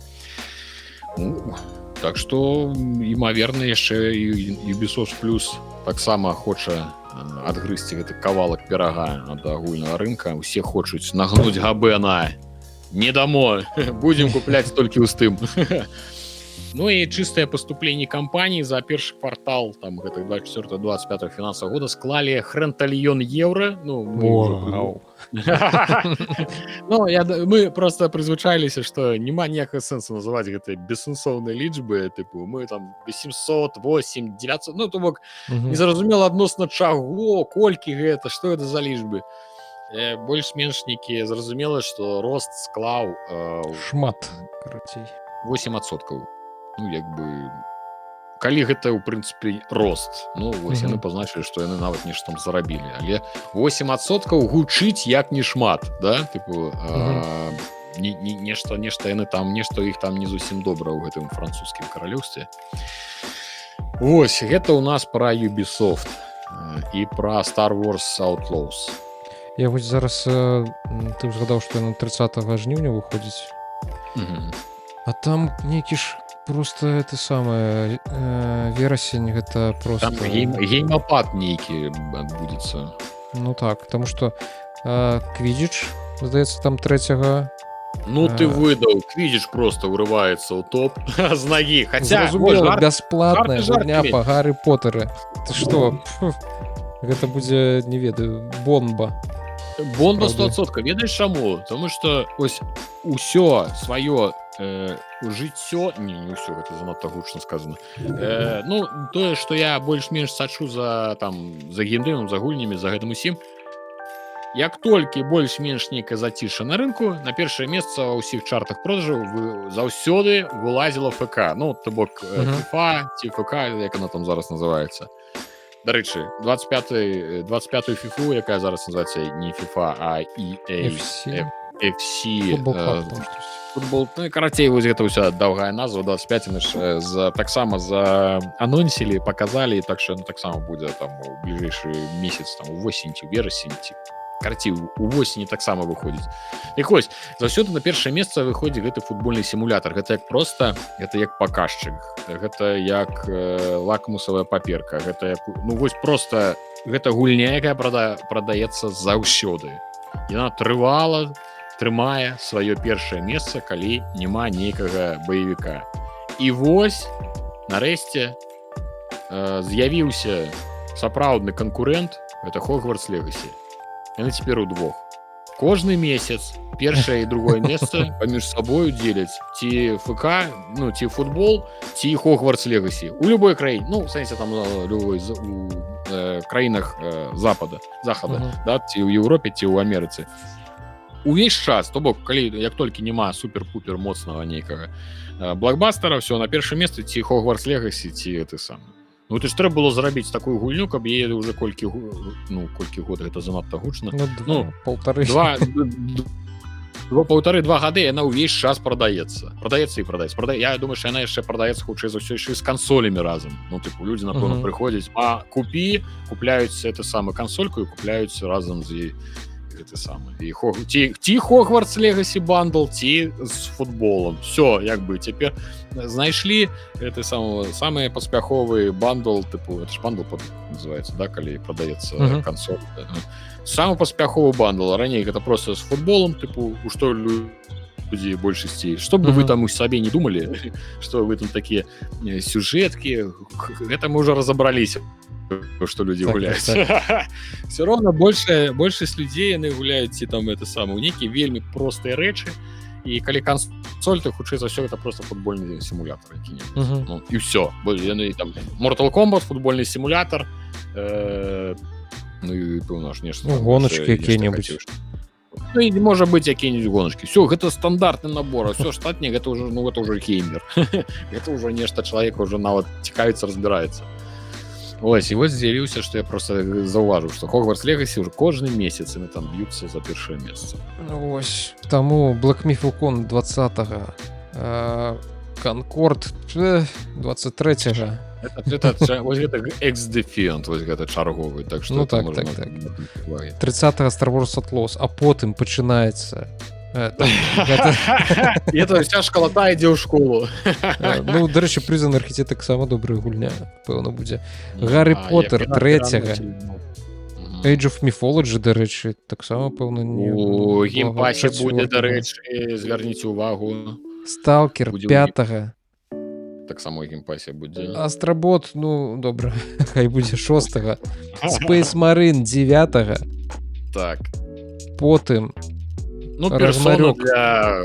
Так што, імаверна, яшчэ Ubisoft Plus таксама хоча адгрызці гэты кавалак пірага ад агульнага рынка. Усе хочуць нагнуць габэна. Не дамо, будзем купляць толькі ў стым. Ну і чыстае паступленне кампаніі за першы квартал там гэтых 24-25 фінансавага года склалі хрэнтальён еўра. Ну, мы просто прызвычаіліся, што няма ніякага сэнсу называць гэтыя бессэнсоўныя лічбы, тыпу мы там 800, 8, 900, ну то бок незразумела адносна чаго, колькі гэта, што гэта за лічбы. Больш-менш нейкі зразумела, што рост склаў шмат, карацей, 8%. Ну, як бы, калі гэта, ў прынцыпе, рост, ну, вось яны пазначылі, што яны нават нешта там зарабілі, але 8% гучыць як не шмат, да, тыпу, нешта яны там, нешта іх там не зусім добра ў гэтым французскім каралеўстве. Вось, гэта ў нас пра Ubisoft і пра Star Wars Outlaws. Я вось зараз, ты згадаў, што яна 30 жніўня выходзіць, а там нейкі ж просто это самае верасень, гэта просто... Там геймапад нейкі адбудзецца. Ну так, таму што Квиддич, здаецца, там 3 Ну ты выдал, видишь, просто урывается ў топ з ноги. Хотя Зразумела, бясплатная жарты гульня жартамі. па Гарры Поттары. Ты што? Гэта будзе, не ведаю, бомба. Бомба Правда. 100%. Ведаеш чаму? Тому што ось усё сваё жыццё, не ўсё, гэта занадта гучна сказано. Ну, тое, што я больш-менш сачу за геймдэвам, за гульнямі, за гэтым усім, як толькі больш-менш нейкае заціша на рынку, на першае месца ва ўсіх чартах продажаў заўсёды вылазіла ФК. Ну, то бок FIFA ці ФК, як она там зараз называецца. Дарэчы, 25-ю фіфу, якая зараз называецца не FIFA, а EA FC футбол. Ну, карацей, вось гэта ўся даўгая назва 25 таксама заанонсілі, паказалі, так што таксама будзе там у бліжэйшы месяц, там у восень ці верасень ці карацей у восені таксама выходзіць. І вось заўсёды на першае месца выходзіць гэты футбольны сімулятар. Гэта як проста, гэта як паказчык, гэта як лакмусавая паперка, гэта як, ну вось проста гэта гульня, якая прадаецца заўсёды. Яна трымае сваё першае месца, калі няма нейкага баевіка. І вось нарэшце з'явіўся сапраўдны канкурэнт, гэта Hogwarts Legacy. Яны цяпер удвох. Кожны месяц першае і другое месца паміж сабою дзеляць ці ФК, ну ці футбол, ці Hogwarts Legacy. У любой краіне, ну, в сэнсе там любой у краінах захада, да, ці ў Еўропе, ці ў Амерыцы. Увесь час, то бок, калі як толькі няма супер-пупер моцнага нейкага блокбастера, все, на першае месца ці Hogwarts Legacy, ці ты сам. Ну, ты ж трэба было зрабіць такую гульню, каб яе уже колькі год, гэта занадта гучна. Ну, полторы. Паўтары-два гады яна ўвесь час прадаецца. Прадаецца і прадаецца. Я думаю, што яна яшчэ прадаецца хутчэй за ўсё яшчэ з кансолямі разам. Ну, тыпу, людзі, напэўна, прыходзяць, купляюць эту самую кансольку і купляюць разам з гэты самы. Ці Hogwarts Legacy бандл, ці з футболом. Все, як бы, цяпер знайшлі гэты самы паспяховы бандл, тыпу, это ж бандл называецца, да, калі прадаецца кансоль. Самы паспяховы бандл. Раней гэта просто з футболом, тыпу, у што людзі большасці. Што бы вы там у сабе не думалі, што вы там такія сюжэткі, гэта мы ўжо разабраліся, што людзі гуляюць. Все роўна большасць людзей яны гуляюць ці там это самае нейкія вельмі простыя рэчы, і калі кансоль, то хутчэй за ўсё гэта просто футбольны сімулятор які-небудзь. Ну, і ўсё. Яны там Mortal Kombat, футбольны сімулятар, ну і пэўна ж нешта. Гоначкі якія-небудзь. Ну і можа быць якія-небудзь гоначкі. Все, гэта стандартны набор, а все астатняе гэта ўжо, ну гэта ўжо геймер. Гэта ўжо нешта чалавек ўжо нават цікавіцца, разбіраецца. Ось, і вось з'явіўся, што я просто заўважыў, што Hogwarts Legacy ўжо кожны месяц яны там б'юцца за першае месца. Ось, таму Black Myth Wukong 20-го, Concord 23-го. Вось гэта Ex-Defiant, вось гэта чарговы, так што... Ну так. 30-го Star Wars Outlaws, а потым пачынаецца... Это вся шкалата ідзе ў школу. Ну, дарэчы, Prison Architect таксама добрая гульня, пэўна будзе. Гаррі Поттер 3-го. Age of Mythology, дарэчы, таксама, пэўна, не... У геймпасе будзе, дарэчы, звярніце ўвагу. Stalker 5-го. Таксама ў геймпасе будзе. Астробот, ну, добра, хай будзе 6-го. Space Marine 9-го. Так. Потым ну, персона для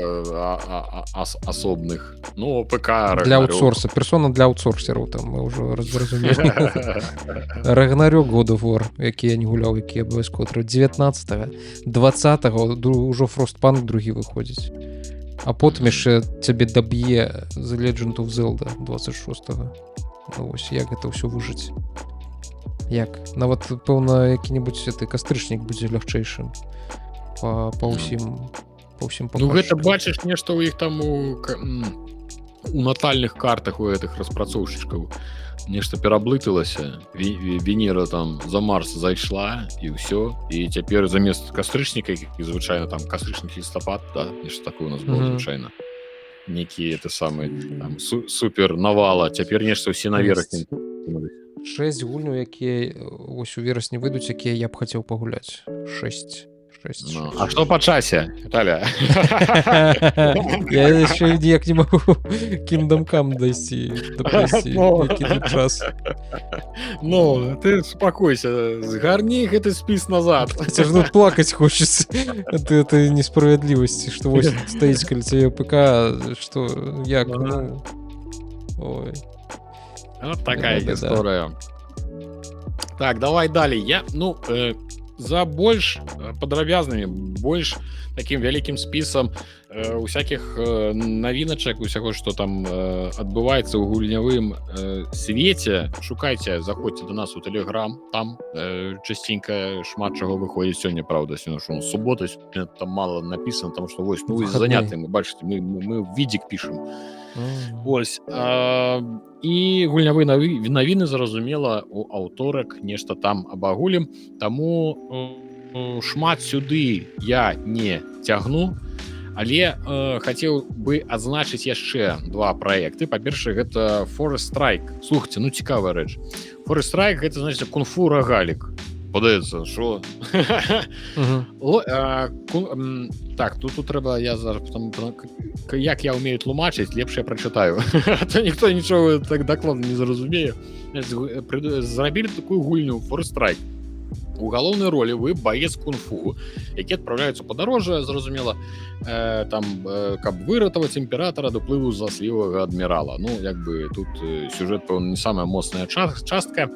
асобных. Ну, ПК Рагнарёк. Для аутсорса. Персона для аутсорсераў, там мы ўжо разумелі. Рагнарёк God of War, які я не гуляў, які абавязкова 19-го. 20-го ўжо Frostpunk другі выходзіць. А потым яшчэ цябе даб'е The Legend of Zelda 26-го. Ну, вось, як гэта ўсё выжыць? Як? Нават, пэўна, які-небудзь кастрычнік будзе лягчэйшым. Па ўсім ну гэта бачыш нешта ў іх там у натальных картах у гэтых распрацоўшчыкаў нешта пераблыталася, Венера там за Марс зайшла і ўсё, і цяпер замест кастрычніка, які звычайна там кастрычнік лістапад, да, нешта такое у нас было звычайна, некі это самы там супер навала, цяпер нешта ўсе на верасні. 6 гульняў, якія вось у верасні выйдуць, якія я б хацеў пагуляць. 6 Ну, а что по часе, Виталия? Я еще никак не могу Kingdom Come дойти до який час. Ну, ты успокойся, сгорни этот спис назад. Хотя же тут плакать хочется от этой несправедливости, что 8 стоит коли тебе ПК, что як, ну... Ой. Вот такая история. Так, давай далее. За больш падрабязнымі, больш таким вялікім спісам усякіх навіначак, усяго, што там адбываецца ў гульнявым свеце, шукайце, заходзьце до нас у Telegram, там частенька шмат чаго выходзіць. Сёння, правда, субота, там мало написано, там што вось, ну вы заняты, мы бачыце, мы відзік пішам. Вось. І гульнявыя навіны, зразумела, у аўторак нешта там абагулім, таму шмат сюды я не цягну, але хацеў бы адзначыць яшчэ два праекты. Па-першае, гэта Forest Strike. Слухайце, ну цікавая рэч. Forest Strike — гэта, значит, кунг-фу рогалік. Падаецца, що? Так, тут трэба, я зараз, як я ўмею тлумачыць, лепш я прачытаю. А то ніхто нічого так дакладна не зразумее. Зрабілі такую гульню Forest Strike. У галоўнай ролі вы баец кунг-фу, які адпраўляецца ў падарожжа, зразумела, там, каб выратаваць імператара ад уплыву заслівага адмірала. Ну, як бы тут сюжэт, пэўна, не самая моцная частка.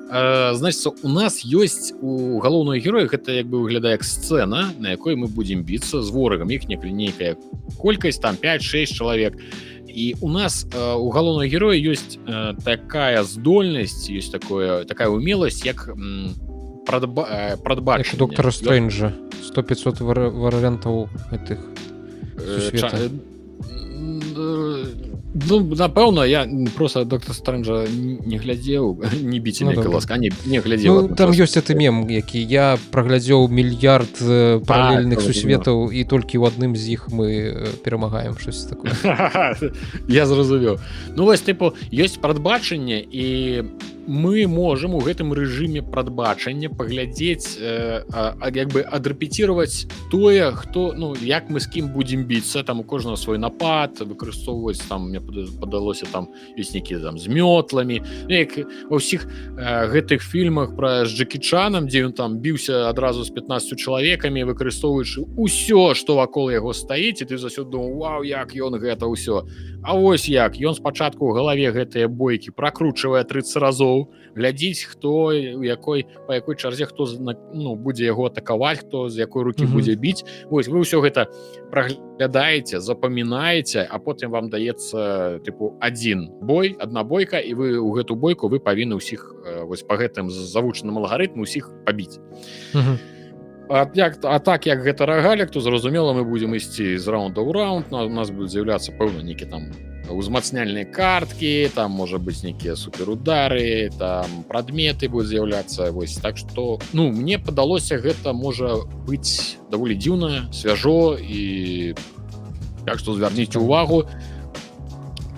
Значыцца, у нас ёсць у галоўнага героя, гэта як бы выглядае як сцэна, на якой мы будзем біцца з ворагам. Іх нейкая колькасць, там 5-6 чалавек. І у нас у галоўнага героя ёсць такая здольнасць, ёсць такая умеласць, як прадбачанне. Як доктора Стрэнджа. 100-500 варыянтаў гэтых сусвета. Ну, напэўна, я просто доктора Стрэнджа не глядзеў, не біце нейкай ласка, не глядзеў. Ну, там ёсць гэты мем, які я праглядзеў мільярд паралельных сусветаў, і толькі ў адным з іх мы перамагаем, щось такое. Я зразумеў. Ну, вось, тыпу, ёсць прадбачанне, і мы можам у гэтым рэжыме прадбачання паглядзець, як бы адрэпеціраваць тое, хто, ну, як мы з кім будзем біцца, там у кожнага свой напад, выкарыстоўваць, там, мне падалося, там ёсць нейкія там з мётламі, як ва ўсіх гэтых фільмах пра з Джекі Чанам, дзе ён там біўся адразу з 15 чалавекамі, выкарыстоўваючы ўсё, што вакол яго стаіць, і ты заўсёды думаў, вау, як ён гэта ўсё. А вось як, ён спачатку ў галаве гэтыя бойкі пракручвае 30 разоў, глядзіць, хто па якой чарзе хто, ну, будзе яго атакаваць, хто з якой рукі будзе біць. Вось, вы ўсё гэта праглядаеце, запамінаеце, а потым вам даецца тыпу адзін бой, адна бойка, і вы ў гэту бойку вы павінны ўсіх вось па гэтым завучаным алгарытму ўсіх пабіць. А так як гэта рогалік, то зразумела, мы будзем ісці з раунда ў раунд, у нас будуць з'яўляцца пэўна нейкі там узмацняльныя карткі, там можа быць нейкія суперудары, там прадметы будуць з'яўляцца. Вось, так што, ну, мне падалося, гэта можа быць даволі дзіўна, свяжо, і так што звярніце ўвагу.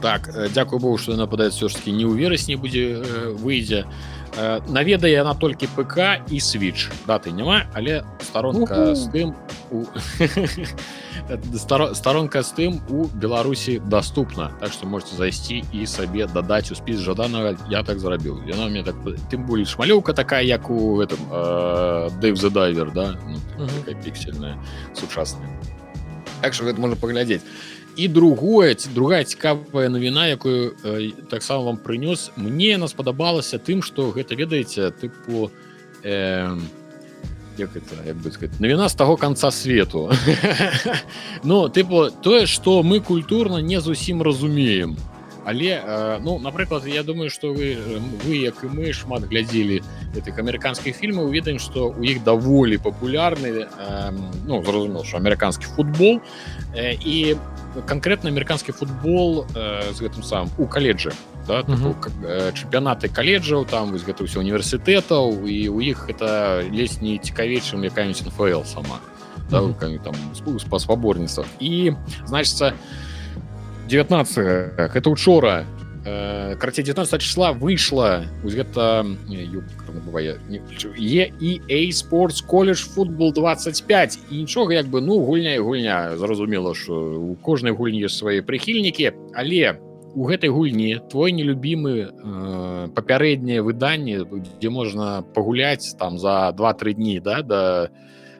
Так, дзякую Богу, што яна, падаецца, ўсё ж такі не ў верасні выйдзе. Наведае яна толькі ПК і Switch. Даты няма, але старонка з тым старонка з тым у Беларусі даступна. Так што можете зайсці і сабе дадаць у спіс жаданага. Я так зрабіў. Яна мне так, тым болей шмалёўка такая, як у гэтым Dave the Diver, да? Ну, такая піксельная, сучасная. Так што гэта можна паглядзець. І другая цікавая навіна, якую таксама вам прынёс, мне яна спадабалася тым, што гэта, ведаеце, тыпу, як бы сказаць, навіна з таго канца свету. Ну, тыпу, тое, што мы культурна не зусім разумеем. Але, ну, напрыклад, я думаю, што вы, як і мы, шмат глядзелі гэтых амерыканскіх фільмаў, ведаем, што ў іх даволі папулярны, ну, зразумела, што амерыканскі футбол, і конкретно амерыканскі футбол з гэтым самым у каледжах, да, чэмпіянаты каледжаў, там вось гэта ўсё універсітэтаў, і ў іх это ледзь не цікавей, чым якая-нибудь НФЛ сама, да, там па спаборніцтвах. І, значыцца, 19-га, гэта учора карацей 19 числа выйшла гэта EA Sports College Football 25 і нічога як бы ну гульня зразумела что у кожнай гульні ёсць свае прыхільнікі але у гэтай гульні твой нелюбімы папярэдняе выданне дзе можна пагуляць там за 2-3 дні да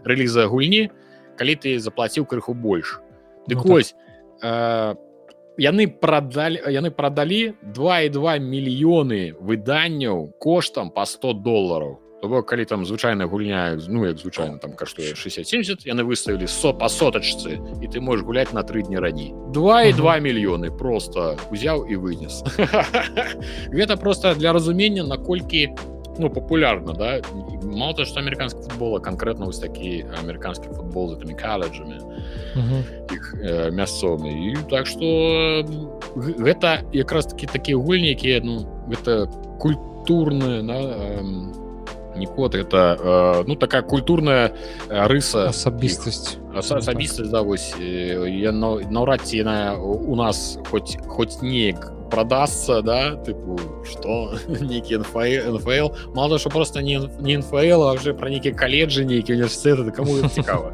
рэліза гульні калі ты заплаціў крыху больш дык вось яны прадалі 2,2 мільёны выданняў коштам па $100 то калі там звычайная гульня ну як звычайна там каштуе 60-70 яны выставілі па сотачцы і ты можаш гуляць на 3 дні раней 2,2 мільёны просто узяў і вынес гэта просто для разумення наколькі ну популярна да мало то что американскі футбол а конкретно вось такі американскі футбол з этими каледжамі іх мясцовымі і так что гэта якраз таки такія гульні якія ну гэта культурная не код это ну такая культурная рыса асабістасць да вось я наўрад ці яна у нас хоць неяк продастся да тыпу что нейкі НФЛ мало что просто не НФЛ а уже про нейкія каледжы нейкі універсітэты кому цікава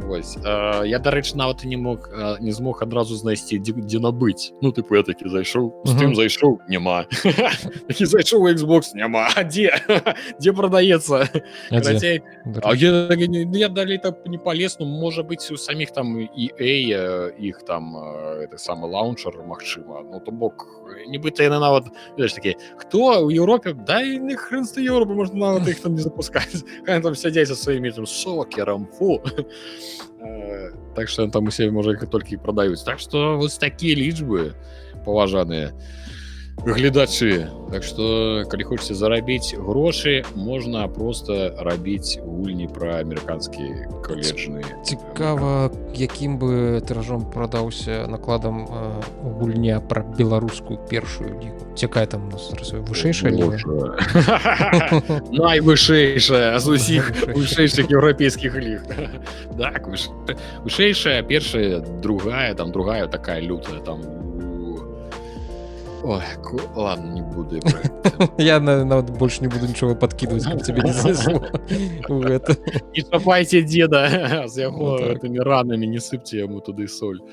вось я дарэчы нават не змог адразу знайсці дзе набыць ну тыпу я такі зайшоў з тым зайшоў няма такі зайшоў Xbox няма а дзе прадаецца я далей так не полез ну можа быць у саміх там EA іх там это самы лаунчер магчыма ну то бок нібыта яны нават такі хто у Еўропе да і хрэнства Еўропы можна нават іх там не запускаць там сядзяць за сваімі там сокерам фу так что там усе можа толькі прадаюць так что вось такія лічбы паважаныя гледачы так что калі хочаце зарабіць грошы можна просто рабіць гульні пра амерыканскі каледжны цікава якім бы тыражом прадаўся накладам гульня пра беларускую першую лігу цякая там у нас вышэйшая ліга найвышэйшая з усіх вышэйшых еўрапейскіх ліг так вышэйшая першая другая такая лютая там ой, ладно, не буду. Я нават больше не буду нічого подкидывать, каб тебе не знесло. Не шапайце деда з яго гэтымі ранамі, не сыпьце яму туды соль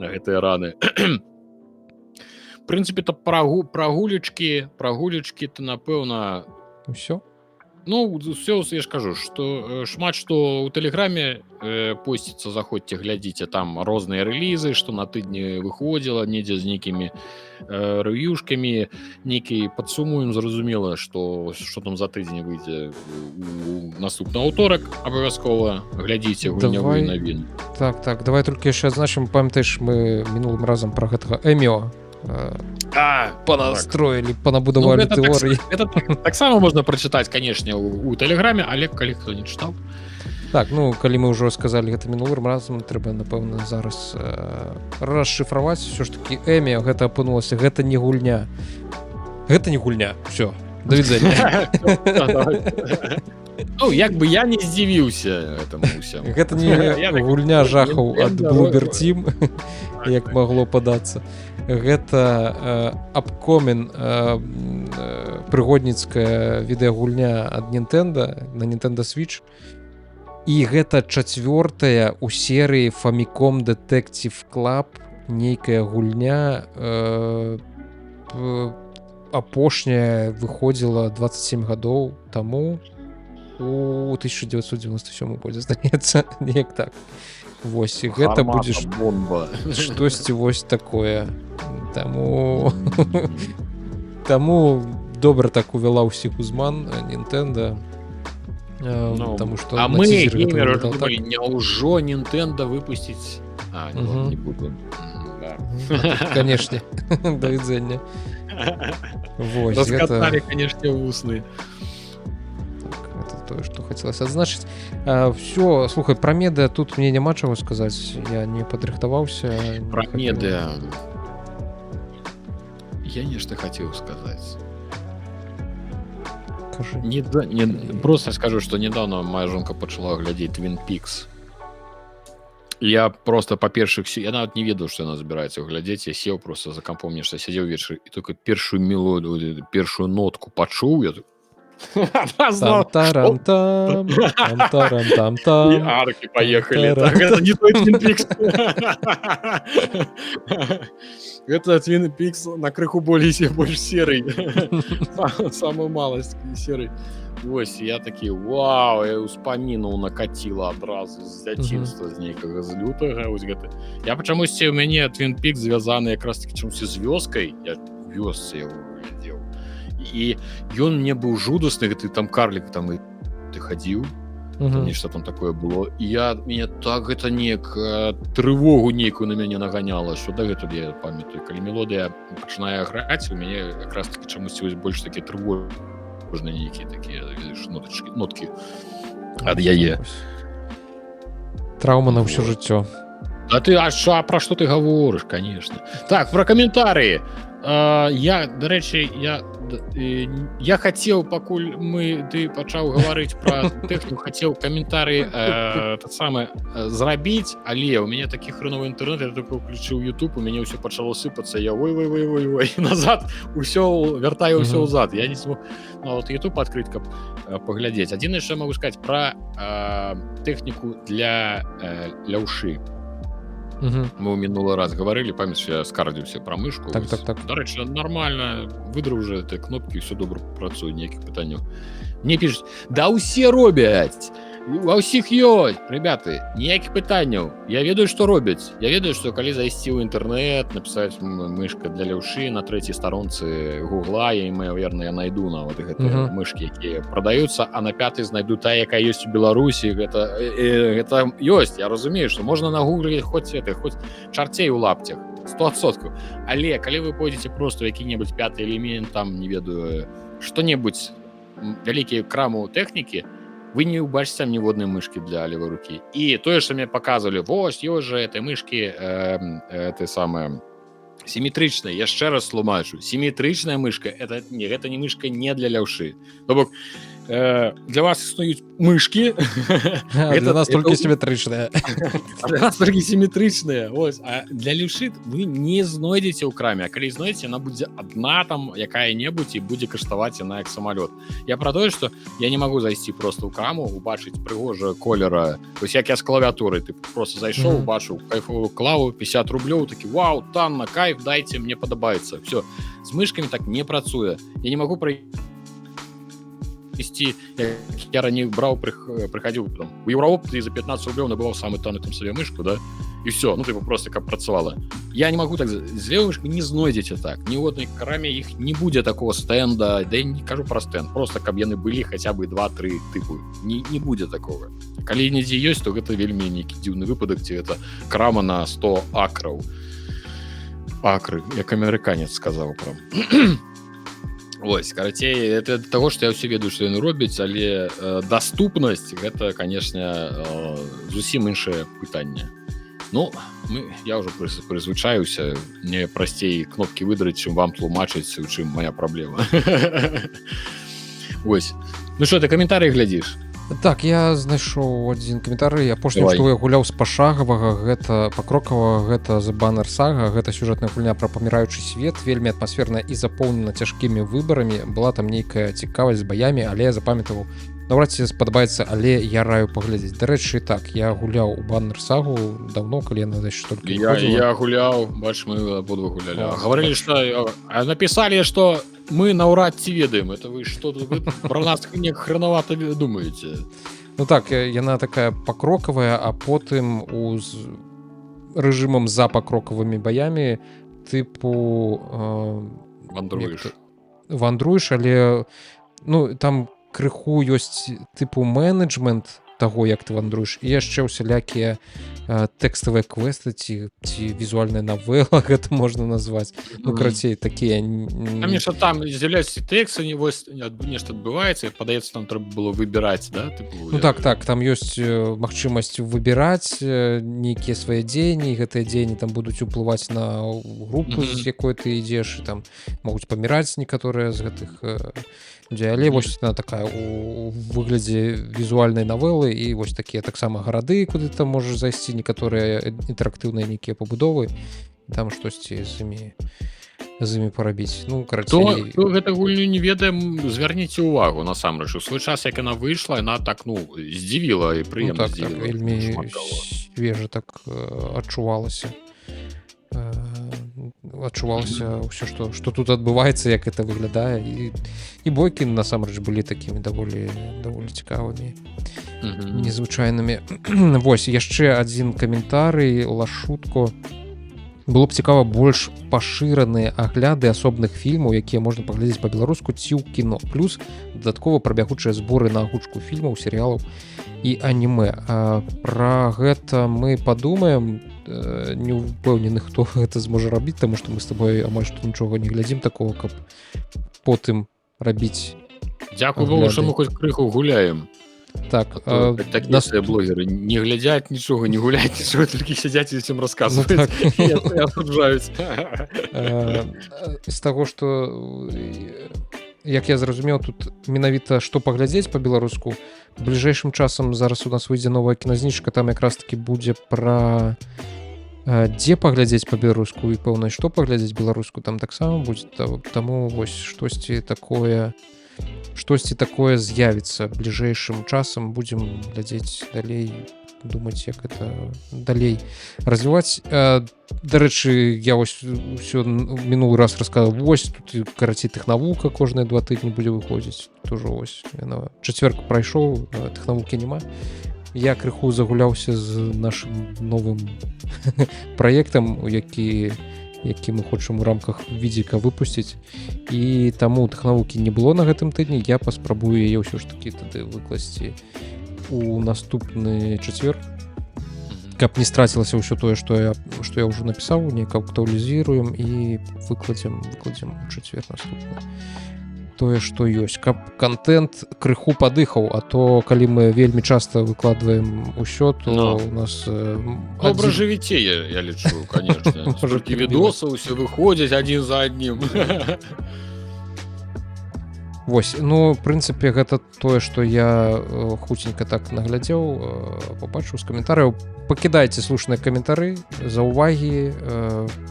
на гэтыя раны. В прынцыпе, то пра гулечкі, то, напэўна... Усё? Ну, все, я ж кажу, што шмат што ў тэлеграме посціцца, заходзьце, глядзіце, там розныя рэлізы, што на тыдні выходзіла, недзе з нейкімі рэв'юшкамі, нейкі падсумуем, зразумела, што там за тыдзень выйдзе у наступны аўторак, абавязкова глядзіце гульнявыя навіны. Так, давай толькі яшчэ адзначым, памятаеш, мы мінулым разам пра гэтага Эміо понастроили, понабудовали теории. Это так само можно прочитать, конечно, у Телеграме, але калі хто не читал. Так, ну, калі мы ўжо сказалі гэта мінулым разам, трэба, напэўна, зараз расшифраваць. Усё ж такі Эмі, гэта апынулася, гэта не гульня. Гэта не гульня. Всё, да відзення. Ну, як бы я не здзівіўся этому ўсяму. Гэта не гульня жахаў ад Bloober Team, як магло падацца. Гэта апкомін прыгодніцкая відэагульня ад Nintendo на Nintendo Switch. І гэта чацвёртая ў серыі Famicom Detective Club нейкая гульня. Апошняя выходзіла 27 гадоў таму у 1997 годзе, здаецца, неяк так. Вось, і гэта будзе штосьці вось такое. Таму добра так увяла ўсіх узман Nintendo. Потому что а мы геймеры думали, няўжо Nintendo выпусціць. Не буду. Конечно, да відзення. Раскатали, конечно, вусны. То, что хотелось отзначить. Все, слухай, про медиа тут мне няма чего сказать. Я не подрыхтовался. Про медиа я нешта хотел сказать. Просто скажу, что недавно моя жонка пачала глядзець Twin Peaks. Я просто па-першых я нават не ведаў, што яна збіраецца глядзець. Я сеў просто за кампом, нешта сядзеў вечар і только першую мелодыю, першую нотку пачуў, я Там-тарам-там, там-тарам-там-там. і аркі паехалі. Так, гэта не той Twin Peaks. Гэта Twin Peaks на крыху больш серый. Самую маласць серый. Вось, я такі, вау, я ўспамінаў накаціла адразу з дзяцінства, з нейкага з лютага. Я чамусьці, у мяне Twin Peaks звязаны якраз такі чамусьці з вёскай. Я ў вёсцы яго глядзеў. І ён мне быў жудасны, ты там карлік, там і ты хадзіў, нешта там такое было. І мяне так гэта неяк трывогу нейкую на мяне наганяла, што дагэтуль я памятаю, калі мелодыя пачынае граць, у мяне якраз такі чамусьці больш такі трывожныя нейкія такія ноткі ад яе. Траўма на ўсё жыццё. А ты, пра што ты гаворыш, конечно. Так, пра каментарыі. Дарэчы, я хацеў, пакуль ты пачаў гаварыць пра тэхніку, хацеў каментары зрабіць, але у мяне такі хреновы інтэрнэт, я только ўключыў YouTube, у мяне ўсё пачало сыпацца, я ой, назад, вяртаю ўсё ўзад. Я не смог YouTube адкрыць, каб паглядзець. Адзінае, што я магу сказаць пра тэхніку для ляўшы. Мы ў мінулы раз гаварылі, памятаеш, я скардзіўся пра мышку. Так. Дарэчы, нармальна, выдраў уже этой кнопкі, ўсё добра працуе, ніякіх пытанняў. Мне пішуць, да ўсе робяць, ва ўсіх ёсць, ребята, ніякіх пытанняў. Я ведаю, што робяць. Я ведаю, што калі зайсці ў інтэрнэт, напісаць мышка для ляўшы на трэцяй старонцы Гугла, я найду нават гэтыя мышкі, якія прадаюцца, а на 5-й знайду тая, якая ёсць у Беларусі. Гэта ёсць. Я разумею, што можна нагугліць хоць чарцей у лапцях, 100%. Але калі вы пойдзеце проста ў які-небудзь 5-й элемент, там, не ведаю, што-небудзь, вялікія краму тэхнікі, вы не ўбачыце там ніводнай мышкі для левой рукі. І тое, што мне паказвалі, вось, ёсць жа этой мышкі сіметрычная. Яшчэ раз тлумачу. Сіметрычная мышка, гэта не мышка не для ляўшы. То бок, для вас існуюць мышкі. Для нас толькі сіметрычныя. Для нас толькі сіметрычныя. А для левшы вы не знойдзеце ў краме. А калі знойдзеце, яна будзе адна там якая-небудзь і будзе каштаваць яна як самалёт. Я пра тое, што я не магу зайсці проста ў краму, убачыць прыгожая колера. Вось як я з клавіатурай, ты проста зайшоў, убачыў кайфовую клаву, 50 рублёў, такі, вау, танна, кайф, дайце, мне падабаецца. Все, з мышкамі так не працуе. Я не магу я раней браў, прыхадзіў у Еўропу і за 15 рублёў набываў самы танны там сабе мышку, да? І все, просто каб працавала. Я не магу так, з левой мышкой не знойдзеце так. Ні ў однай краме іх не будзе такого стэнда, да я не кажу пра стэнд, просто каб яны былі хаця бы 2-3 тыпу. Не будзе такого. Калі недзе ёсць, то гэта вельмі нейкі дзіўны выпадак, ці гэта крама на 100 акраў. Акры, як амерыканец сказаў прям. Вось, карацей, это таго, што я ўсё ведаю, што яны робяць, але даступнасць гэта, канешне, зусім іншае пытанне. Ну, я ўжо прызвычаюся, мне прасцей кнопкі выдраць, чым вам тлумачыць, у чым моя праблема. Вось. Ну што, ты каментарый глядзіш? Так, я знайшоў адзін каментары. Апошнім, што я гуляў з пашагавага, гэта пакрокава, гэта The Banner Saga, гэта сюжэтная гульня пра паміраючы свет, вельмі атмасферная і запоўнена цяжкімі выбарамі. Была там нейкая цікавасць з баямі, але я запамятаваў, наўрад ці спадабаецца, але я раю паглядзець. Дарэчы, так, я гуляў у Banner Saga даўно, калі яна дайш толькі выходзіла. Я гуляў, бач, мы абодва гулялі. Гаварылі, што напісалі, што мы наўрад ці ведаем, это вы што вы пра нас неяк хранавата думаеце. Ну так, яна такая пакрокавая, а потым з рэжымам за пакрокавымі баямі тыпу вандруеш, але там крыху ёсць тыпу менеджмент таго, як ты вандруеш, і яшчэ ўсялякія тэкставыя квесты ці візуальная навела, гэта можна назваць. Ну, карацей, такія... Там з'яўляюцца тэксты, нешта адбываецца, падаецца, там трэба было выбіраць, да? Ну так, там ёсць магчымасць выбіраць нейкія свае дзеянні, гэтыя дзеянні там будуць уплываць на групу, з якой ты ідзеш, і там могуць паміраць некаторыя з гэтых... Але вось яна такая у выглядзе візуальнай навелы, залы і вось такія таксама гарады, куды там можаш зайсці, некаторыя інтэрактыўныя нейкія пабудовы, там штосьці з імі парабіць. Ну, карацей... Хто гэта гульню не ведае, звярніце ўвагу, насамрэч. У свой час, як яна выйшла, яна так, здзівіла і прыемна здзівіла. Вельмі свежа так адчувалася. Адчувалася ўсё, што тут адбываецца, як это выглядае. І бойкі, насамрэч, былі такімі даволі цікавымі, незвычайнымі. Вось, яшчэ адзін каментарый, Лашутко. Было б цікава больш пашыраныя агляды асобных фільмаў, якія можна паглядзець па-беларуску ці ў кіно. Плюс дадаткова пра бягучыя зборы на агучку фільмаў, серыялаў і анімэ. Пра гэта мы падумаем, не ўпэўнены, хто гэта зможа рабіць, таму што мы з табой амаль што нічога не глядзім такого, каб потым рабіць. Дзякуй Богу, што мы хоць крыху гуляем. Так, такія блогеры не глядзяць нічога, не гуляць нічога, толькі сядзяць і усім расказваюць. І асуджаюць. З таго, што як я зразумеў, тут менавіта што паглядзець па-беларуску, бліжэйшым часам зараз у нас выйдзе новая кіназніжка, там якраз такі будзе пра дзе паглядзець па-беларуску і пэўна, што паглядзець беларуску, там таксама будзе. Таму вось штосьці такое з'явіцца бліжэйшым часам, будзем глядзець далей, думаць, як это далей развіваць. Дарэчы, я вось усё мінулы раз расказаў, вось тут карацей тэхнавука кожныя 2 тыдні будзе выходзіць. Тут ужо вось чацвёрку прайшоў, тэхнавукі няма. Я крыху загуляўся з нашым новым праектам, які мы хочам у рамках відзіка выпусціць, і таму тэхнавукі не было на гэтым тыдні. Я паспрабую яе ўсё ж такі тады выкласці у наступны чацвер, каб не страцілася ўсё тое, што я ўжо напісаў, неяк актуалізіруем і выкладзем у чацвер наступны тое, што ёсць, каб контент крыху падыхаў, а то калі мы вельмі часта выкладваем усё, то у нас добра жывіце, я лічу, конечно. Столькі відосаў ўсё выходзяць адзін за адным. Вось, ну, в прынцыпе, гэта тое, што я хуценька так наглядзеў, пабачыў з каментарыяў. Пакідайце слушныя каментары, заўвагі,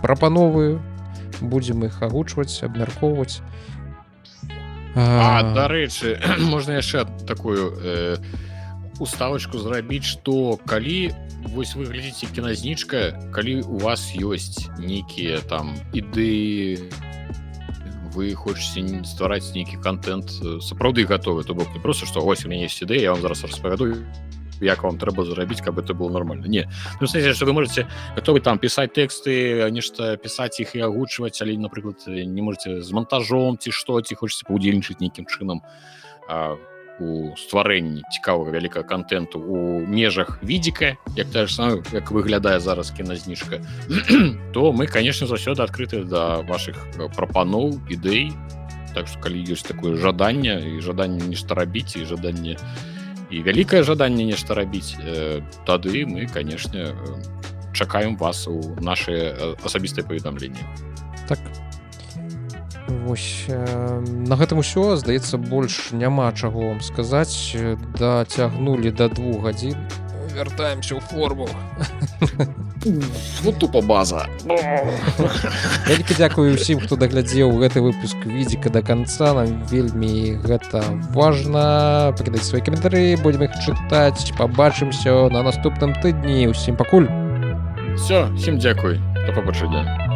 прапановы, будзем іх агучваць, абмяркоўваць. Дарэчы, можна яшчэ такую уставачку зрабіць, што калі вось вы глядзіце кіназнічка, калі у вас ёсць нейкія там ідэі, вы хочаце ствараць нейкі контент, сапраўды гатовы, то бок не проста, што ось у мяне ёсць ідэя, я вам зараз распавяду, як вам трэба зрабіць, каб это было нормально. Не. Ну, значит, што вы можете гатовы там пісаць тэксты, нешта пісаць іх і агучваць, але, напрыклад, не можете з монтажом ці што, ці хочаце паўдзельнічаць нейкім чынам у стварэнні цікавага вялікага контенту у межах відзіка, як тое ж самае, як выглядае зараз кіназніжка, то мы, конечно, заўсёды адкрыты да вашых прапаноў, ідэй. Так што калі ёсць такое жаданне, і жаданне нешта рабіць, і жаданне і вялікае жаданне нешта рабіць, тады мы, конечно, чакаем вас у нашыя асабістыя паведамленні. Так. Вось, на гэтым усё, здаецца, больш няма чаго вам сказаць. Дацягнулі да 2 гадзін. Вяртаемся ў форму. Вот тупа база. Вялікі дзякую ўсім, хто даглядзеў гэты выпуск відзіка да канца. Нам вельмі гэта важна. Пакідайце свае каментары, будзем іх чытаць. Пабачымся на наступным тыдні. Усім пакуль. Всё, всім дзякуй. Да пабачэння.